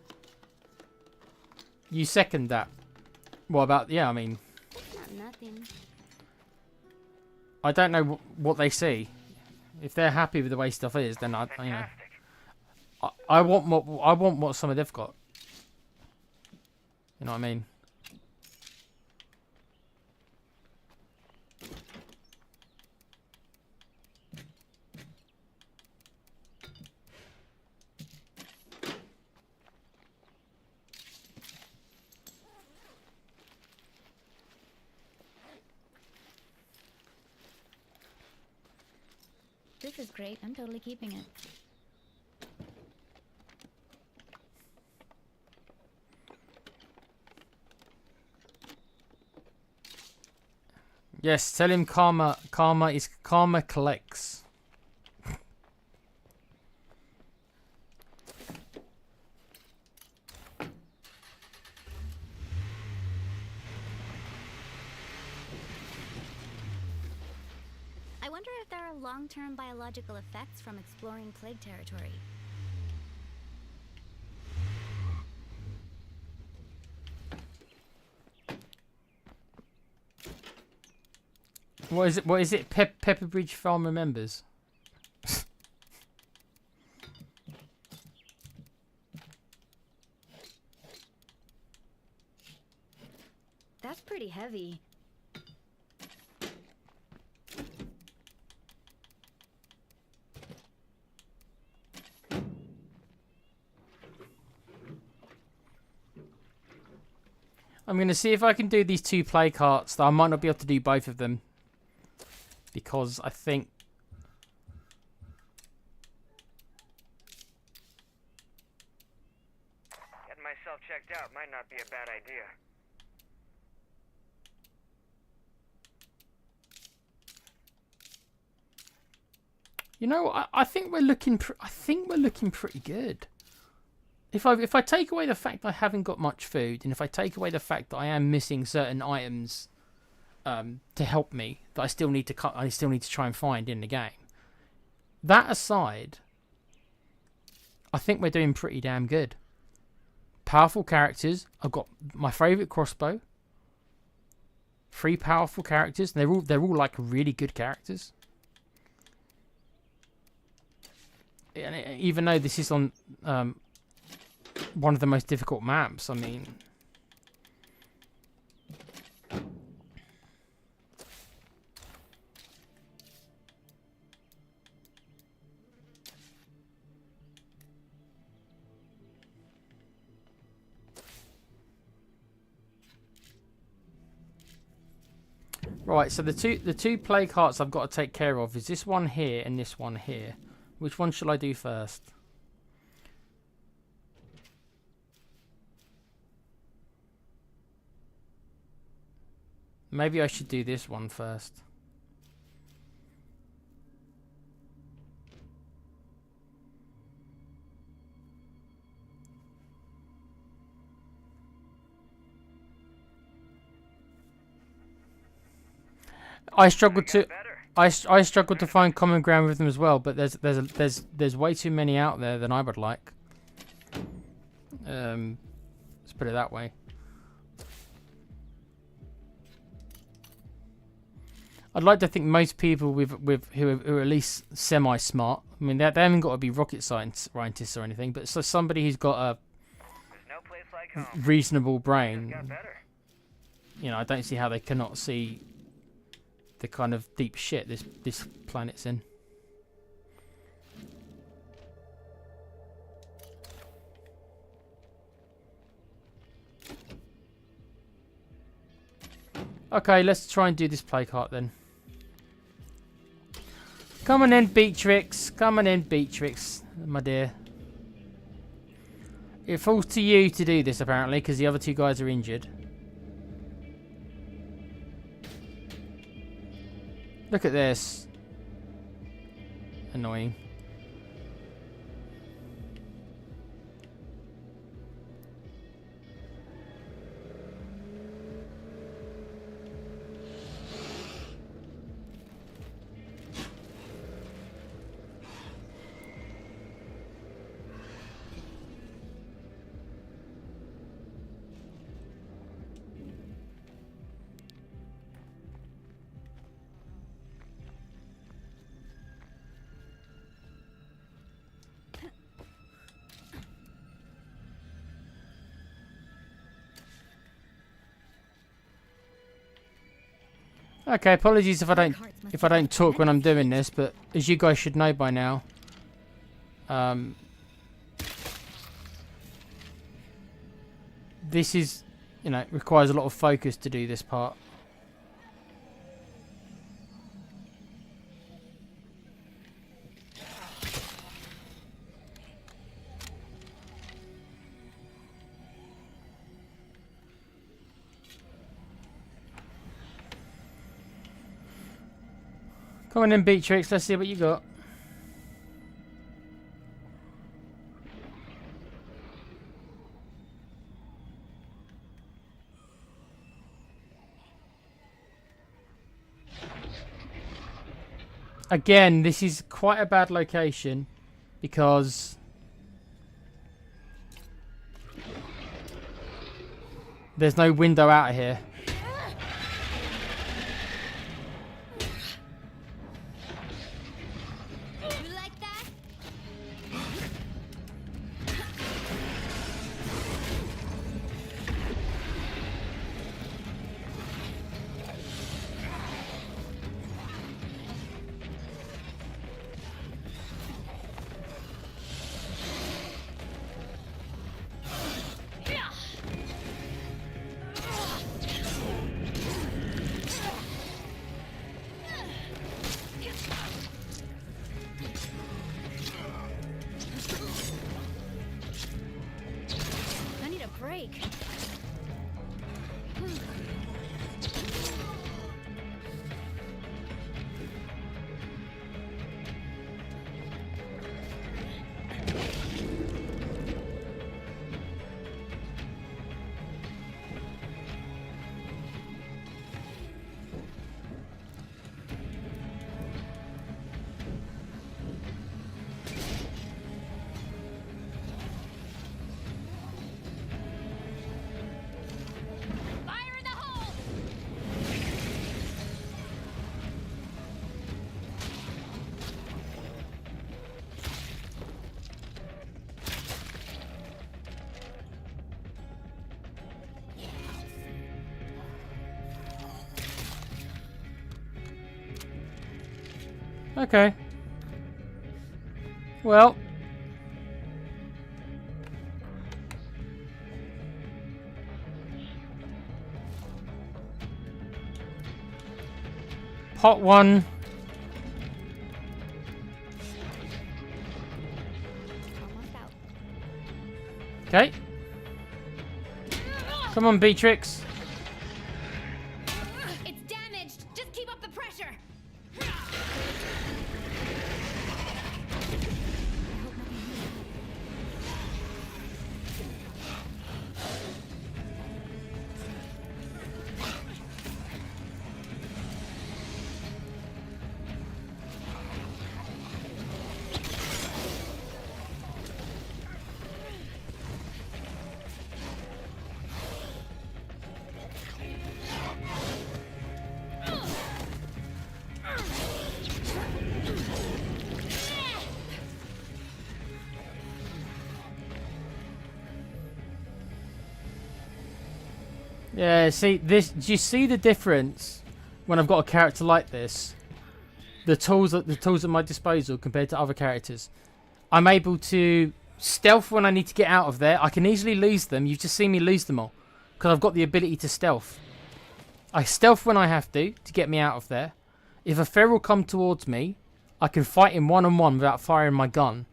S1: You second that. What about... Yeah, I mean...
S3: Nothing.
S1: I don't know what they see. If they're happy with the way stuff is, then I you know... I want what some of they've got. You know what I mean?
S3: This is great. I'm totally keeping it.
S1: Yes, tell him karma collects.
S3: I wonder if there are long-term biological effects from exploring plague territory.
S1: What is it? What is it? Pepperbridge Farm remembers.
S3: That's pretty heavy.
S1: I'm going to see if I can do these 2 play carts. Though I might not be able to do both of them. Because I think...
S2: Getting myself checked out might not be a bad idea.
S1: You know, I think we're looking. I think we're looking pretty good. If I take away the fact I haven't got much food, and if I take away the fact that I am missing certain items to help me that I still need to try and find in the game. That aside, I think we're doing pretty damn good. Powerful characters. I've got my favourite crossbow. 3 powerful characters. They're all like really good characters. And even though this is on one of the most difficult maps, I mean... Right, so the two play carts I've got to take care of is this one here and this one here. Which one shall I do first? Maybe I should do this one first. I struggled to find common ground with them as well, but there's way too many out there than I would like. Let's put it that way. I'd like to think most people who are at least semi-smart. I mean, they haven't got to be rocket scientists or anything, but so somebody who's got a reasonable brain. You know, I don't see how they cannot see the kind of deep shit this planet's in. Okay, let's try and do this play cart then. Come on in, Beatrix. Come on in, Beatrix, my dear. It falls to you to do this, apparently, because the other 2 guys are injured. Look at this. Annoying. Okay, apologies if I don't talk when I'm doing this, but as you guys should know by now, this is, you know, requires a lot of focus to do this part. Come on in, Beatrix, let's see what you got. Again, this is quite a bad location because there's no window out of here. Okay. Well. Pot 1.
S3: Almost out.
S1: Okay. Come on, Beatrix.
S3: It's damaged. Just keep up the pressure.
S1: Yeah, see this. Do you see the difference when I've got a character like this? The tools at my disposal compared to other characters. I'm able to stealth when I need to get out of there. I can easily lose them. You've just seen me lose them all because I've got the ability to stealth. I stealth when I have to get me out of there. If a feral come towards me, I can fight him one-on-one without firing my gun,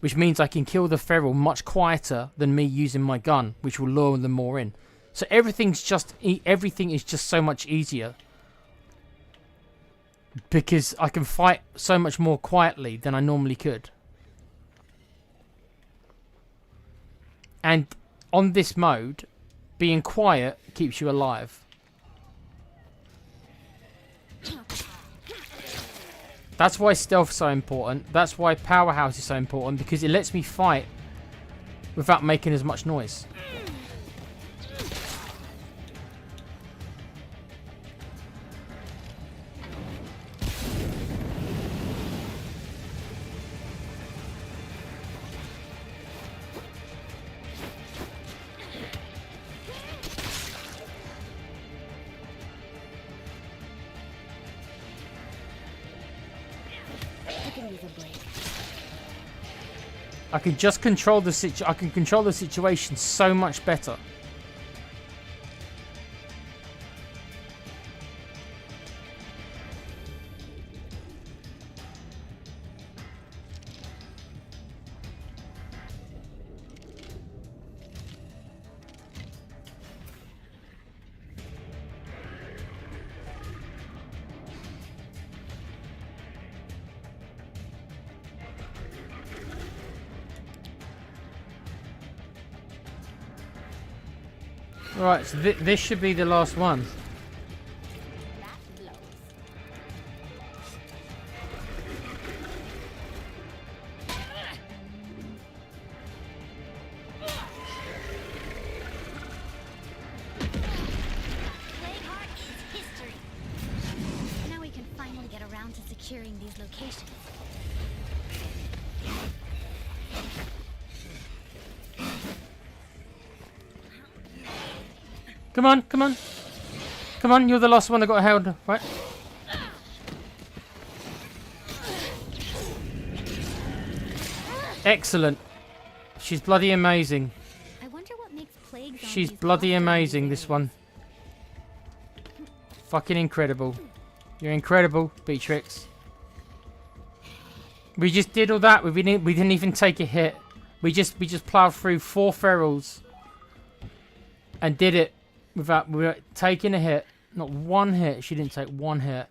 S1: which means I can kill the feral much quieter than me using my gun, which will lure them more in. So everything is just so much easier because I can fight so much more quietly than I normally could. And on this mode, being quiet keeps you alive. That's why stealth is so important. That's why powerhouse is so important, because it lets me fight without making as much noise. I can just control the situation so much better. Right, so this should be the last one.
S3: Now we can finally get around to securing these locations.
S1: Come on, come on. Come on, you're the last one that got held, right? Excellent. She's bloody amazing.
S3: I wonder what makes plague zombies
S1: She's bloody
S3: awesome
S1: amazing,
S3: these
S1: this one. Fucking incredible. You're incredible, Beatrix. We just did all that. We didn't even take a hit. We just plowed through 4 ferals and did it without taking a hit. Not one hit. She didn't take one hit.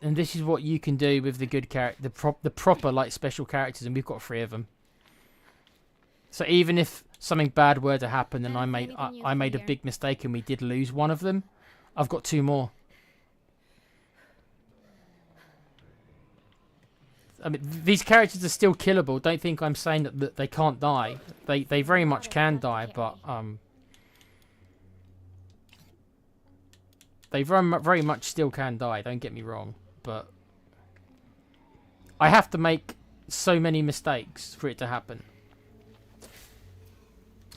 S1: And this is what you can do with the good character, the proper like special characters, and we've got 3 of them. So even if something bad were to happen and I made a big mistake and we did lose one of them, I've got 2 more. I mean, these characters are still killable. Don't think I'm saying that they can't die. They very much can die, but they very much still can die. Don't get me wrong, but I have to make so many mistakes for it to happen,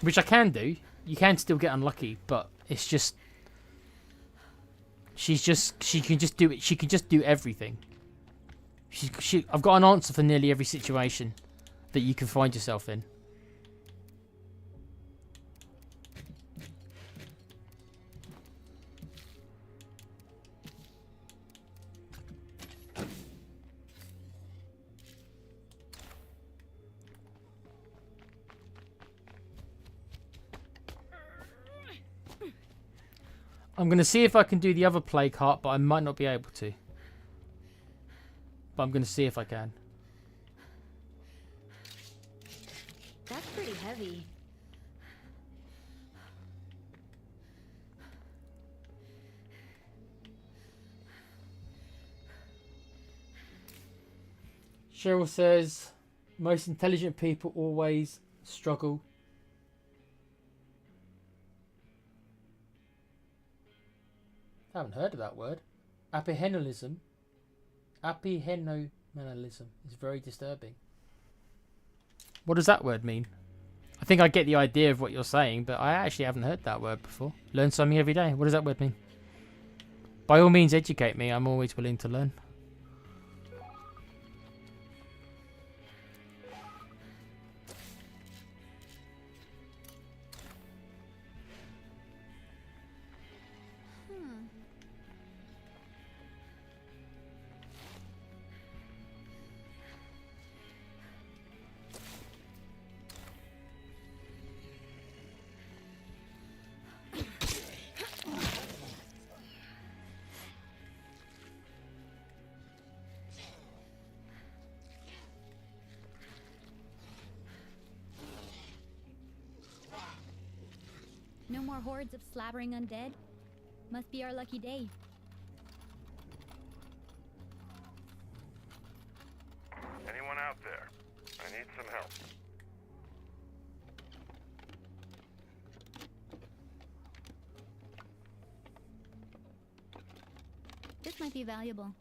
S1: which I can do. You can still get unlucky, but it's just She can just do it. She can just do everything. I've got an answer for nearly every situation that you can find yourself in. I'm going to see if I can do the other plague heart, but I might not be able to. But I'm going to see if I can.
S3: That's pretty heavy.
S1: Cheryl says, most intelligent people always struggle. I haven't heard of that word. Apprehensionalism. Apprehensionalism is very disturbing. What does that word mean? I think I get the idea of what you're saying, but I actually haven't heard that word before. Learn something every day. What does that word mean? By all means, educate me. I'm always willing to learn.
S3: No more hordes of slabbering undead? Must be our lucky day.
S5: Anyone out there? I need some help.
S3: This might be valuable.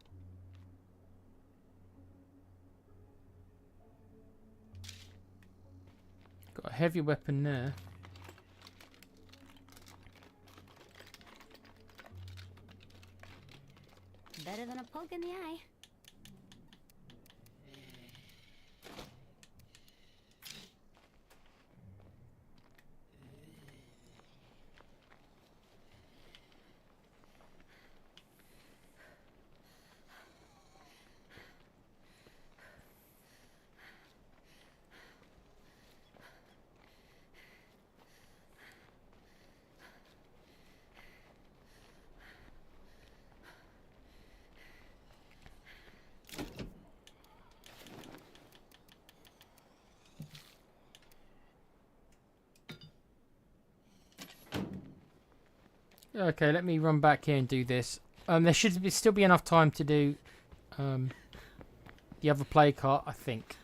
S1: Got a heavy weapon there.
S3: Better than a poke in the eye.
S1: Okay, let me run back here and do this. There should still be enough time to do the other play cart, I think.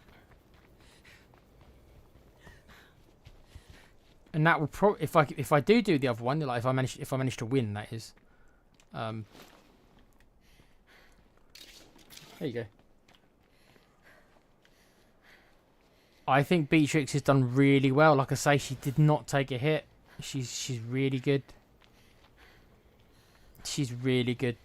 S1: And that will probably, if I do the other one, like if I manage to win, that is. There you go. I think Beatrix has done really well. Like I say, she did not take a hit. She's really good. She's really good.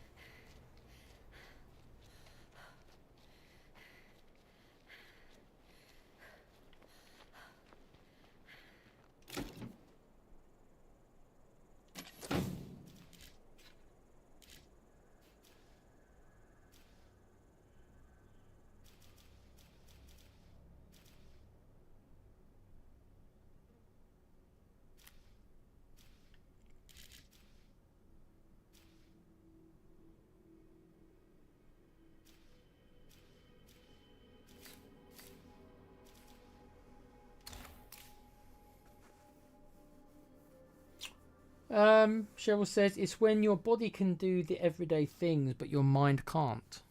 S1: Cheryl says it's when your body can do the everyday things, but your mind can't.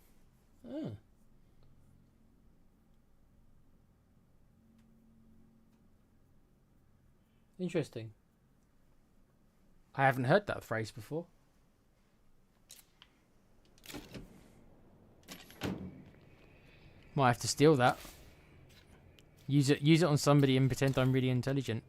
S1: Oh. Interesting. I haven't heard that phrase before. Might have to steal that. Use it on somebody and pretend I'm really intelligent.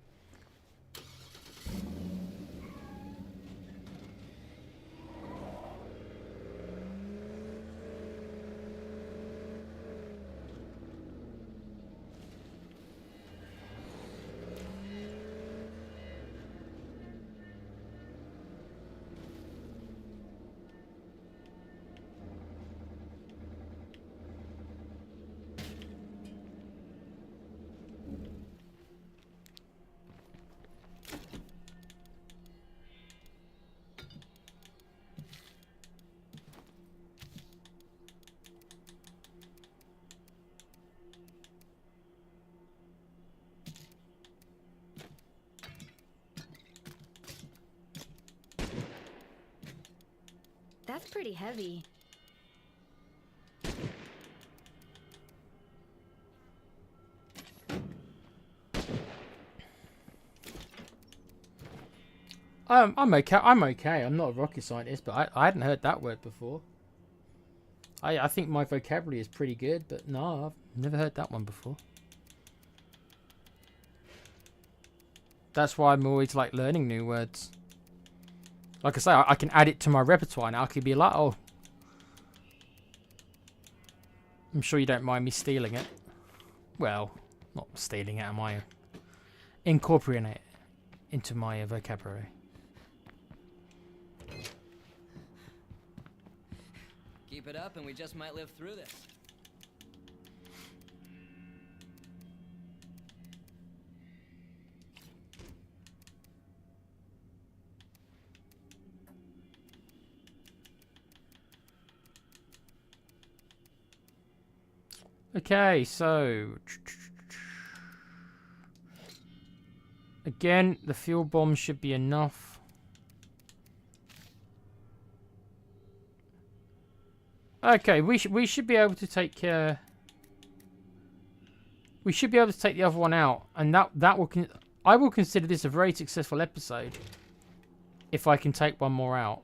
S3: That's pretty heavy.
S1: I'm okay. I'm okay. I'm not a rocket scientist, but I hadn't heard that word before. I think my vocabulary is pretty good, but no, I've never heard that one before. That's why I'm always like learning new words. Like I say, I can add it to my repertoire now. I could be like, oh, I'm sure you don't mind me stealing it. Well, not stealing it, am I? Incorporating it into my vocabulary.
S4: Keep it up and we just might live through this.
S1: Okay, so again, the fuel bomb should be enough. Okay, we should be able to take care. We should be able to take the other one out, and that will I will consider this a very successful episode if I can take one more out.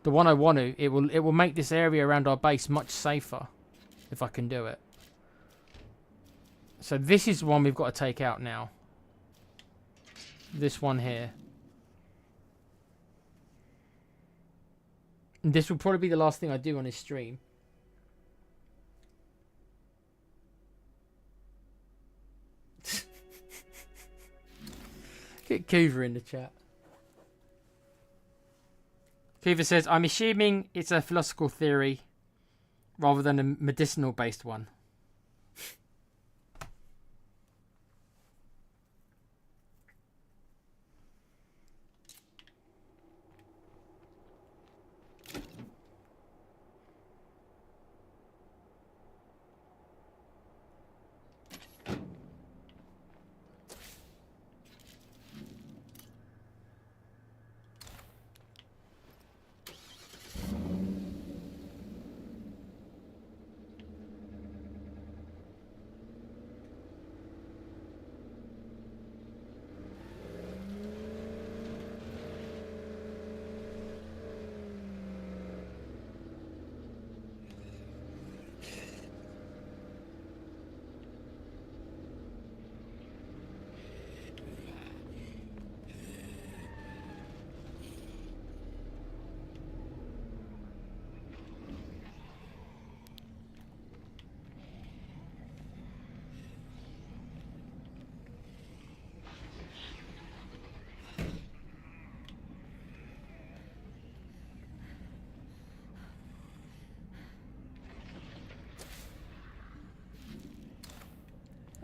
S1: The one I want to, it will make this area around our base much safer if I can do it. So this is the one we've got to take out now. This one here. And this will probably be the last thing I do on this stream. Get Coover in the chat. Coover says, I'm assuming it's a philosophical theory rather than a medicinal based one.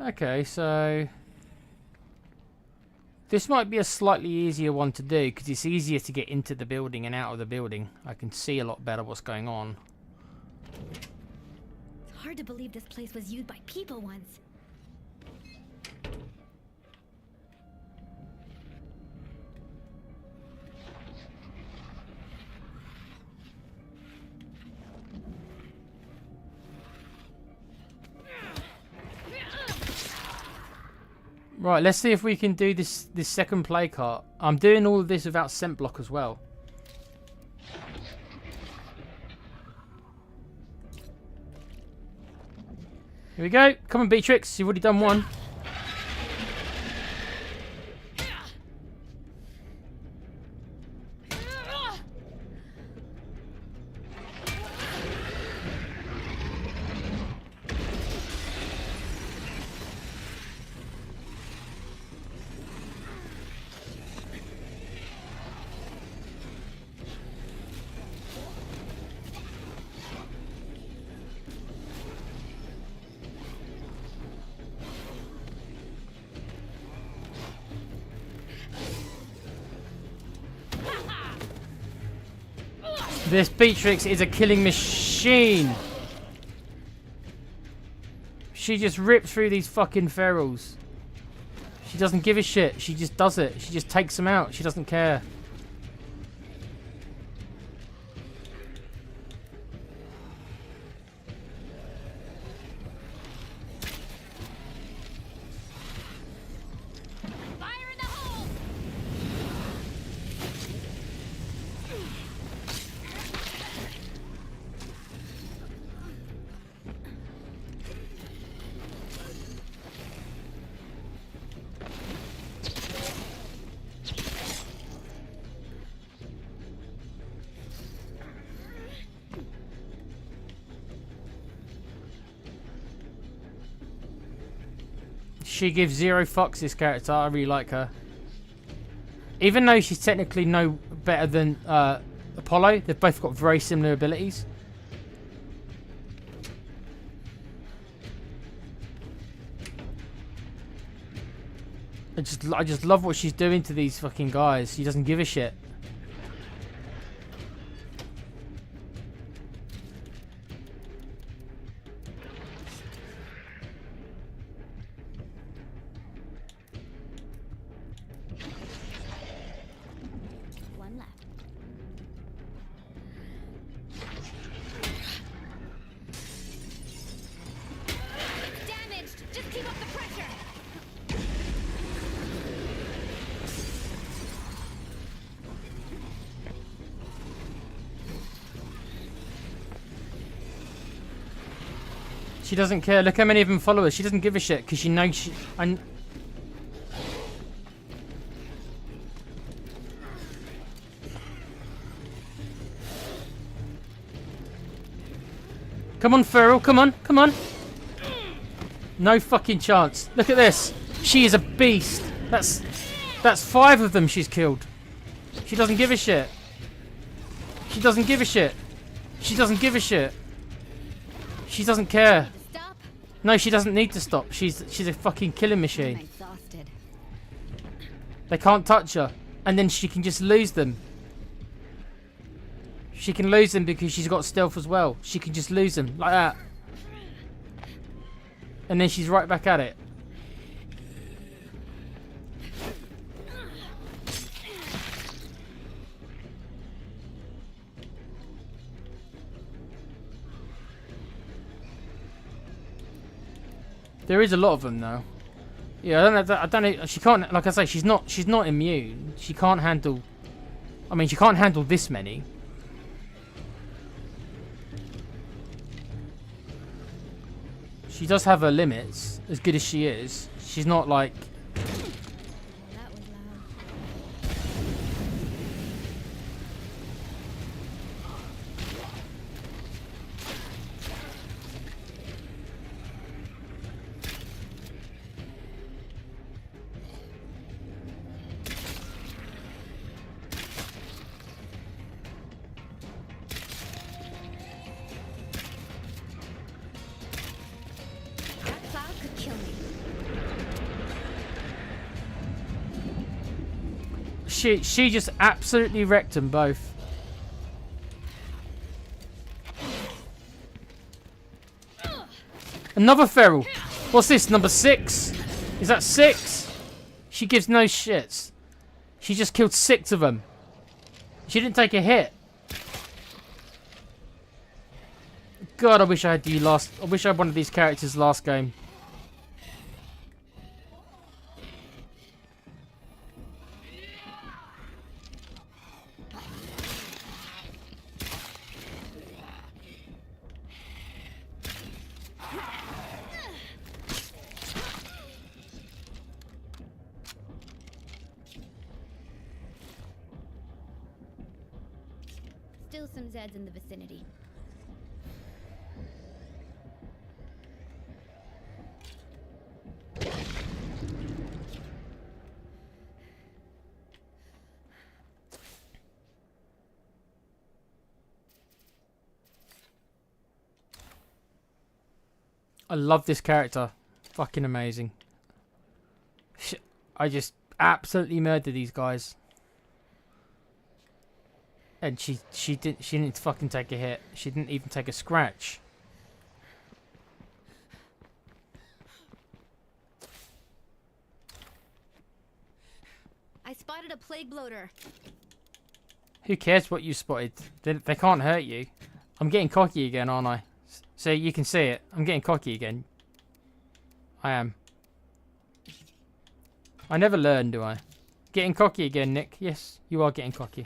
S1: Okay, so this might be a slightly easier one to do because it's easier to get into the building and out of the building. I can see a lot better what's going on.
S3: It's hard to believe this place was used by people once.
S1: Right, let's see if we can do this second play cart. I'm doing all of this without scent block as well. Here we go. Come on, Beatrix. You've already done one. This Beatrix is a killing machine. She just rips through these fucking ferals. She doesn't give a shit. She just does it. She just takes them out. She doesn't care. She gives zero fucks, this character. I really like her. Even though she's technically no better than Apollo, they've both got very similar abilities. I just love what she's doing to these fucking guys. She doesn't give a shit.
S3: One left. Damaged! Just keep up the pressure!
S1: She doesn't care. Look how many of them follow her. She doesn't give a shit because she knows she... Come on, Feral. Come on. Come on. No fucking chance. Look at this. She is a beast. That's 5 of them she's killed. She doesn't give a shit. She doesn't give a shit. She doesn't give a shit. She doesn't care. No, she doesn't need to stop. She's a fucking killing machine.
S3: Exhausted.
S1: They can't touch her. And then she can just lose them. She can lose them because she's got stealth as well. She can just lose them like that. And then she's right back at it. There is a lot of them though. Yeah, I don't know. She can't. Like I say, she's not immune. She can't handle. I mean, she can't handle this many. She does have her limits. As good as she is, she's not like.
S3: That was loud. That cloud could kill me.
S1: She just absolutely wrecked them both. Another feral. What's this? Number 6? Is that 6? She gives no shits. She just killed 6 of them. She didn't take a hit. God, I wish I had I wish I had one of these characters last game.
S3: Still some Zeds in the vicinity.
S1: I love this character. Fucking amazing. I just absolutely murdered these guys. And she didn't fucking take a hit. She didn't even take a scratch.
S3: I spotted a plague bloater.
S1: Who cares what you spotted? They can't hurt you. I'm getting cocky again, aren't I? So you can see it. I'm getting cocky again. I am. I never learn, do I? Getting cocky again, Nick. Yes, you are getting cocky.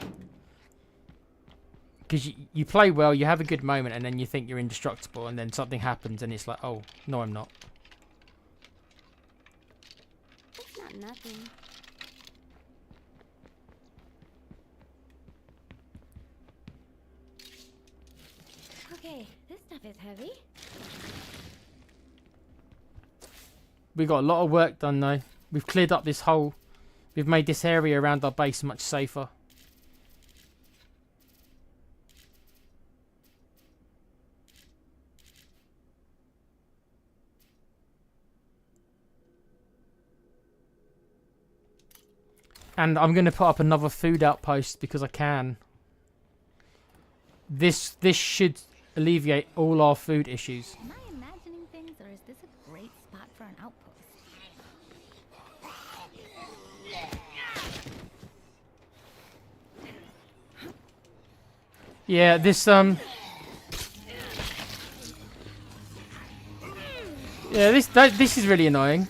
S1: Because you play well, you have a good moment, and then you think you're indestructible, and then something happens, and it's like, oh, no, I'm not.
S3: It's not nothing. Okay, this stuff is heavy.
S1: We got a lot of work done though. We've cleared up this whole... We've made this area around our base much safer. And I'm going to put up another food outpost because I can. This should alleviate all our food issues.
S3: Am I imagining things, or is this a great spot for an outpost?
S1: Yeah, this yeah, this is really annoying.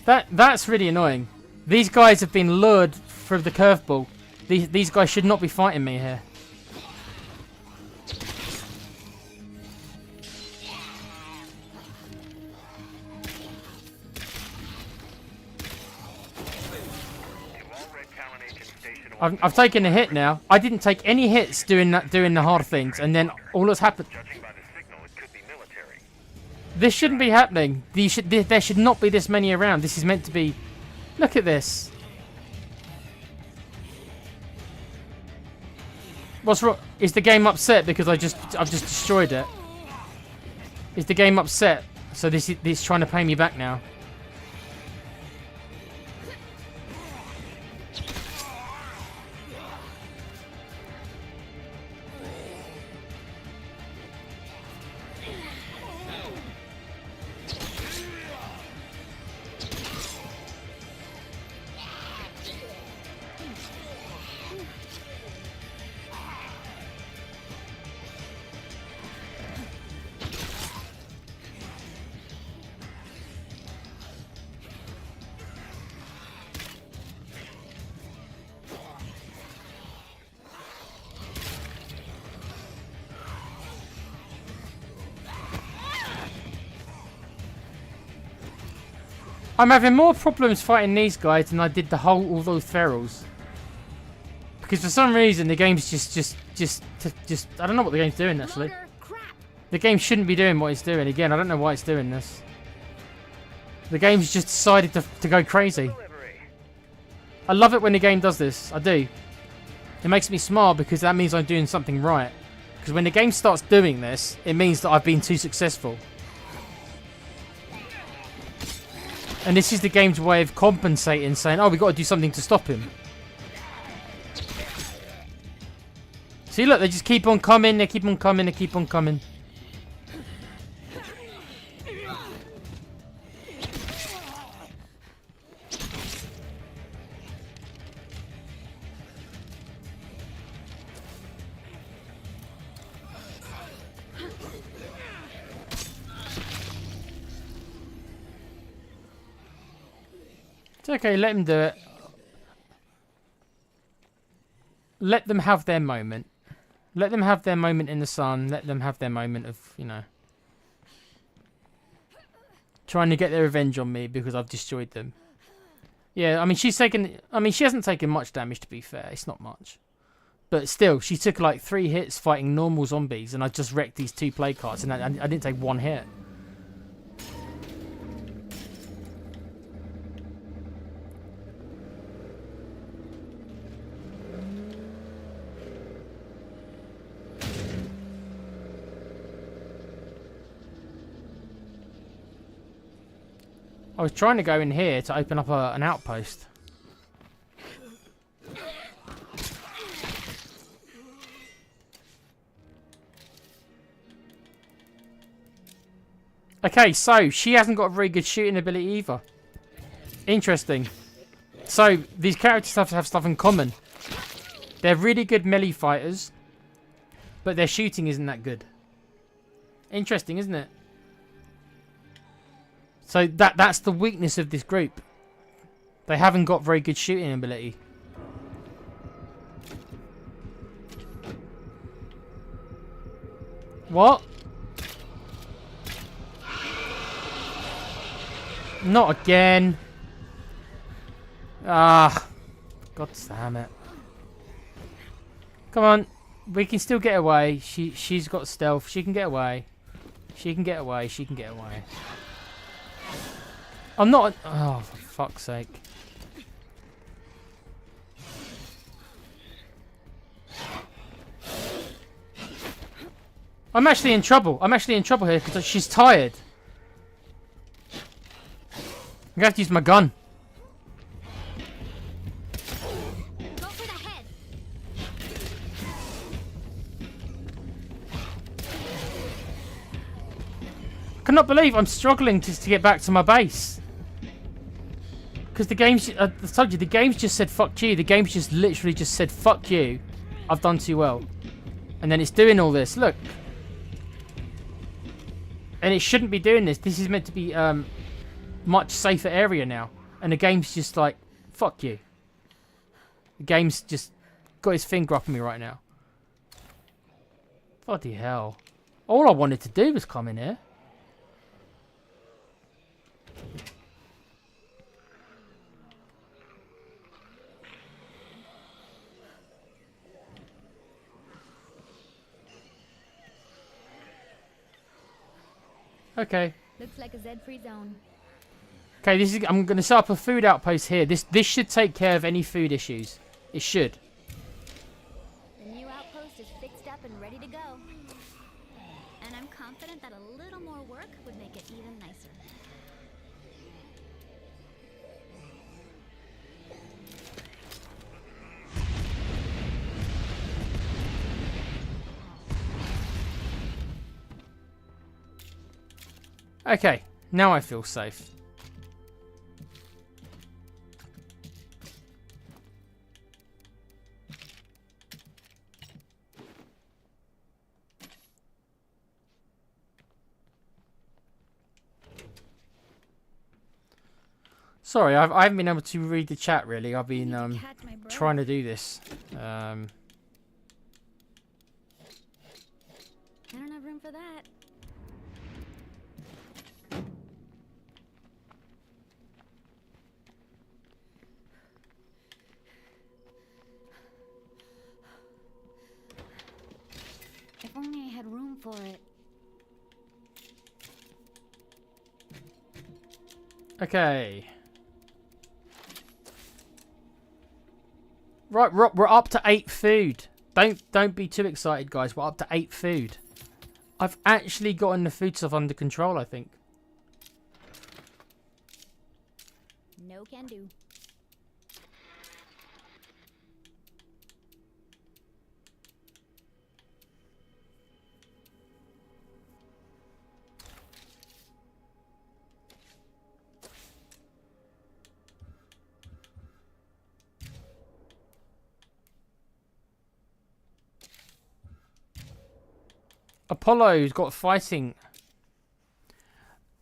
S1: That's really annoying. These guys have been lured through the curveball. These guys should not be fighting me here. I've taken a hit now. I didn't take any hits doing the hard things, and then all that's happened. This shouldn't be happening. There should not be this many around. This is meant to be. Look at this. What's wrong? Is the game upset because I've just destroyed it? Is the game upset? So this is trying to pay me back now. I'm having more problems fighting these guys than I did all those ferals. Because for some reason the game's just I don't know what the game's doing actually. The game shouldn't be doing what it's doing. Again, I don't know why it's doing this. The game's just decided to go crazy. I love it when the game does this. I do. It makes me smile because that means I'm doing something right. Because when the game starts doing this, it means that I've been too successful. And this is the game's way of compensating, saying, oh, we've got to do something to stop him. See, look, they just keep on coming, they keep on coming, they keep on coming. It's okay, let them do it. Let them have their moment. Let them have their moment in the sun. Let them have their moment of, you know, trying to get their revenge on me because I've destroyed them. Yeah, I mean, she hasn't taken much damage, to be fair. It's not much. But still, she took like 3 hits fighting normal zombies, and I just wrecked these 2 play cards, and I didn't take 1 hit. I was trying to go in here to open up an outpost. Okay, so she hasn't got a very good shooting ability either. Interesting. So these characters have stuff in common. They're really good melee fighters, but their shooting isn't that good. Interesting, isn't it? So that's the weakness of this group. They haven't got very good shooting ability. What? Not again. Ah, God damn it. Come on, we can still get away. She's got stealth. She can get away. She can get away. She can get away. I'm not... Oh, for fuck's sake. I'm actually in trouble. I'm actually in trouble here because she's tired. I'm gonna have to use my gun.
S3: Go for the head.
S1: I cannot believe I'm struggling just to get back to my base. Because the game's... I told you, the game's just said fuck you. The game's just literally just said fuck you. I've done too well. And then it's doing all this. Look. And it shouldn't be doing this. This is meant to be much safer area now. And the game's just like, fuck you. The game's just got his finger up on me right now. Bloody hell. All I wanted to do was come in here. Okay.
S3: Looks like a Z-free zone.
S1: Okay, this is. I'm going to set up a food outpost here. This should take care of any food issues. It should.
S3: The new outpost is fixed up and ready to go. And I'm confident that a little more work would make it even nicer.
S1: Okay, now I feel safe. Sorry, I haven't been able to read the chat really. I've been trying to do this.
S3: I don't have room for that. If only I had room for it.
S1: Okay. Right, we're up to 8 food. Don't be too excited, guys. We're up to 8 food. I've actually gotten the food stuff under control, I think.
S3: No can do.
S1: Apollo's got fighting.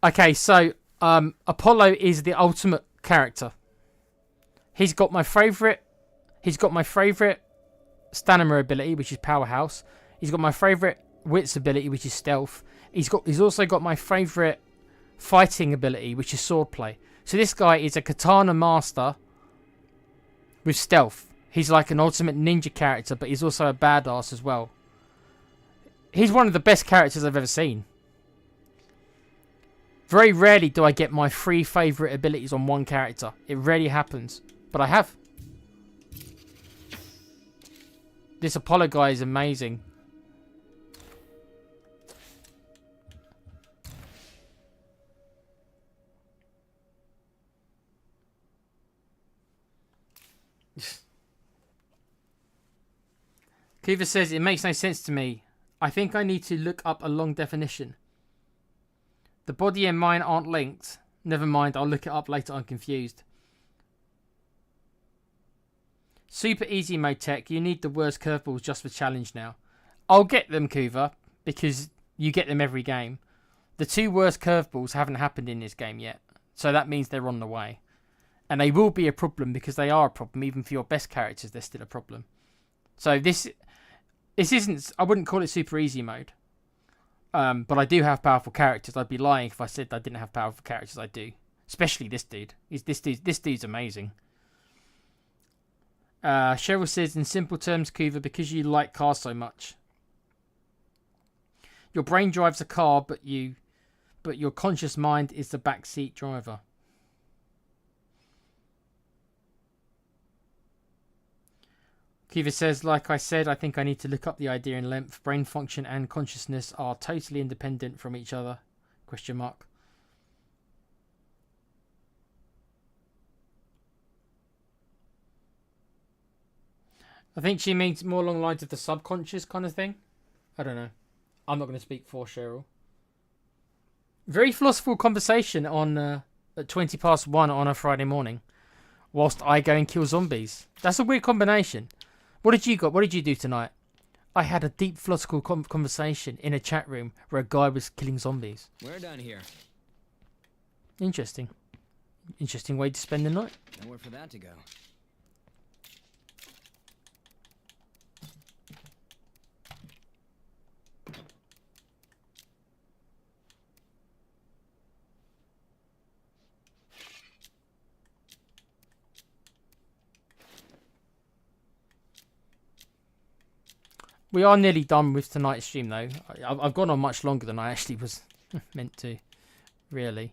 S1: Okay, so Apollo is the ultimate character. He's got my favorite. He's got my favorite stamina ability, which is powerhouse. He's got my favorite wits ability, which is stealth. He's also got my favorite fighting ability, which is swordplay. So this guy is a katana master with stealth. He's like an ultimate ninja character, but he's also a badass as well. He's one of the best characters I've ever seen. Very rarely do I get my 3 favourite abilities on one character. It rarely happens. But I have. This Apollo guy is amazing. Kiva says, it makes no sense to me. I think I need to look up a long definition. The body and mind aren't linked. Never mind, I'll look it up later, I'm confused. Super easy mode tech, you need the worst curveballs just for challenge now. I'll get them, Kuva, because you get them every game. The 2 worst curveballs haven't happened in this game yet. So that means they're on the way. And they will be a problem because they are a problem. Even for your best characters, they're still a problem. So this isn't... I wouldn't call it super easy mode. But I do have powerful characters. I'd be lying if I said I didn't have powerful characters. I do. Especially this dude. This dude's amazing. Cheryl says, in simple terms, Kuva, because you like cars so much. Your brain drives a car, but your conscious mind is the backseat driver. Kiva says, like I said, I think I need to look up the idea in length. Brain function and consciousness are totally independent from each other. Question mark. I think she means more along the lines of the subconscious kind of thing. I don't know. I'm not going to speak for Cheryl. Very philosophical conversation on at 1:20 on a Friday morning, whilst I go and kill zombies. That's a weird combination. What did you got? What did you do tonight? I had a deep philosophical conversation in a chat room where a guy was killing zombies.
S4: We're done here.
S1: Interesting. Interesting way to spend the night.
S4: Nowhere for that to go.
S1: We are nearly done with tonight's stream, though. I've gone on much longer than I actually was meant to, really.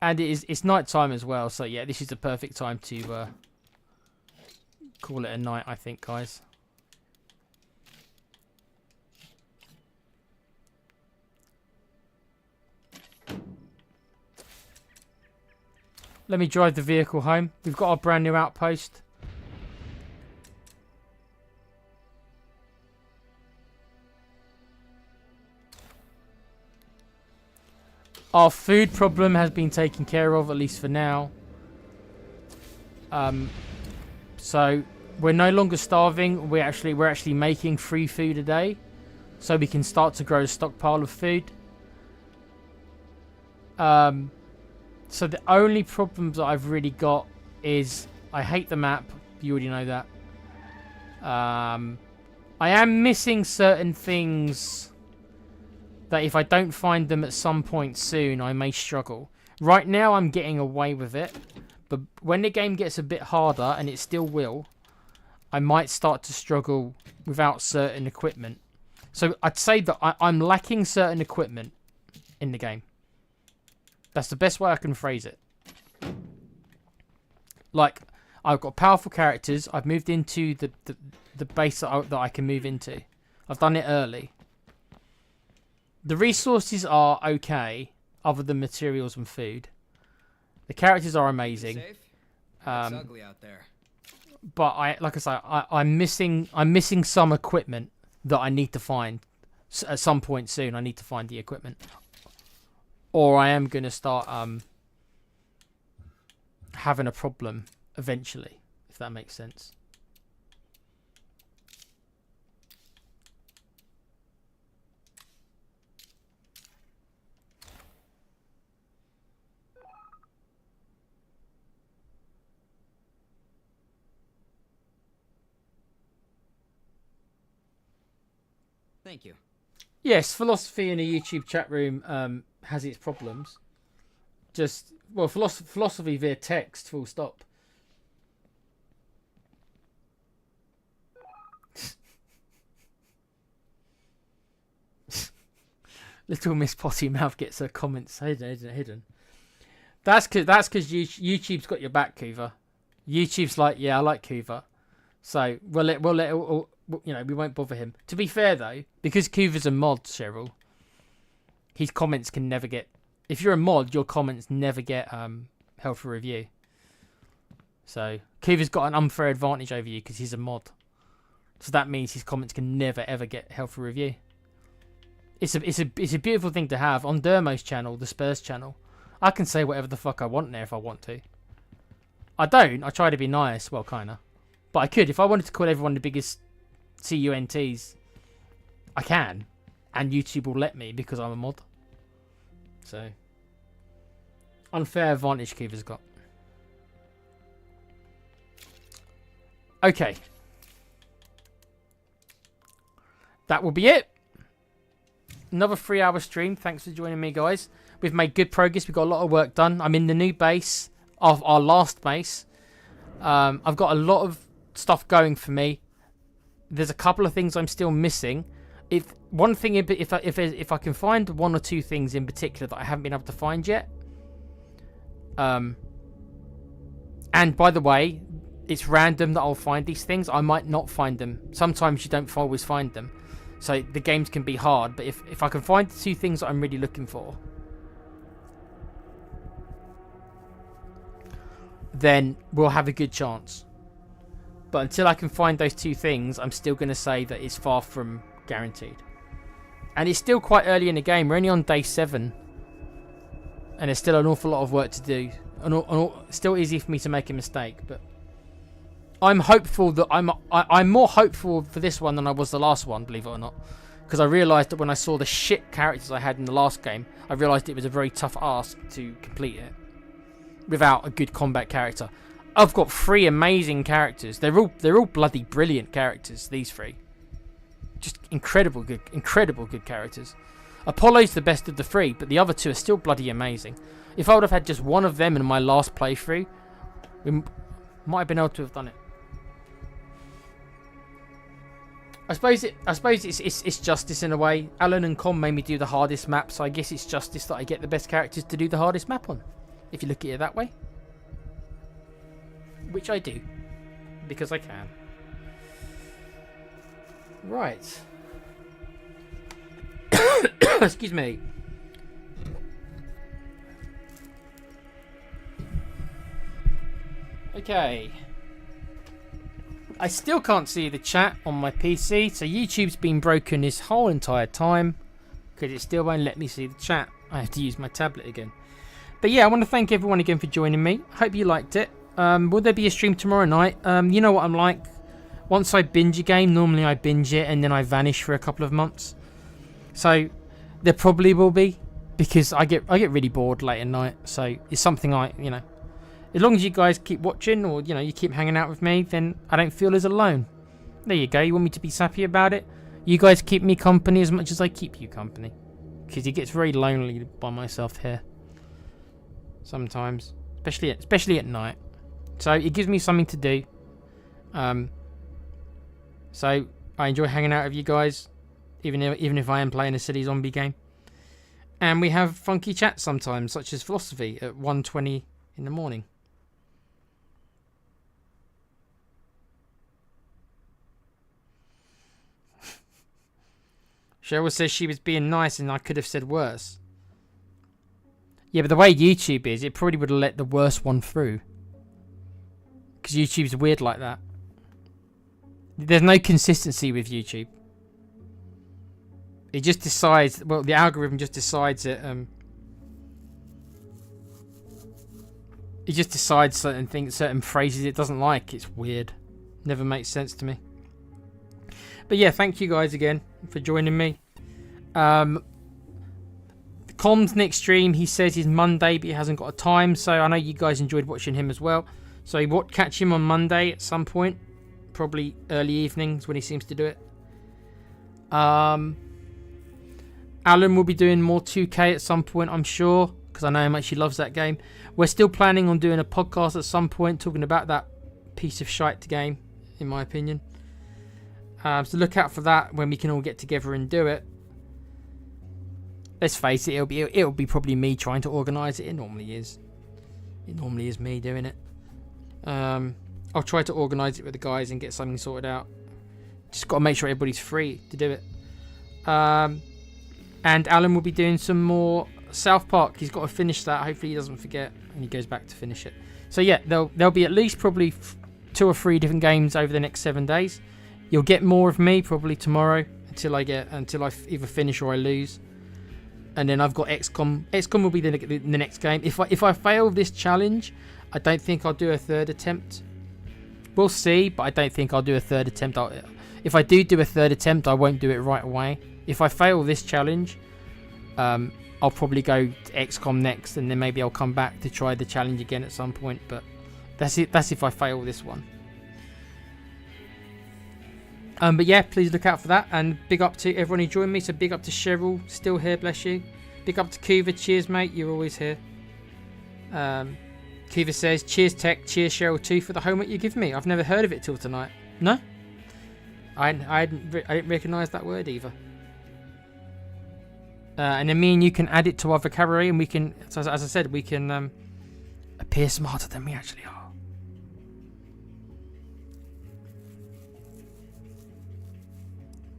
S1: And it's night time as well, so yeah, this is the perfect time to call it a night, I think, guys. Let me drive the vehicle home. We've got our brand new outpost. Our food problem has been taken care of, at least for now. So we're no longer starving. We're actually making free food a day, so we can start to grow a stockpile of food. So the only problems that I've really got is I hate the map. You already know that. I am missing certain things that if I don't find them at some point soon, I may struggle. Right now, I'm getting away with it. But when the game gets a bit harder, and it still will, I might start to struggle without certain equipment. So I'd say that I'm lacking certain equipment in the game. That's the best way I can phrase it. Like, I've got powerful characters. I've moved into the base that I can move into. I've done it early. The resources are okay, other than materials and food. The characters are amazing.
S4: Safe? It's ugly out there.
S1: But like I say, I'm missing some equipment that I need to find at some point soon. I need to find the equipment, or I am gonna start having a problem eventually, if that makes sense.
S4: Thank you.
S1: Yes, philosophy in a YouTube chat room has its problems. Just, well, philosophy via text, full stop. Little Miss Potty Mouth gets her comments hidden. That's because YouTube's got your back, Kuva. YouTube's like, yeah, I like Kuva. So we'll let we won't bother him. To be fair though, because Kuva's a mod, Cheryl, his comments can never get. If you're a mod, your comments never get held for review. So Kuva's got an unfair advantage over you because he's a mod. So that means his comments can never ever get held for review. It's a beautiful thing to have on Dermo's channel, the Spurs channel. I can say whatever the fuck I want there if I want to. I don't. I try to be nice. Well, kinda. But I could. If I wanted to call everyone the biggest CUNTs, I can. And YouTube will let me because I'm a mod. So, unfair advantage Kuva's got. Okay. That will be it. Another 3-hour stream. Thanks for joining me, guys. We've made good progress. We've got a lot of work done. I'm in the new base of our last base. I've got a lot of stuff going for me. There's a couple of things I'm still missing. If I can find 1 or 2 things in particular that I haven't been able to find yet. And by the way, it's random that I'll find these things. I might not find them. Sometimes you don't always find them. So the games can be hard. But if I can find the 2 things that I'm really looking for, then we'll have a good chance. But until I can find those 2 things, I'm still going to say that it's far from guaranteed. And it's still quite early in the game. We're only on day 7. And there's still an awful lot of work to do. Still easy for me to make a mistake. But I'm hopeful that I'm more hopeful for this one than I was the last one, believe it or not. Because I realised that when I saw the shit characters I had in the last game, I realised it was a very tough ask to complete it without a good combat character. I've got 3 amazing characters. They're all bloody brilliant characters, these 3. Just incredible good characters. Apollo's the best of the 3, but the other 2 are still bloody amazing. If I would have had just one of them in my last playthrough, we might have been able to have done it. I suppose it's justice in a way. Alan and Con made me do the hardest map, so I guess it's justice that I get the best characters to do the hardest map on. If you look at it that way. Which I do. Because I can. Right. Excuse me. Okay. I still can't see the chat on my PC, so YouTube's been broken this whole entire time because it still won't let me see the chat. I have to use my tablet again. But yeah, I want to thank everyone again for joining me. Hope you liked it. Will there be a stream tomorrow night? You know what I'm like. Once I binge a game, normally I binge it and then I vanish for a couple of months. So there probably will be, because I get really bored late at night. So it's something as long as you guys keep watching, or you keep hanging out with me, then I don't feel as alone. There you go. You want me to be sappy about it? You guys keep me company as much as I keep you company, because it gets very lonely by myself here sometimes, especially at night. So it gives me something to do. So I enjoy hanging out with you guys, even if I am playing a silly zombie game. And we have funky chats sometimes, such as philosophy at 1:20 in the morning. Cheryl says she was being nice and I could have said worse. Yeah, but the way YouTube is, it probably would have let the worst one through. Because YouTube's weird like that. There's no consistency with YouTube. It just decides, well, the algorithm just decides that, it just decides certain things, certain phrases it doesn't like. It's weird. Never makes sense to me. But yeah, thank you guys again for joining me. Com's next stream, he says, is Monday, but he hasn't got a time. So I know you guys enjoyed watching him as well. So catch him on Monday at some point. Probably early evenings when he seems to do it. Alan will be doing more 2K at some point, I'm sure, because I know how much he loves that game. We're still planning on doing a podcast at some point talking about that piece of shite game, in my opinion. So look out for that when we can all get together and do it. Let's face it, it'll be probably me trying to organise it. It normally is. It normally is me doing it. I'll try to organise it with the guys and get something sorted out. Just got to make sure everybody's free to do it. And Alan will be doing some more South Park. He's got to finish that. Hopefully he doesn't forget and he goes back to finish it. So yeah, there'll be at least probably 2 or 3 different games over the next 7 days. You'll get more of me probably tomorrow until I either finish or I lose. And then I've got XCOM. XCOM will be the next game. If I fail this challenge, I don't think I'll do a 3rd attempt. We'll see, but I don't think I'll do a 3rd attempt. If I do a 3rd attempt, I won't do it right away. If I fail this challenge, I'll probably go to XCOM next, and then maybe I'll come back to try the challenge again at some point. But that's it. That's if I fail this one. But yeah, please look out for that. And big up to everyone who joined me. So big up to Cheryl, still here, bless you. Big up to Kuva, cheers mate, you're always here. Kuva says, cheers Tech, cheers Cheryl too for the homework you give me. I've never heard of it till tonight. No? I didn't recognise that word either. And then me and you can add it to our vocabulary, and we can, as I said, we can appear smarter than we actually are.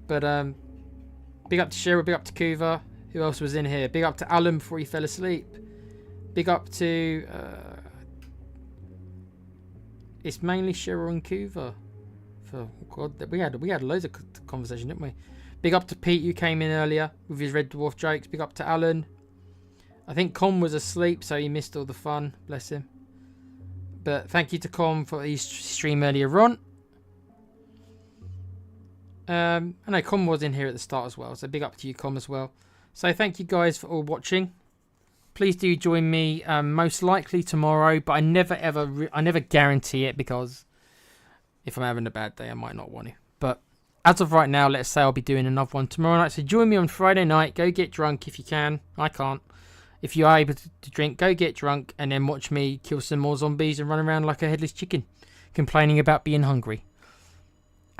S1: But big up to Cheryl, big up to Kuva. Who else was in here? Big up to Alan before he fell asleep. Big up to it's mainly Cheryl and Kuva. For God, we had loads of conversation, didn't we? Big up to Pete who came in earlier with his Red Dwarf jokes. Big up to Alan. I think Con was asleep, so he missed all the fun. Bless him. But thank you to Con for his stream earlier on. I know Com was in here at the start as well, so big up to you, Com, as well. So thank you guys for all watching. Please do join me most likely tomorrow, but I never guarantee it, because if I'm having a bad day, I might not want to. But as of right now, let's say I'll be doing another one tomorrow night. So join me on Friday night. Go get drunk if you can. I can't. If you are able to drink, go get drunk and then watch me kill some more zombies and run around like a headless chicken, complaining about being hungry.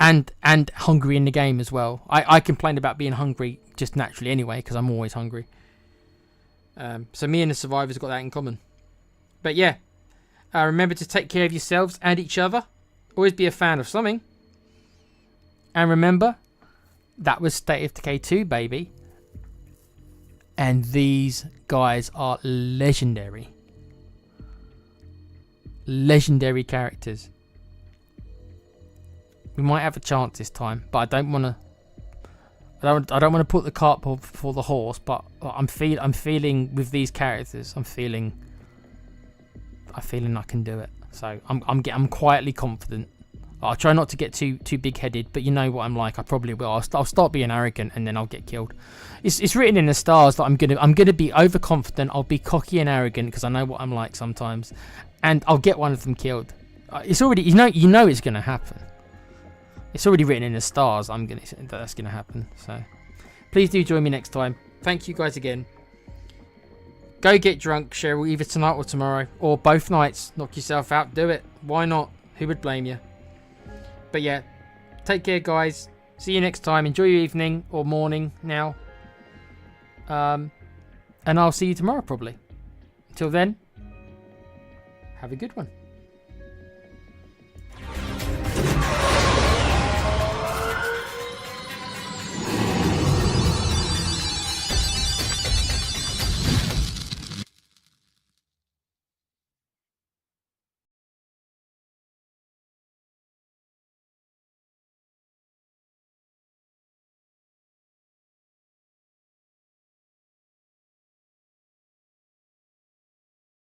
S1: And hungry in the game as well. I complained about being hungry just naturally anyway, because I'm always hungry. So me and the survivors got that in common. But yeah, remember to take care of yourselves and each other. Always be a fan of something. And remember, that was State of Decay 2, baby. And these guys are legendary. Legendary characters. We might have a chance this time, but I don't want to. I don't want to put the cart before the horse. But I'm feeling with these characters. I'm feeling I can do it. So I'm quietly confident. I'll try not to get too big-headed, but you know what I'm like. I probably will. I'll start being arrogant, and then I'll get killed. It's written in the stars that I'm gonna be overconfident. I'll be cocky and arrogant because I know what I'm like sometimes, and I'll get one of them killed. It's already you know it's gonna happen. It's already written in the stars. That's gonna happen. So please do join me next time. Thank you guys again. Go get drunk, Cheryl, either tonight or tomorrow, or both nights. Knock yourself out. Do it. Why not? Who would blame you? But yeah, take care, guys. See you next time. Enjoy your evening or morning now. And I'll see you tomorrow probably. Until then, have a good one.